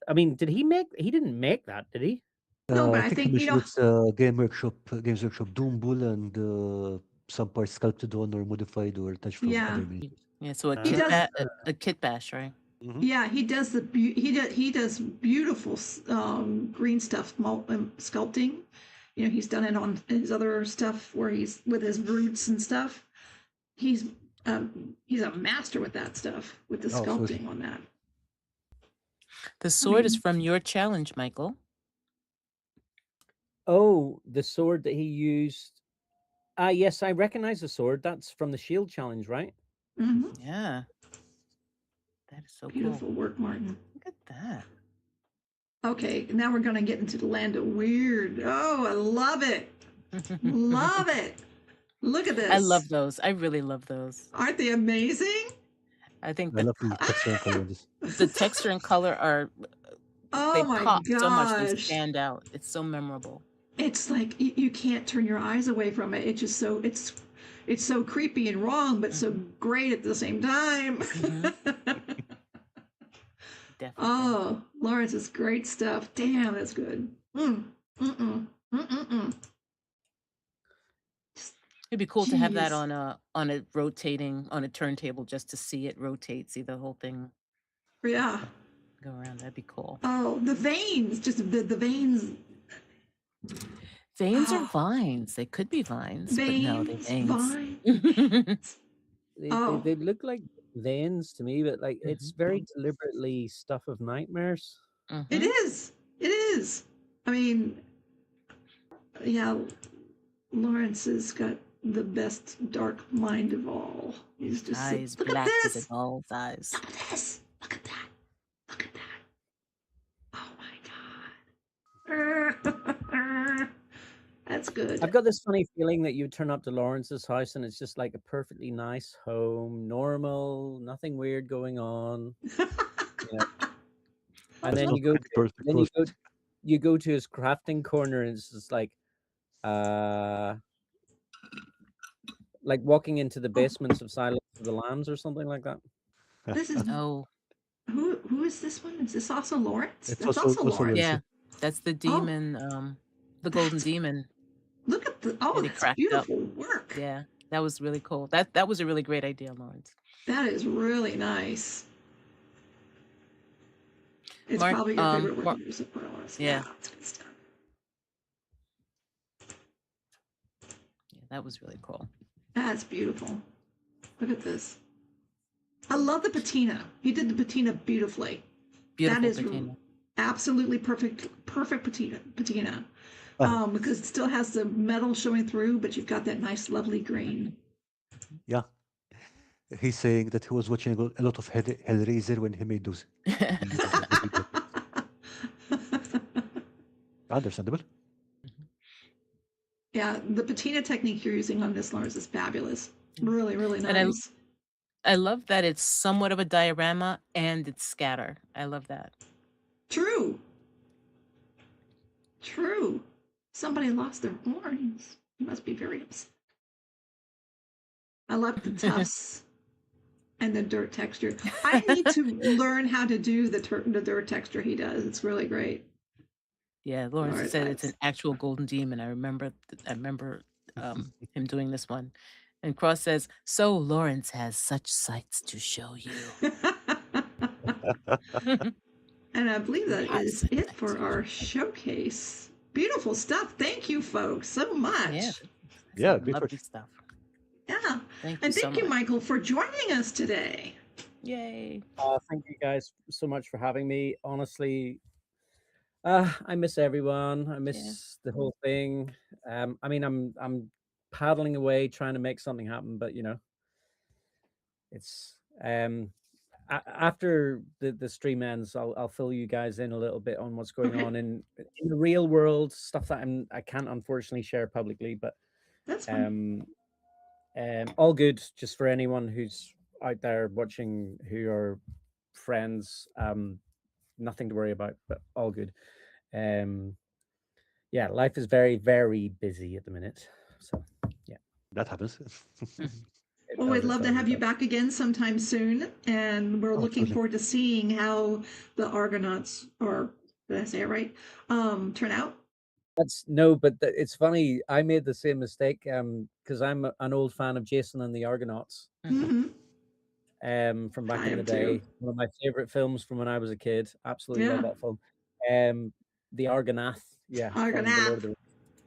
I mean, he didn't make that, did he? No, but I I think, think it's Games Workshop Doom Bull, and some parts sculpted on or modified or attached from Yeah. other miniatures. Yeah, so He does- a kit bash, right? Yeah, he does he does beautiful green stuff sculpting. He's done it on his other stuff where he's with his roots and stuff. He's He's a master with that stuff, with the Oh, so sculpting on that. The sword is mean- from your challenge, Michael. Oh, the sword that he used. Yes, I recognize the sword. That's from the Shield challenge, right? Mhm. Yeah. That is so Beautiful cool. work, Martin. Look at that. Okay, now we're going to get into the land of weird. Oh, I love it. Love it. Look at this. I love those. I really love those. Aren't they amazing? I think I love the texture and color on this. the texture and color are Oh they my pop so much, they gosh. stand out. It's so memorable. It's like you can't turn your eyes away from it. It's just so it's so creepy and wrong, but so great at the same time. Definitely. Oh, Lawrence is great stuff. Damn, that's good. It'd be cool to have that Jeez. on a rotating on a turntable just to see it rotate, see the whole thing Yeah. go around. That'd be cool. Oh, the veins, just the veins. Veins Oh. are vines. They could be vines, but no, they're Veins, veins. Oh. They look like veins to me, but like it's very deliberately stuff of nightmares. It is. It is. I mean, yeah, Lawrence has got the best dark mind of all. He's just Eyes look black at as this. a doll's eyes. Look at this. Look at that. Look at that. Oh my god. That's good. I've got this funny feeling that you turn up to Lawrence's house and it's just like a perfectly nice home, normal, nothing weird going on. And then you go, you go to his crafting corner and it's just like walking into the basements of Silence of the Lambs or something like that. This is Oh, who is this one? Is this also Lawrence? It's That's also Lawrence. Lawrence. yeah. That's the demon, the golden demon. Look at the that he that's cracked up. beautiful work. Yeah, that was really cool. That was a really great idea, Lawrence. That is really nice. It's Mark, probably your favorite work of yours, Lawrence. yeah. That's good stuff. Yeah, that was really cool. That's beautiful. Look at this. I love the patina. He did the patina beautifully. Beautiful That is patina. absolutely perfect patina. Because it still has the metal showing through, but you've got that nice, lovely green. Yeah. He's saying that he was watching a lot of Hellraiser when he made those. Understandable. Yeah, the patina technique you're using on this, Lawrence, is fabulous. Really, really And nice. I love that it's somewhat of a diorama and it's scatter. I love that. True. True. Somebody lost their horns. You must be very upset. I love the tufts and the dirt texture. I need to learn how to do the dirt texture he does. It's really great. Yeah, Lawrence Alright, said it's that's- an actual golden demon. I remember him doing this one. And Cross says, "So Lawrence has such sights to show you." And I believe that Lots is of it for sights. our showcase. Beautiful stuff. Thank you, folks, so much. Yeah, Yeah, some great lovely work. stuff. Yeah. Thank you And so thank you, much. Michael, for joining us today. Yay. Thank you guys so much for having me. Honestly, I miss everyone. I miss the whole thing. I mean, I'm paddling away trying to make something happen, but you know, it's after the stream ends, I'll fill you guys in a little bit on what's going on in the real world, stuff that I can't unfortunately share publicly, but That's fine. all good. Just for anyone who's out there watching who are friends, nothing to worry about, but all good. Yeah, life is very, very busy at the minute. So yeah, That happens. Well, we'd love to have you back again sometime soon, and we're looking absolutely. forward to seeing how the Argonauts, or did I say it right, turn out. That's no, but it's funny. I made the same mistake because I'm an old fan of Jason and the Argonauts. Mm-hmm. From back I in the am day, too. one of my favorite films from when I was a kid. Absolutely love Yeah. that film. The Argonath, yeah, from The Lord of Argonath. the Rings.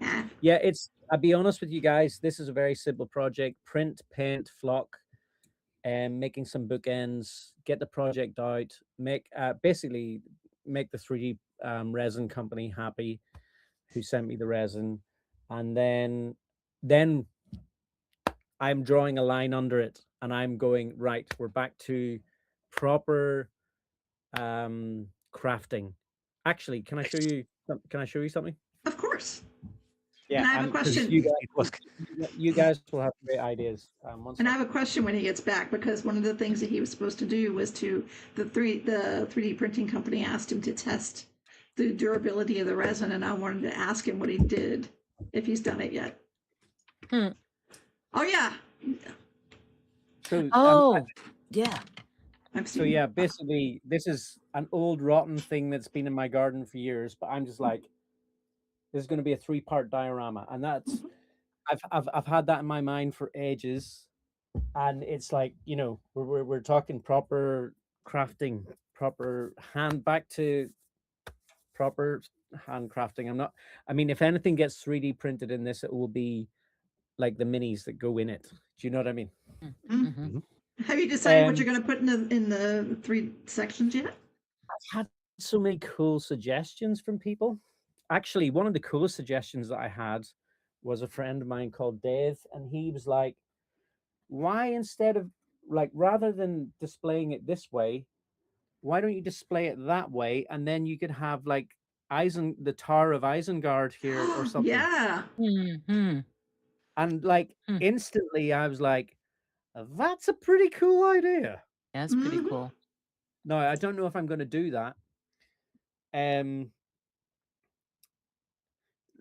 Yeah. Yeah, I'll be honest with you guys, this is a very simple project. Print, paint, flock. and making some bookends, get the project out, make basically make the 3D resin company happy, who sent me the resin, and then I'm drawing a line under it, and I'm going, right, we're back to proper crafting. Actually, can I show you? Can I show you something? Of course. Yeah, And I have a because question. you guys will have great ideas. And I have a question when he gets back, because one of the things that he was supposed to do was to the 3D printing company asked him to test the durability of the resin, and I wanted to ask him what he did, if he's done it yet. Hmm. Oh yeah, So, Oh, yeah. I've so seen. yeah, basically, this is an old rotten thing that's been in my garden for years, but I'm just like, this is going to be a 3-part diorama, and that's I've had that in my mind for ages, and it's like, you know, we're talking proper crafting, proper back to proper hand crafting. I mean, if anything gets 3D printed in this, it will be like the minis that go in it. Do you know what I mean? Mm-hmm. Have you decided what you're going to put in the 3 sections yet? I've had so many cool suggestions from people. Actually, one of the coolest suggestions that I had was a friend of mine called Dave, and he was like, why, instead of, like, rather than displaying it this way, why don't you display it that way, and then you could have like the Tower of Isengard here or something. Yeah. Mm-hmm. And like Hmm. instantly I was like, that's a pretty cool idea. That's pretty cool. No, I don't know if I'm going to do that.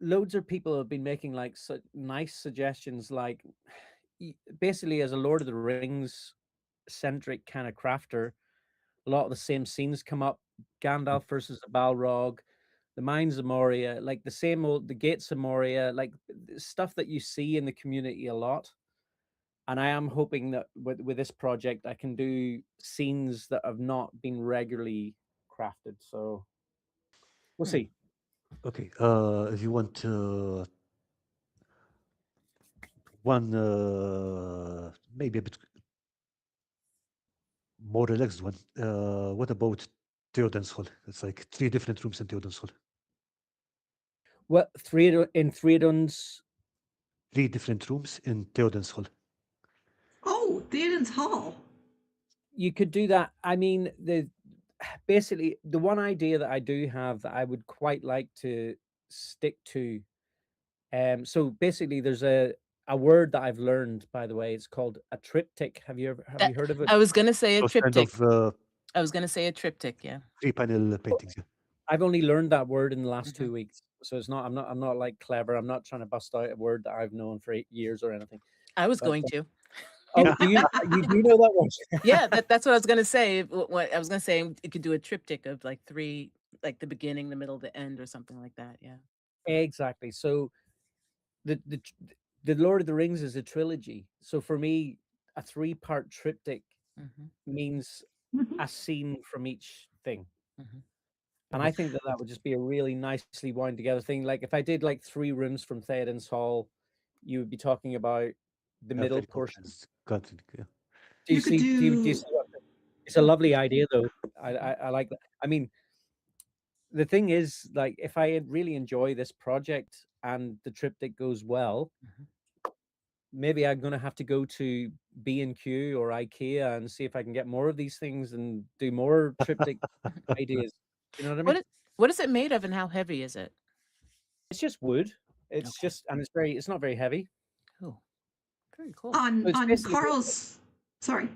Loads of people have been making like nice suggestions, like basically as a Lord of the Rings centric kind of crafter, a lot of the same scenes come up. Gandalf versus the Balrog, the Mines of Moria, like the same old, the Gates of Moria, like stuff that you see in the community a lot. And I am hoping that with this project, I can do scenes that have not been regularly crafted. So we'll see. Okay, if you want one maybe a bit more relaxed one, what about Theoden's Hall? It's like 3 different rooms in Theoden's Hall. Well, Theoden's 3 different rooms in Theoden's Hall. Oh, Theoden's Hall. You could do that. I mean, basically the one idea that I do have that I would quite like to stick to. So basically, there's a word that I've learned, by the way. It's called a triptych. Have you heard of it? I was gonna say a Those kind triptych. of I was gonna say a triptych. Yeah. 3-panel paintings. Yeah. I've only learned that word in the last 2 weeks, so it's not. I'm not like clever. I'm not trying to bust out a word that I've known for 8 years or anything. I was going to. Oh, do you know that one? Yeah, that's what I was gonna say. What I was gonna say, you could do a triptych of like 3, like the beginning, the middle, the end, or something like that. Yeah. Exactly. So the Lord of the Rings is a trilogy. So for me, a 3-part triptych means a scene from each thing. And I think that would just be a really nicely wound together thing. Like if I did like 3 rooms from Theoden's Hall, you would be talking about the middle portion. Yeah. Do you see? Do you see it's a lovely idea, though. I like that. I mean, the thing is, like, if I really enjoy this project and the triptych goes well, maybe I'm going to have to go to B&Q or IKEA and see if I can get more of these things and do more triptych ideas. You know what I mean? What is it made of, and how heavy is it? It's just wood. It's just, and it's not very heavy. Oh, very cool. On Carl's, sorry.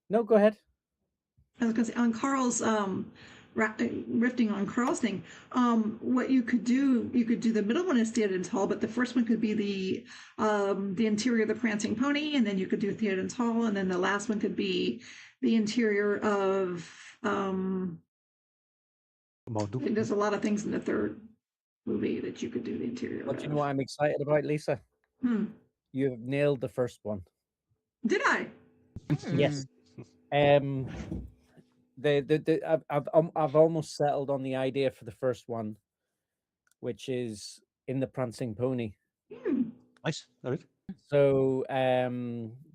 No, go ahead. I was going to say on Carl's rifting on Carl's thing. What you could do the middle one is Theoden's Hall, but the first one could be the interior of the Prancing Pony, and then you could do Theoden's Hall, and then the last one could be the interior of. There's a lot of things in the third movie that you could do the interior. But you know what I'm excited about, Lisa? You have nailed the first one. Did I? Yes. I've almost settled on the idea for the first one, which is in the Prancing Pony. Nice. All right. So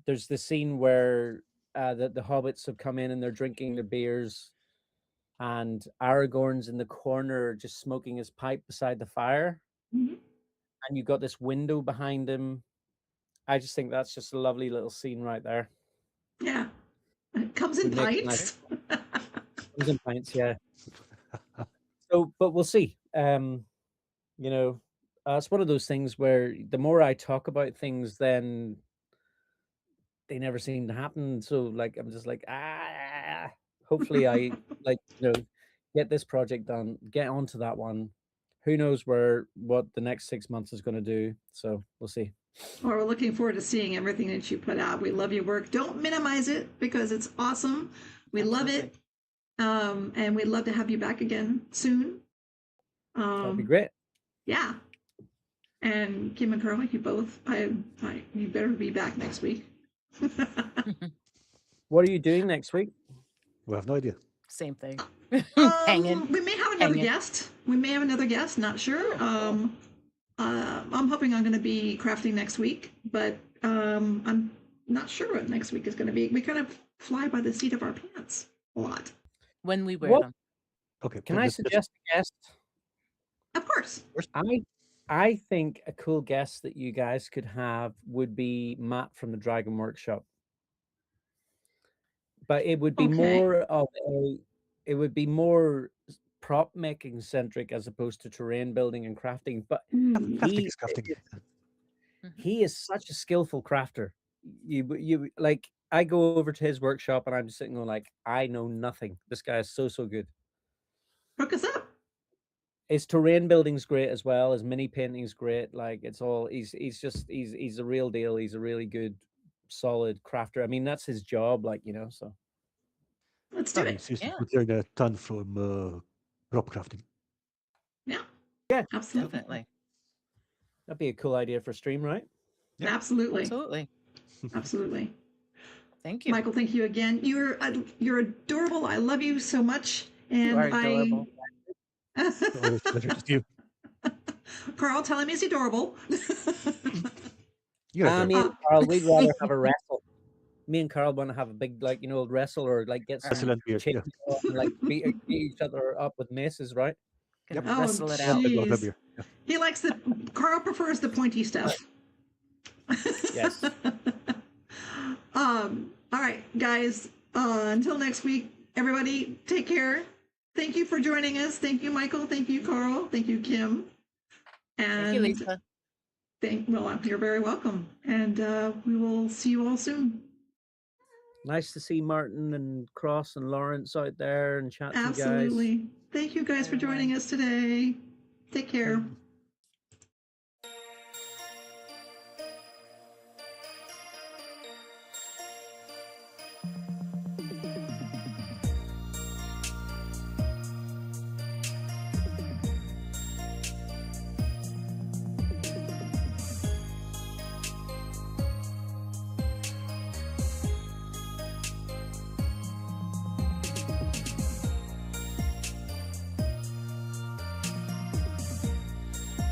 there's the scene where the hobbits have come in and they're drinking their beers, and Aragorn's in the corner just smoking his pipe beside the fire, Mhm. and you've got this window behind him. I just think that's just a lovely little scene right there. Yeah. It comes in Would make a nice pints. comes in pints, yeah. So, but we'll see. You know, it's one of those things where the more I talk about things, then they never seem to happen. So, like, I'm just like, hopefully I like, get this project done, get onto that one. Who knows what the next 6 months is going to do. So we'll see. Well, we're looking forward to seeing everything that you put out. We love your work. Don't minimize it because it's awesome. We love it. And we'd love to have you back again soon. That'd be great. Yeah. And Kim and Carl, you both, you better be back next week. What are you doing next week? We have no idea. Same thing. We may have another Hanging. guest. We may have another guest. Not sure. I'm hoping I'm going to be crafting next week, but I'm not sure what next week is going to be. We kind of fly by the seat of our pants a lot. When we wear What? them. Okay. Can but I let's- suggest a guest? Of course. I think a cool guest that you guys could have would be Matt from the Dragon Workshop. But it would be Okay. more prop making centric as opposed to terrain building and crafting. But Crafting is crafting. he is such a skillful crafter. You like, I go over to his workshop and I'm just sitting going like, I know nothing. This guy is so good. Hook us up. His terrain building's great as well. His mini painting's great. Like, it's all he's a real deal. He's a really good, solid crafter. I mean, that's his job, like, so. Let's do it. Seriously, Yeah. would learn a ton from prop crafting. Yeah. Yeah. Absolutely. Definitely. That'd be a cool idea for stream, right? Yeah. Absolutely. Absolutely. Absolutely. Thank you. Michael, thank you again. You're adorable. I love you so much. And You are adorable. Always a pleasure to see you. Carl, tell him he's adorable. You're Me adorable. and Carl, we'd rather have a wrestle. Me and Carl want to have a big, like, wrestle, or like get some Wrestle and beer, yeah. chains on and like beat each other up with maces, right? Gonna Yep. wrestle it Oh, out. I love Jeez. beer. Yeah. He likes Carl prefers the pointy stuff. Yes. All right, guys. Until next week, everybody, take care. Thank you for joining us. Thank you, Michael. Thank you, Carl. Thank you, Kim. And Thank you, Lisa. You're very welcome. And we will see you all soon. Nice to see Martin and Cross and Lawrence out there and chat to you guys. Absolutely. Thank you guys for joining us today. Take care.